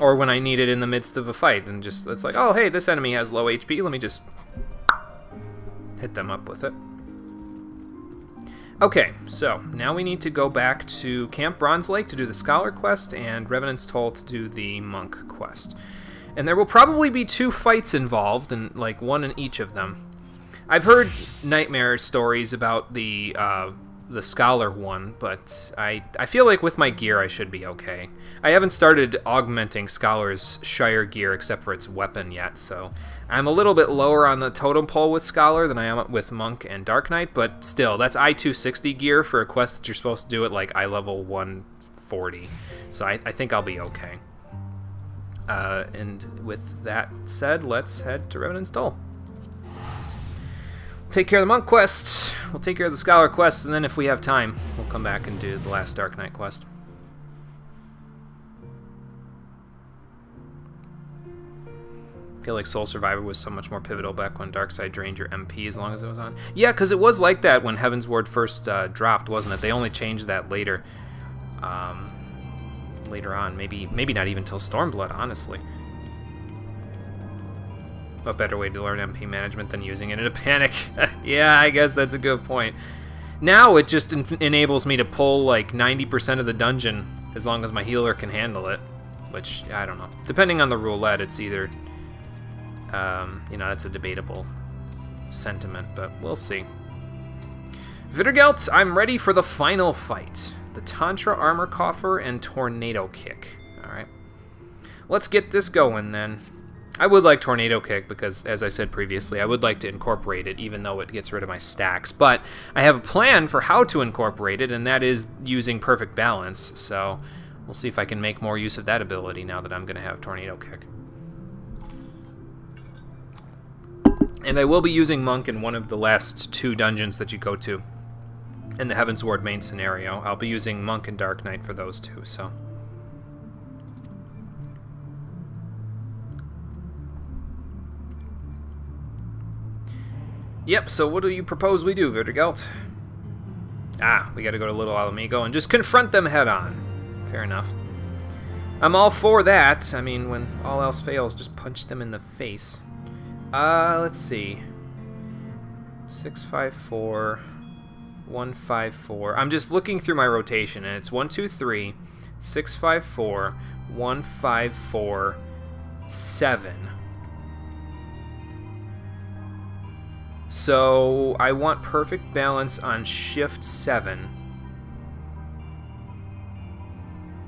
Or when I need it in the midst of a fight, and just, it's like, oh, hey, this enemy has low HP, let me just hit them up with it. Okay, so now we need to go back to Camp Bronze Lake to do the Scholar quest and Revenant's Toll to do the Monk quest. And there will probably be 2 fights involved, and like 1 in each of them. I've heard nightmare stories about the Scholar one, but I feel like with my gear I should be okay. I haven't started augmenting Scholar's Shire gear except for its weapon yet, so I'm a little bit lower on the totem pole with Scholar than I am with Monk and Dark Knight, but still, that's I-260 gear for a quest that you're supposed to do at like I-level 140, so I think I'll be okay. And with that said, let's head to Revenant's Toll. Take care of the Monk quest, we'll take care of the Scholar quest, and then if we have time, we'll come back and do the last Dark Knight quest. I feel like Soul Survivor was so much more pivotal back when Darkseid drained your MP as long as it was on. Yeah, because it was like that when Heavensward first dropped, wasn't it? They only changed that later. Later on, maybe not even till Stormblood, honestly. A better way to learn MP management than using it in a panic. Yeah, I guess that's a good point. Now it just enables me to pull like 90% of the dungeon as long as my healer can handle it. Which, I don't know. Depending on the roulette, it's either... you know, that's a debatable sentiment, but we'll see. Vittergelt, I'm ready for the final fight. The Tantra Armor Coffer and Tornado Kick. Alright. Let's get this going then. I would like Tornado Kick because, as I said previously, I would like to incorporate it even though it gets rid of my stacks. But I have a plan for how to incorporate it, and that is using Perfect Balance. So we'll see if I can make more use of that ability now that I'm going to have Tornado Kick. And I will be using Monk in one of the last 2 dungeons that you go to in the Heavensward main scenario. I'll be using Monk and Dark Knight for those 2, so... Yep, so what do you propose we do, Vittergelt? Ah, we gotta go to Little Alamigo and just confront them head on. Fair enough. I'm all for that. I mean, when all else fails, just punch them in the face. Let's see. 654, 154. I'm just looking through my rotation, and it's 1, 2, 3, 654, 154, 7. So I want Perfect Balance on Shift 7,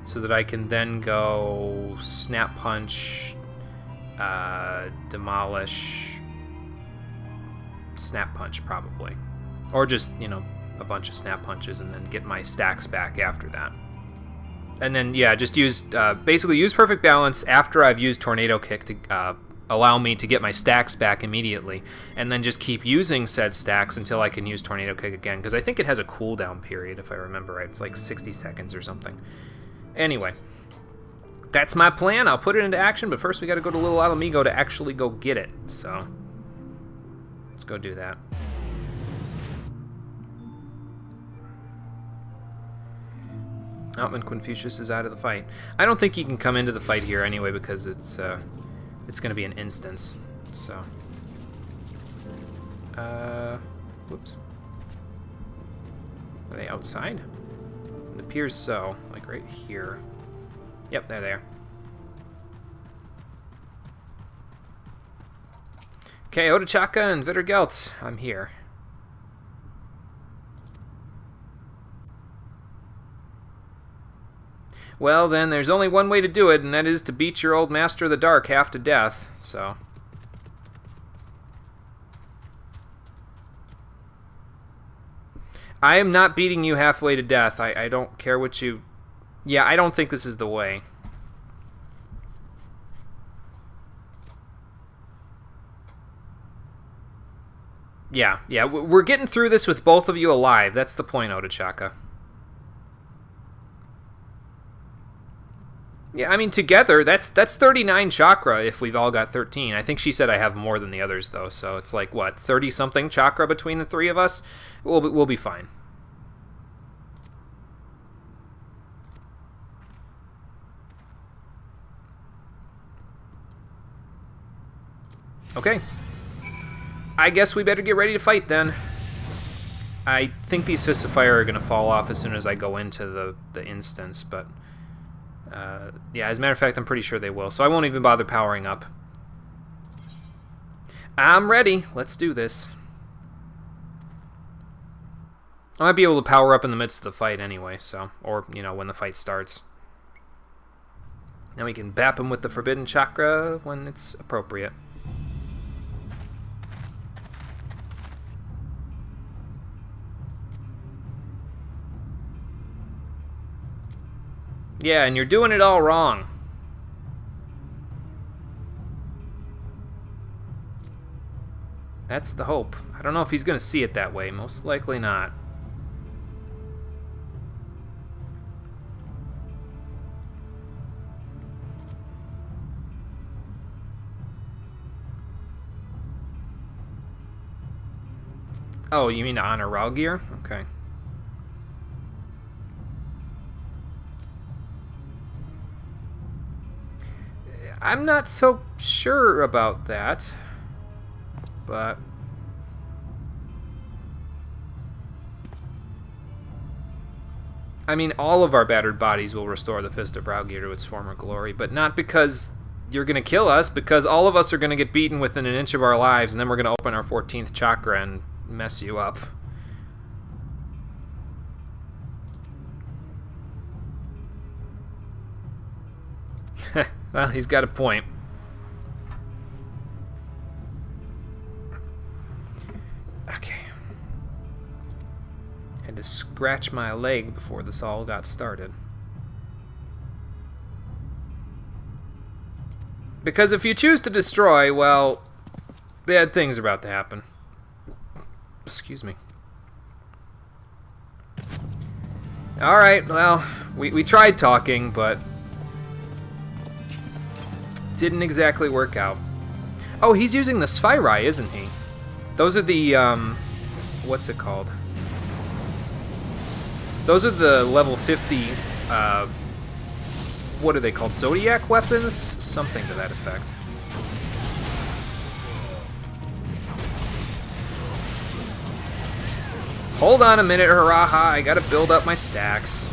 so that I can then go Snap Punch, Demolish, Snap Punch probably. Or just, you know, a bunch of Snap Punches and then get my stacks back after that. And then, yeah, just use, basically use Perfect Balance after I've used Tornado Kick to allow me to get my stacks back immediately. And then just keep using said stacks until I can use Tornado Kick again. Because I think it has a cooldown period, if I remember right. It's like 60 seconds or something. Anyway. That's my plan. I'll put it into action, but first we gotta go to Little Alamigo to actually go get it. So, let's go do that. Oh, and Confucius is out of the fight. I don't think he can come into the fight here anyway because it's gonna be an instance. So, whoops. Are they outside? It appears so, like right here. Yep, they're there. Okay, Otachaka and Vittergelt, I'm here. Well, then, there's only one way to do it, and that is to beat your old Master of the Dark half to death, so... I am not beating you halfway to death. I don't care what you... Yeah, I don't think this is the way. Yeah, we're getting through this with both of you alive. That's the point, Otachaka. Yeah, I mean, together, that's 39 chakra if we've all got 13. I think she said I have more than the others, though, so it's like, what, 30-something chakra between the 3 of us? We'll be fine. Okay. I guess we better get ready to fight, then. I think these Fists of Fire are going to fall off as soon as I go into the instance, but... Yeah, as a matter of fact, I'm pretty sure they will, so I won't even bother powering up. I'm ready. Let's do this. I might be able to power up in the midst of the fight anyway, so... Or, you know, when the fight starts. Now we can bap him with the Forbidden Chakra when it's appropriate. Yeah, and you're doing it all wrong. That's the hope. I don't know if he's going to see it that way. Most likely not. Oh, you mean to honor Ralgeir? Okay. I'm not so sure about that, but... I mean, all of our battered bodies will restore the Fist of Ralgeir to its former glory, but not because you're going to kill us, because all of us are going to get beaten within an inch of our lives, and then we're going to open our 14th chakra and mess you up. Well, he's got a point. Okay. Had to scratch my leg before this all got started. Because if you choose to destroy, well, bad things are about to happen. Excuse me. Alright, well, we tried talking, but didn't exactly work out. Oh, he's using the Sphyri, isn't he? Those are the, what's it called? Those are the level 50, what are they called? Zodiac weapons? Something to that effect. Hold on a minute, Haraha. I gotta build up my stacks.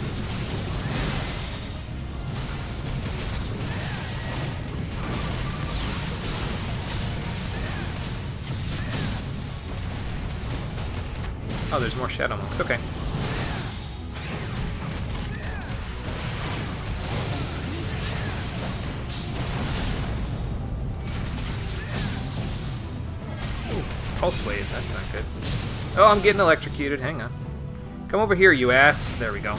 Oh, there's more Shadow Monks. Okay. Ooh, Pulse Wave. That's not good. Oh, I'm getting electrocuted. Hang on. Come over here, you ass. There we go.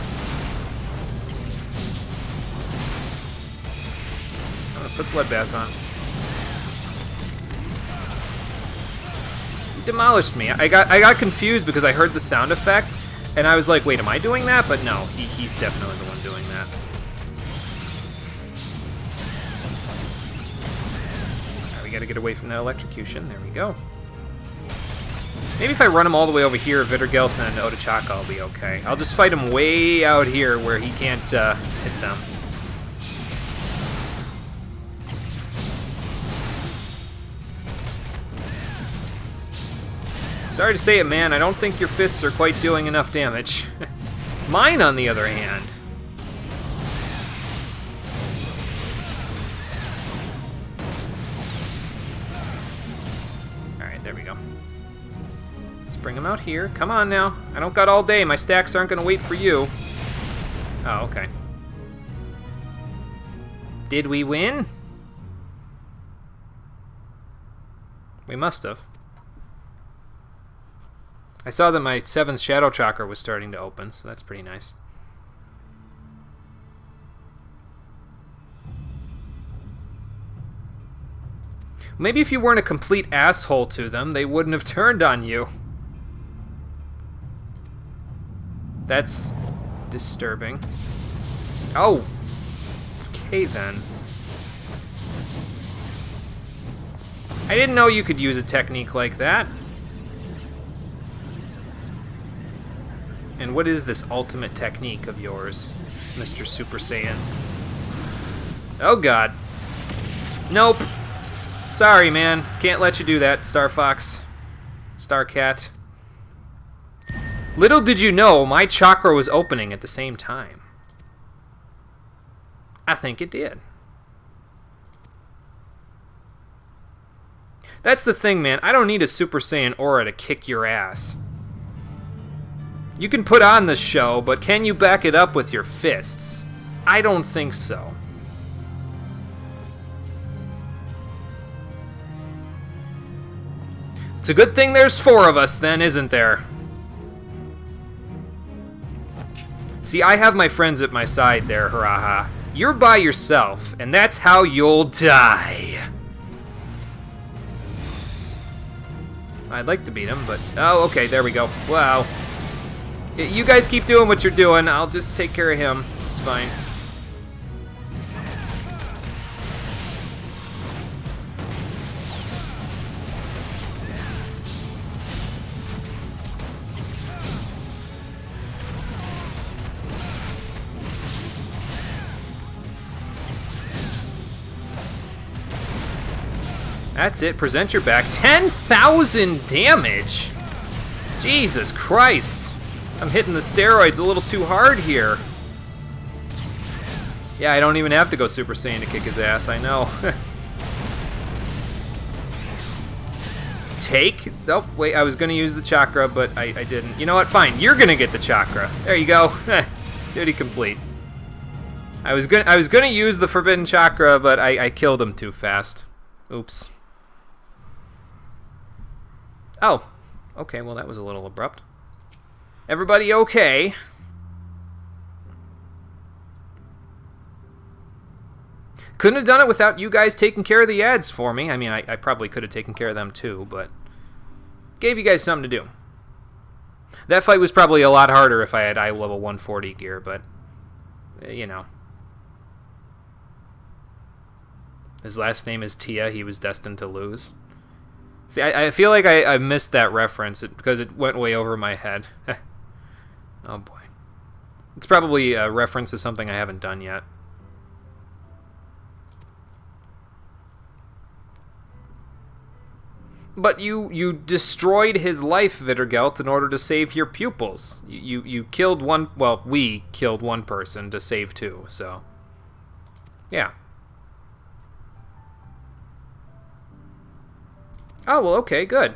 I'm gonna put Bloodbath on. Demolished me. I got confused because I heard the sound effect, and I was like, wait, am I doing that? But no, he's definitely the one doing that. Alright, we gotta get away from that electrocution. There we go. Maybe if I run him all the way over here, Vittergelt and Otachaka will be okay. I'll just fight him way out here where he can't hit them. Sorry to say it, man, I don't think your fists are quite doing enough damage. Mine, on the other hand. Alright, there we go. Let's bring him out here. Come on now. I don't got all day. My stacks aren't going to wait for you. Oh, okay. Did we win? We must have. I saw that my 7th Shadow Chakra was starting to open, so that's pretty nice. Maybe if you weren't a complete asshole to them, they wouldn't have turned on you. That's disturbing. Oh! Okay then. I didn't know you could use a technique like that. And what is this ultimate technique of yours, Mr. Super Saiyan? Oh god. Nope. Sorry, man. Can't let you do that, Star Fox. Star Cat. Little did you know, my chakra was opening at the same time. I think it did. That's the thing, man. I don't need a Super Saiyan aura to kick your ass. You can put on the show, but can you back it up with your fists? I don't think so. It's a good thing there's 4 of us then, isn't there? See, I have my friends at my side there, Haraha. You're by yourself, and that's how you'll die. I'd like to beat him, but... Oh, okay, there we go. Wow. You guys keep doing what you're doing. I'll just take care of him. It's fine. That's it. Present your back. 10,000 damage! Jesus Christ. I'm hitting the steroids a little too hard here. Yeah, I don't even have to go Super Saiyan to kick his ass, I know. Take? Oh, wait, I was going to use the chakra, but I didn't. You know what? Fine, you're going to get the chakra. There you go. Duty complete. I was gonna use the forbidden chakra, but I killed him too fast. Oops. Oh. Okay, well that was a little abrupt. Everybody okay? Couldn't have done it without you guys taking care of the ads for me. I mean, I probably could have taken care of them too, but gave you guys something to do. That fight was probably a lot harder if I had eye level 140 gear, but, you know. His last name is Tia. He was destined to lose. See, I feel like I missed that reference because it went way over my head. Oh, boy. It's probably a reference to something I haven't done yet. But you destroyed his life, Vittergelt, in order to save your pupils. You killed one... Well, we killed one person to save 2, so... Yeah. Oh, well, okay, good.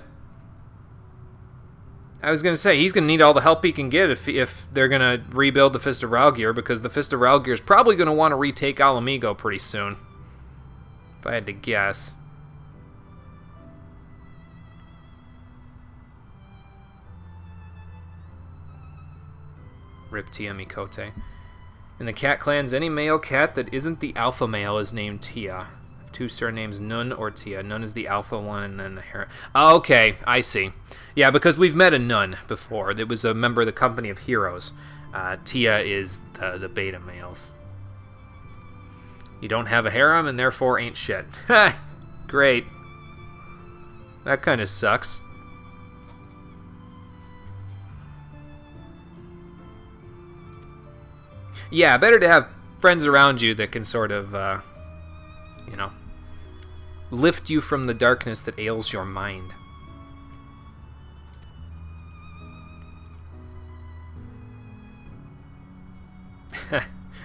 I was going to say, he's going to need all the help he can get if they're going to rebuild the Fist of Ralgear, because the Fist of Ralgear is probably going to want to retake Alamigo pretty soon. If I had to guess. Rip Tia Mikote. In the cat clans, any male cat that isn't the alpha male is named Tia. 2 surnames, Nun or Tia. Nun is the alpha one, and then the hero. Oh, okay, I see. Yeah, because we've met a Nun before. It was a member of the Company of Heroes. Tia is the beta males. You don't have a harem, and therefore ain't shit. Ha! Great. That kind of sucks. Yeah, better to have friends around you that can sort of, you know, lift you from the darkness that ails your mind.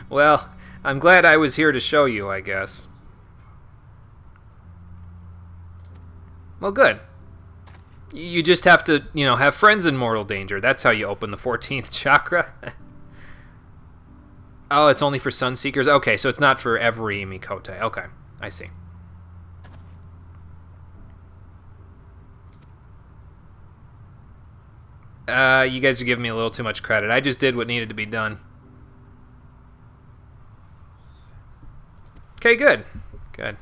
Well, I'm glad I was here to show you, I guess. Well, good. You just have to, you know, have friends in mortal danger. That's how you open the 14th chakra. Oh, it's only for Sunseekers? Okay, so it's not for every Mikote. Okay, I see. You guys are giving me a little too much credit. I just did what needed to be done. Okay, good. Good.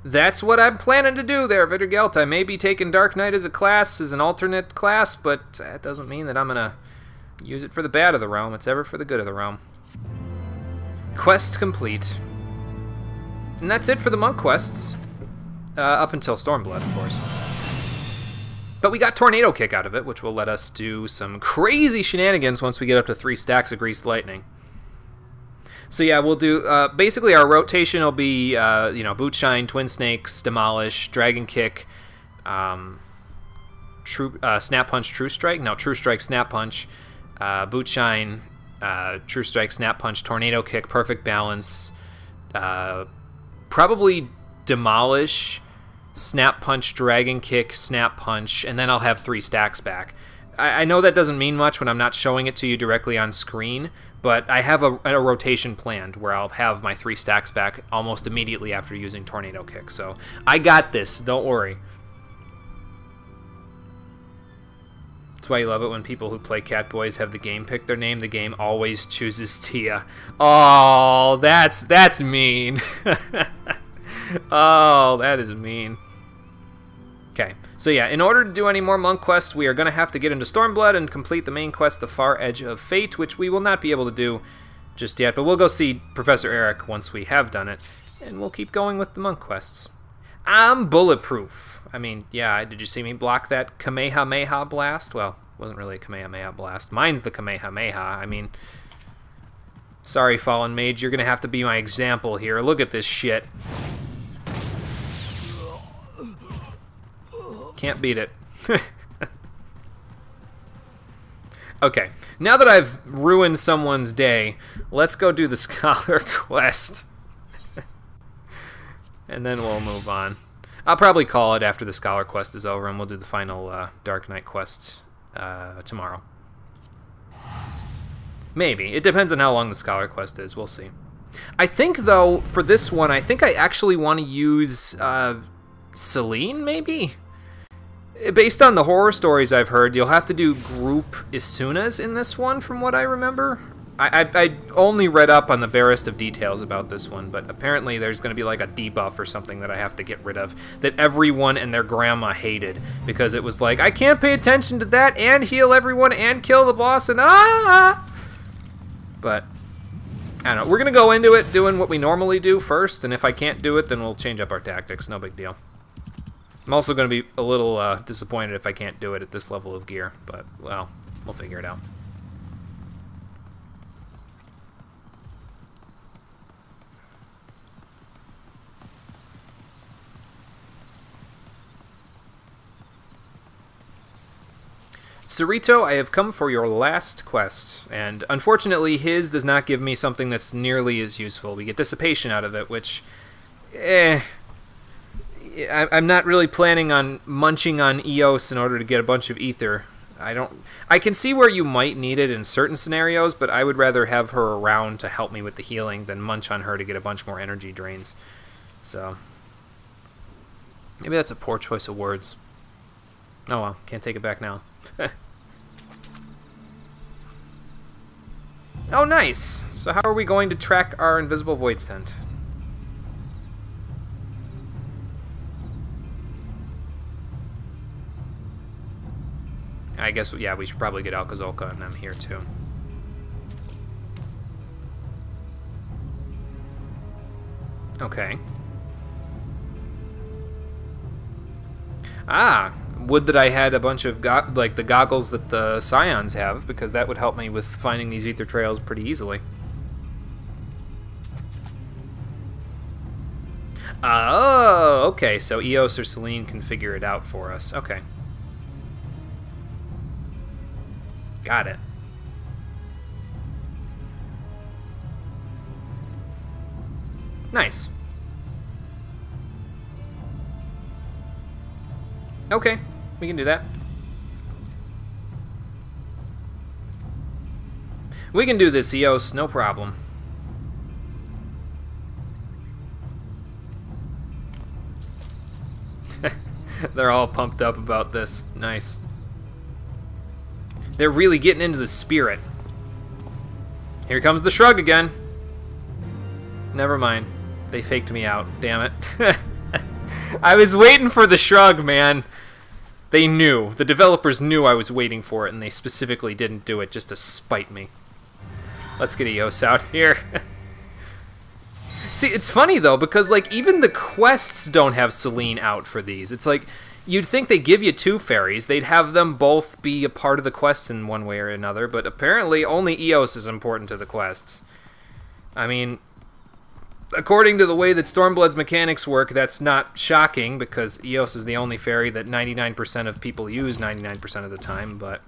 That's what I'm planning to do there, Vittergelt. I may be taking Dark Knight as a class, as an alternate class, but that doesn't mean that I'm going to use it for the bad of the realm. It's ever for the good of the realm. Quest complete. And that's it for the monk quests. Up until Stormblood, of course. But we got Tornado Kick out of it, which will let us do some crazy shenanigans once we get up to 3 stacks of Greased Lightning. So yeah, we'll do, basically our rotation will be, you know, Boot Shine, Twin Snakes, Demolish, Dragon Kick, Snap Punch, True Strike? No, True Strike, Snap Punch, Boot Shine, True Strike, Snap Punch, Tornado Kick, Perfect Balance, probably Demolish, Snap Punch, Dragon Kick, Snap Punch, and then I'll have 3 stacks back. I know that doesn't mean much when I'm not showing it to you directly on screen, but I have a rotation planned where I'll have my 3 stacks back almost immediately after using Tornado Kick. So I got this, don't worry. That's why you love it when people who play Catboys have the game pick their name. The game always chooses Tia. Oh, that's mean. Oh, that is mean. Okay, so yeah, in order to do any more monk quests, we are going to have to get into Stormblood and complete the main quest, The Far Edge of Fate, which we will not be able to do just yet, but we'll go see Professor Eric once we have done it, and we'll keep going with the monk quests. I'm bulletproof. I mean, yeah, did you see me block that Kamehameha blast? Well, it wasn't really a Kamehameha blast. Mine's the Kamehameha. I mean, sorry, Fallen Mage, you're going to have to be my example here. Look at this shit. Can't beat it. Okay, now that I've ruined someone's day, let's go do the Scholar quest. And then we'll move on. I'll probably call it after the Scholar quest is over, and we'll do the final Dark Knight quest tomorrow. Maybe. It depends on how long the Scholar quest is. We'll see. I think, though, for this one, I think I actually want to use Celine, maybe? Based on the horror stories I've heard, you'll have to do group Isunas in this one, from what I remember. I only read up on the barest of details about this one, but apparently there's going to be like a debuff or something that I have to get rid of, that everyone and their grandma hated, because it was like, I can't pay attention to that and heal everyone and kill the boss and But, I don't know. We're going to go into it doing what we normally do first, and if I can't do it, then we'll change up our tactics. No big deal. I'm also going to be a little disappointed if I can't do it at this level of gear, but, well, we'll figure it out. Cerrito, I have come for your last quest, and unfortunately his does not give me something that's nearly as useful. We get dissipation out of it, which, I'm not really planning on munching on Eos in order to get a bunch of ether. I can see where you might need it in certain scenarios, but I would rather have her around to help me with the healing than munch on her to get a bunch more energy drains. So, maybe that's a poor choice of words. Oh well, can't take it back now. Oh, nice! So how are we going to track our invisible void scent? I guess, yeah, we should probably get Alcazolca and them here, too. Okay. Ah, would that I had a bunch of, like, the goggles that the Scions have, because that would help me with finding these ether trails pretty easily. Oh, okay, so Eos or Celine can figure it out for us. Okay. Got it. Nice. Okay, we can do that. We can do this, Eos, no problem. They're all pumped up about this. Nice. They're really getting into the spirit. Here comes the shrug again. Never mind. They faked me out. Damn it. I was waiting for the shrug, man. They knew. The developers knew I was waiting for it, and they specifically didn't do it just to spite me. Let's get Eos out here. See, it's funny, though, because, like, even the quests don't have Celine out for these. It's like, you'd think they give you 2 fairies. They'd have them both be a part of the quests in one way or another, but apparently only Eos is important to the quests. I mean, according to the way that Stormblood's mechanics work, that's not shocking, because Eos is the only fairy that 99% of people use 99% of the time, but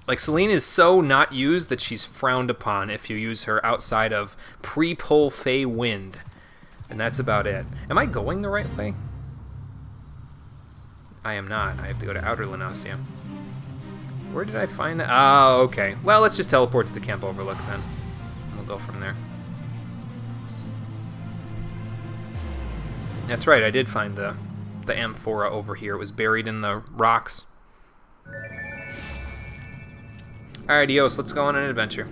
Like, Celine is so not used that she's frowned upon if you use her outside of pre-pull Fey Wind. And that's about it. Am I going the right way? I am not. I have to go to Outer Lenasia. Where did I find that? Oh, okay. Well, let's just teleport to the Camp Overlook then. We'll go from there. That's right, I did find the amphora over here. It was buried in the rocks. Alright, Dios, let's go on an adventure.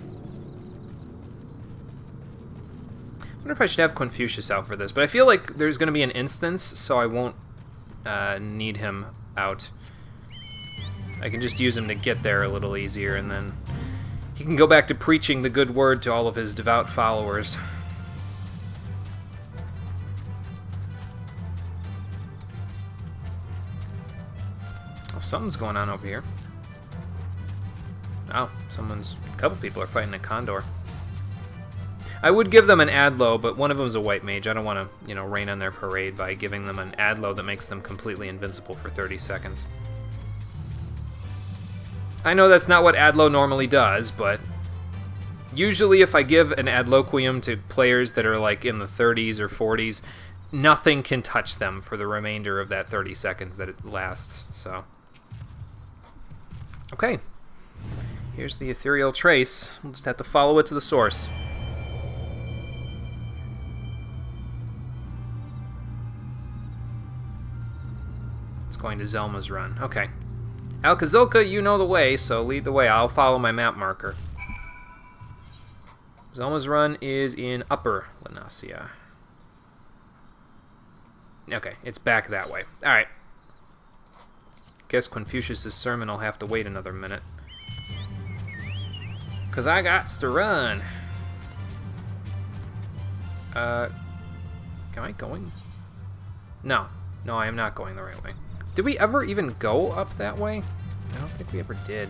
I wonder if I should have Confucius out for this, but I feel like there's going to be an instance, so I won't need him out. I can just use him to get there a little easier, and then he can go back to preaching the good word to all of his devout followers. Oh, something's going on over here. Oh, a couple people are fighting a condor. I would give them an Adlo, but one of them is a white mage. I don't want to, rain on their parade by giving them an Adlo that makes them completely invincible for 30 seconds. I know that's not what Adlo normally does, but usually if I give an Adloquium to players that are like in the 30s or 40s, nothing can touch them for the remainder of that 30 seconds that it lasts, so. Okay. Here's the ethereal trace. We'll just have to follow it to the source. It's going to Zelma's Run. Okay. Alcazilka, you know the way, so lead the way. I'll follow my map marker. Zelma's Run is in Upper Lenasia. Okay, it's back that way. Alright. Guess Confucius' sermon will have to wait another minute. Because I gots to run. Am I going? No. No, I am not going the right way. Did we ever even go up that way? I don't think we ever did.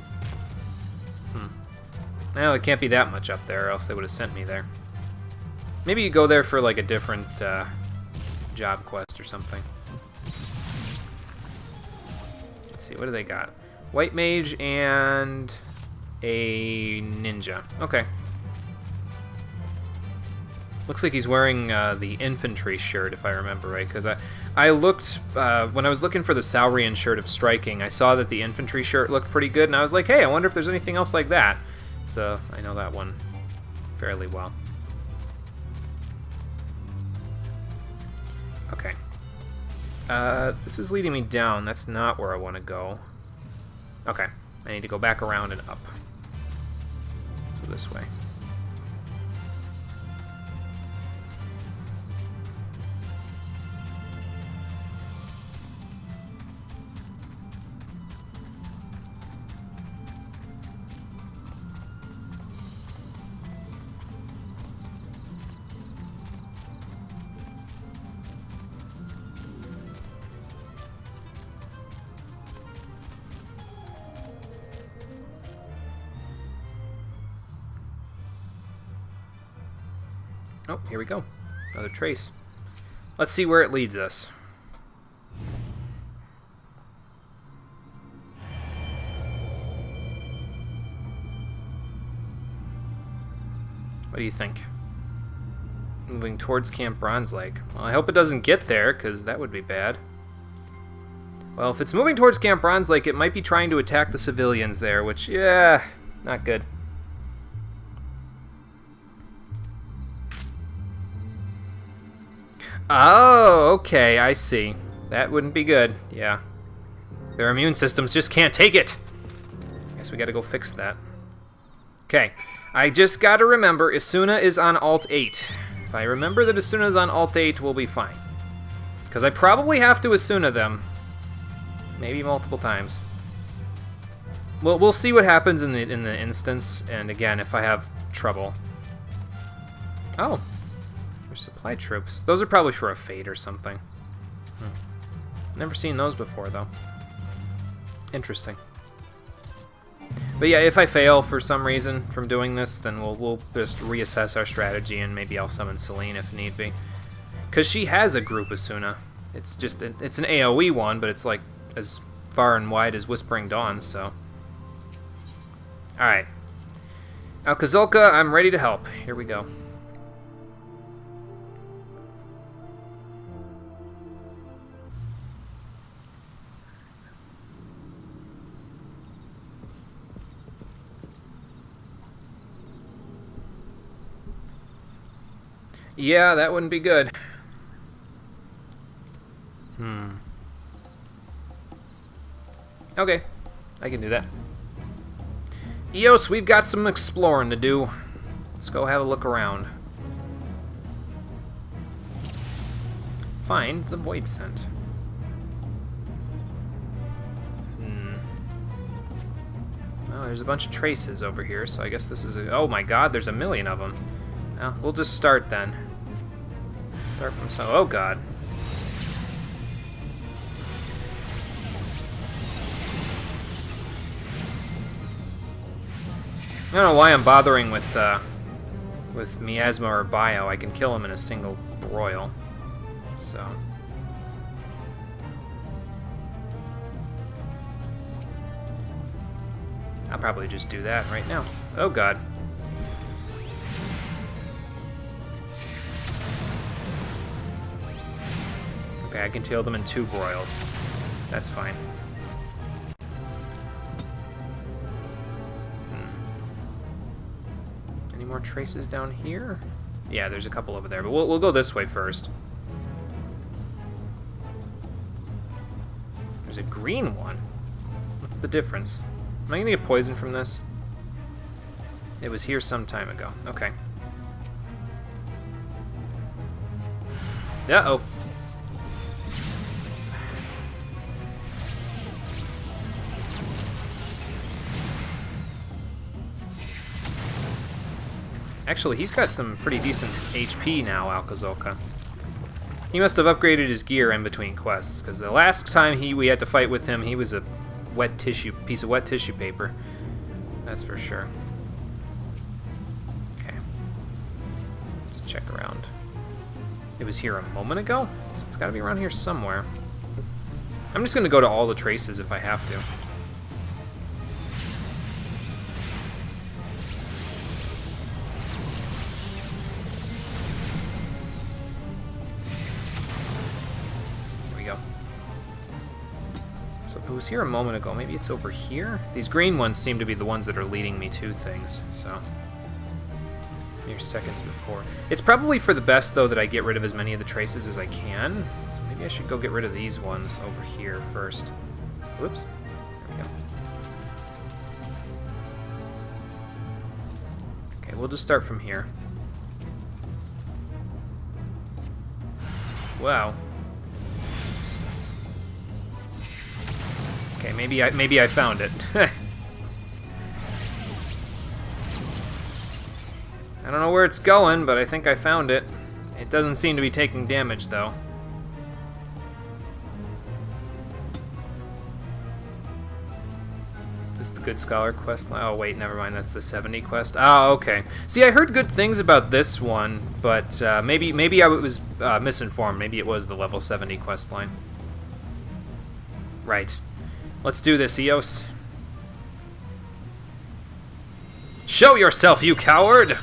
Well, it can't be that much up there, or else they would have sent me there. Maybe you go there for like a different job quest or something. Let's see, what do they got? White mage and a ninja. Okay. Looks like he's wearing the infantry shirt, if I remember right, because I looked, when I was looking for the Saurian shirt of striking, I saw that the infantry shirt looked pretty good, and I was like, hey, I wonder if there's anything else like that. So I know that one fairly well. Okay. This is leading me down. That's not where I want to go. Okay. I need to go back around and up. So this way. Oh, here we go. Another trace. Let's see where it leads us. What do you think? Moving towards Camp Bronze Lake. Well, I hope it doesn't get there, because that would be bad. Well, if it's moving towards Camp Bronze Lake, it might be trying to attack the civilians there, which, yeah, not good. Oh, okay, I see. That wouldn't be good, yeah. Their immune systems just can't take it. Guess we gotta go fix that. Okay, I just gotta remember Isuna is on Alt 8. If I remember that Isuna is on Alt 8, we'll be fine. Because I probably have to Isuna them. Maybe multiple times. Well, we'll see what happens in the instance, and again, if I have trouble. Oh. Supply troops. Those are probably for a fate or something. Never seen those before, though. Interesting. But yeah, if I fail for some reason from doing this, then we'll just reassess our strategy, and maybe I'll summon Celine if need be. Because she has a group Asuna. It's just it's an AoE one, but it's like as far and wide as Whispering Dawn, so. Alright. Alcazolka, I'm ready to help. Here we go. Yeah, that wouldn't be good. Okay, I can do that. Eos, we've got some exploring to do. Let's go have a look around. Find the void scent. Well, there's a bunch of traces over here, so I guess this is a... Oh my god, there's a million of them. Well, we'll just start then. Start from some... Oh god. I don't know why I'm bothering with miasma or bio. I can kill him in a single broil. So. I'll probably just do that right now. Oh god. Okay, I can kill them in 2 broils. That's fine. More traces down here? Yeah, there's a couple over there, but we'll go this way first. There's a green one. What's the difference? Am I gonna get poisoned from this? It was here some time ago. Okay. Uh-oh. Actually, he's got some pretty decent HP now, Alcazolka. He must have upgraded his gear in between quests, because the last time we had to fight with him, he was a piece of wet tissue paper. That's for sure. Okay. Let's check around. It was here a moment ago, so it's got to be around here somewhere. I'm just going to go to all the traces if I have to. So if it was here a moment ago, maybe it's over here? These green ones seem to be the ones that are leading me to things, so... Mere seconds before. It's probably for the best, though, that I get rid of as many of the traces as I can. So maybe I should go get rid of these ones over here first. Whoops. There we go. Okay, we'll just start from here. Wow. Okay, maybe I found it. I don't know where it's going, but I think I found it. It doesn't seem to be taking damage, though. This is the Good Scholar quest. Oh, wait, never mind. That's the 70 quest. Oh, okay. See, I heard good things about this one, but maybe I was misinformed. Maybe it was the level 70 quest line. Right. Let's do this, Eos. Show yourself, you coward!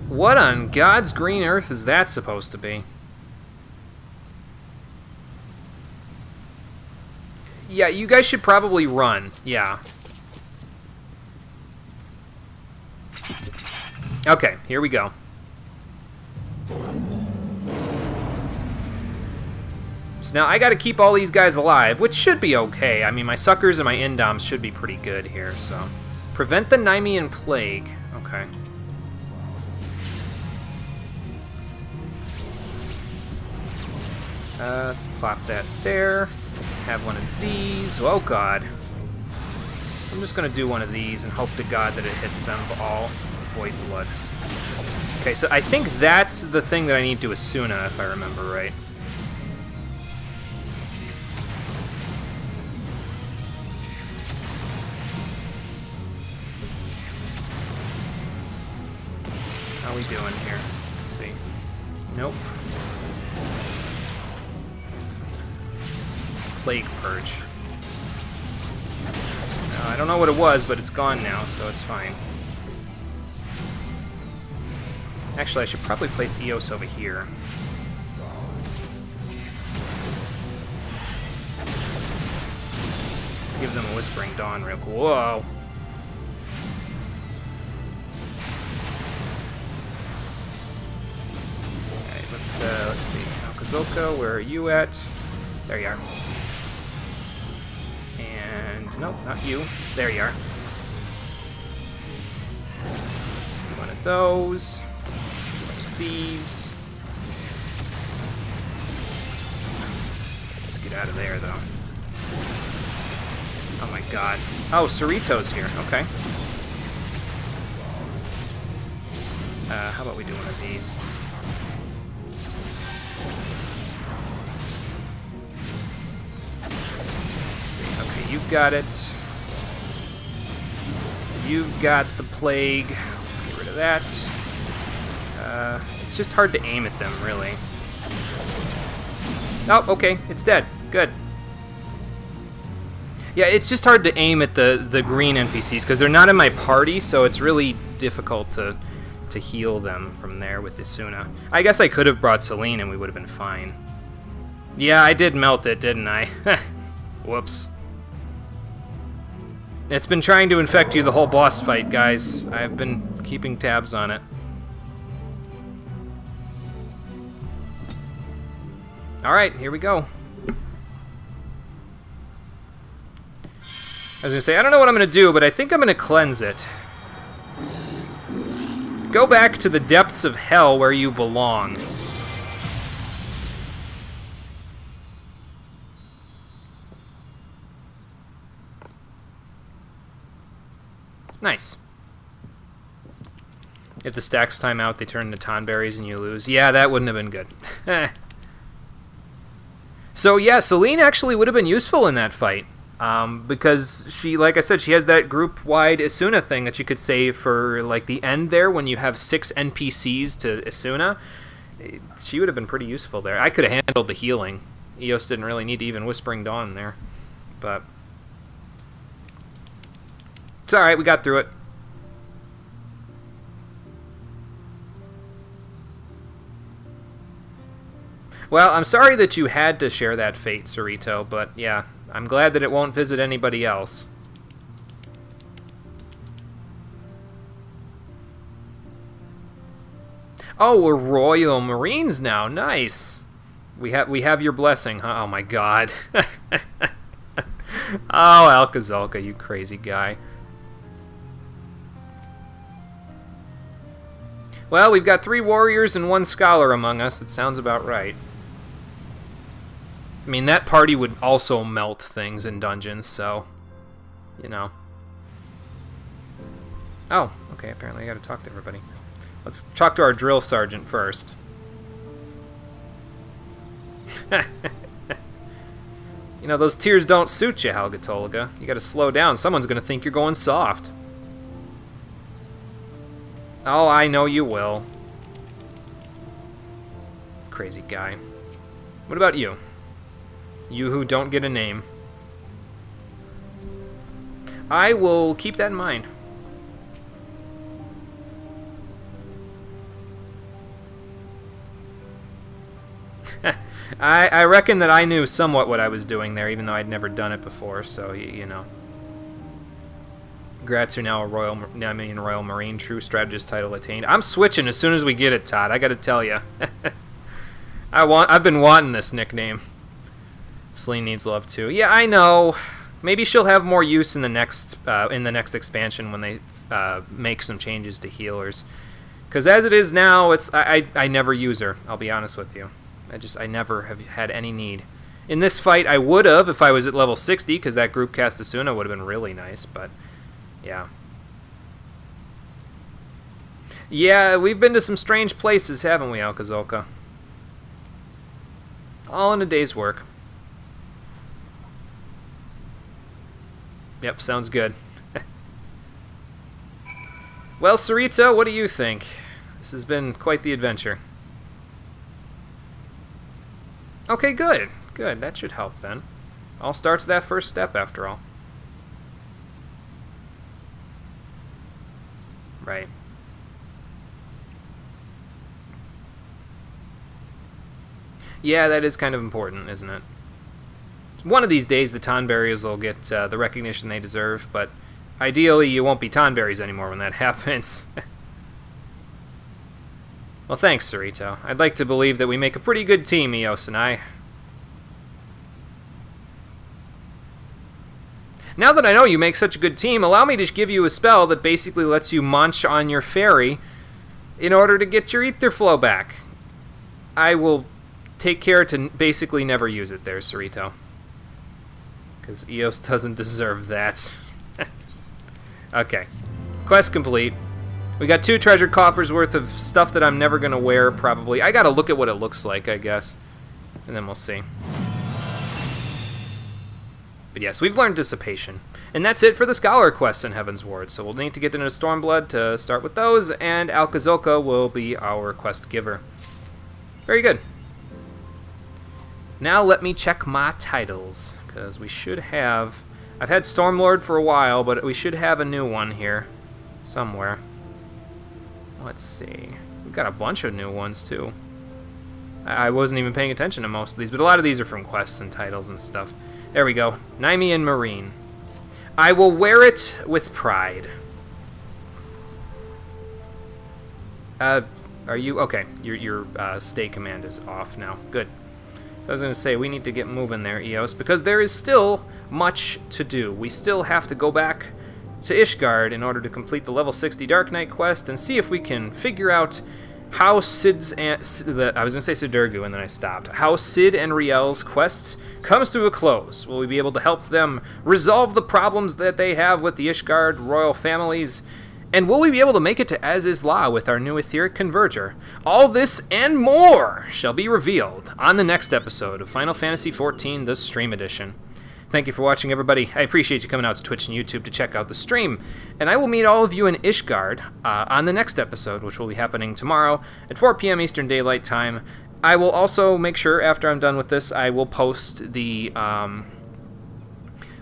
What on God's green earth is that supposed to be? Yeah, you guys should probably run. Yeah. Okay, here we go. So now I gotta keep all these guys alive, which should be okay. I mean, my suckers and my indoms should be pretty good here, so. Prevent the Nymean Plague. Okay. Let's plop that there. Have one of these. Oh, God. I'm just gonna do one of these and hope to God that it hits them all. Void Blood. Okay, so I think that's the thing that I need to Asuna, if I remember right. How are we doing here? Let's see. Nope. Plague Purge. I don't know what it was, but it's gone now, so it's fine. Actually, I should probably place Eos over here. Give them a Whispering Dawn real quick. Whoa! Alright, let's see. Alcazolka, where are you at? There you are. And nope, not you. There you are. Let's do one of those. These. Let's get out of there, though. Oh my god. Oh, Cerrito's here. Okay. How about we do one of these? Let's see. Okay, you've got it. You've got the plague. Let's get rid of that. It's just hard to aim at them, really. Oh, okay. It's dead. Good. Yeah, it's just hard to aim at the green NPCs because they're not in my party, so it's really difficult to heal them from there with Isuna. I guess I could have brought Celine and we would have been fine. Yeah, I did melt it, didn't I? Whoops. It's been trying to infect you the whole boss fight, guys. I've been keeping tabs on it. Alright, here we go. I was going to say, I don't know what I'm going to do, but I think I'm going to cleanse it. Go back to the depths of hell where you belong. Nice. If the stacks time out, they turn into tonberries and you lose. Yeah, that wouldn't have been good. So yeah, Celine actually would have been useful in that fight. Because she, like I said, she has that group-wide Isuna thing that you could save for like the end there when you have 6 NPCs to Isuna. She would have been pretty useful there. I could have handled the healing. Eos didn't really need to even Whispering Dawn there. But it's alright, we got through it. Well, I'm sorry that you had to share that fate, Cerrito, but yeah, I'm glad that it won't visit anybody else. Oh, we're Royal Marines now. Nice. We have your blessing, huh? Oh my god. Oh, Alcazolka, you crazy guy. Well, we've got 3 warriors and 1 scholar among us. That sounds about right. I mean, that party would also melt things in dungeons, so, you know. Oh, okay, apparently I gotta talk to everybody. Let's talk to our drill sergeant first. You know, those tears don't suit you, Helga Tolga. You gotta slow down. Someone's gonna think you're going soft. Oh, I know you will. Crazy guy. What about you? You who don't get a name. I will keep that in mind. I reckon that I knew somewhat what I was doing there, even though I'd never done it before, so, you know. Grats are now a Royal Marine True Strategist title attained. I'm switching as soon as we get it, Todd. I gotta tell you. I've been wanting this nickname. Celine needs love too. Yeah, I know. Maybe she'll have more use in the next expansion when they make some changes to healers. Because as it is now, I never use her. I'll be honest with you. I never have had any need. In this fight, I would have if I was at level 60, because that group cast Asuna would have been really nice. But yeah. Yeah, we've been to some strange places, haven't we, Alcazolka? All in a day's work. Yep, sounds good. Well, Cerrito, what do you think? This has been quite the adventure. Okay, good. Good, that should help then. All starts with that first step, after all. Right. Yeah, that is kind of important, isn't it? One of these days, the Tonberries will get the recognition they deserve, but ideally, you won't be Tonberries anymore when that happens. Well, thanks, Cerrito. I'd like to believe that we make a pretty good team, Eos and I. Now that I know you make such a good team, allow me to give you a spell that basically lets you munch on your fairy in order to get your ether flow back. I will take care to basically never use it there, Cerrito. Because Eos doesn't deserve that. Okay. Quest complete. We got 2 treasure coffers worth of stuff that I'm never going to wear, probably. I got to look at what it looks like, I guess. And then we'll see. But yes, we've learned Dissipation. And that's it for the Scholar quests in Heavensward. So we'll need to get into Stormblood to start with those, and Alkazilka will be our quest giver. Very good. Now let me check my titles, because we should have... I've had Stormlord for a while, but we should have a new one here somewhere. Let's see. We've got a bunch of new ones, too. I wasn't even paying attention to most of these, but a lot of these are from quests and titles and stuff. There we go. Nymean Marine. I will wear it with pride. Are you... Okay, your stay command is off now. Good. So I was going to say, we need to get moving there, Eos, because there is still much to do. We still have to go back to Ishgard in order to complete the level 60 Dark Knight quest and see if we can figure out how Sid's and... I was going to say Sidurgu, and then I stopped. How Sid and Riel's quest comes to a close. Will we be able to help them resolve the problems that they have with the Ishgard royal families? And will we be able to make it to As-Is-La with our new Etheric Converger? All this and more shall be revealed on the next episode of Final Fantasy XIV, the Stream Edition. Thank you for watching, everybody. I appreciate you coming out to Twitch and YouTube to check out the stream. And I will meet all of you in Ishgard on the next episode, which will be happening tomorrow at 4 p.m. Eastern Daylight Time. I will also make sure, after I'm done with this, I will post the...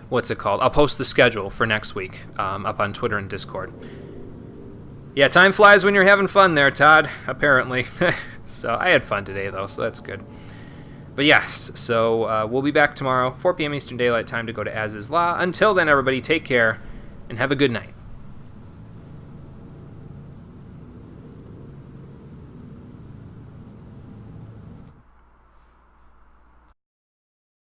what's it called? I'll post the schedule for next week up on Twitter and Discord. Yeah, time flies when you're having fun there, Todd, apparently. So I had fun today, though, so that's good. But yes, so we'll be back tomorrow, 4 p.m. Eastern Daylight Time to go to As-Is-La. Until then, everybody, take care, and have a good night.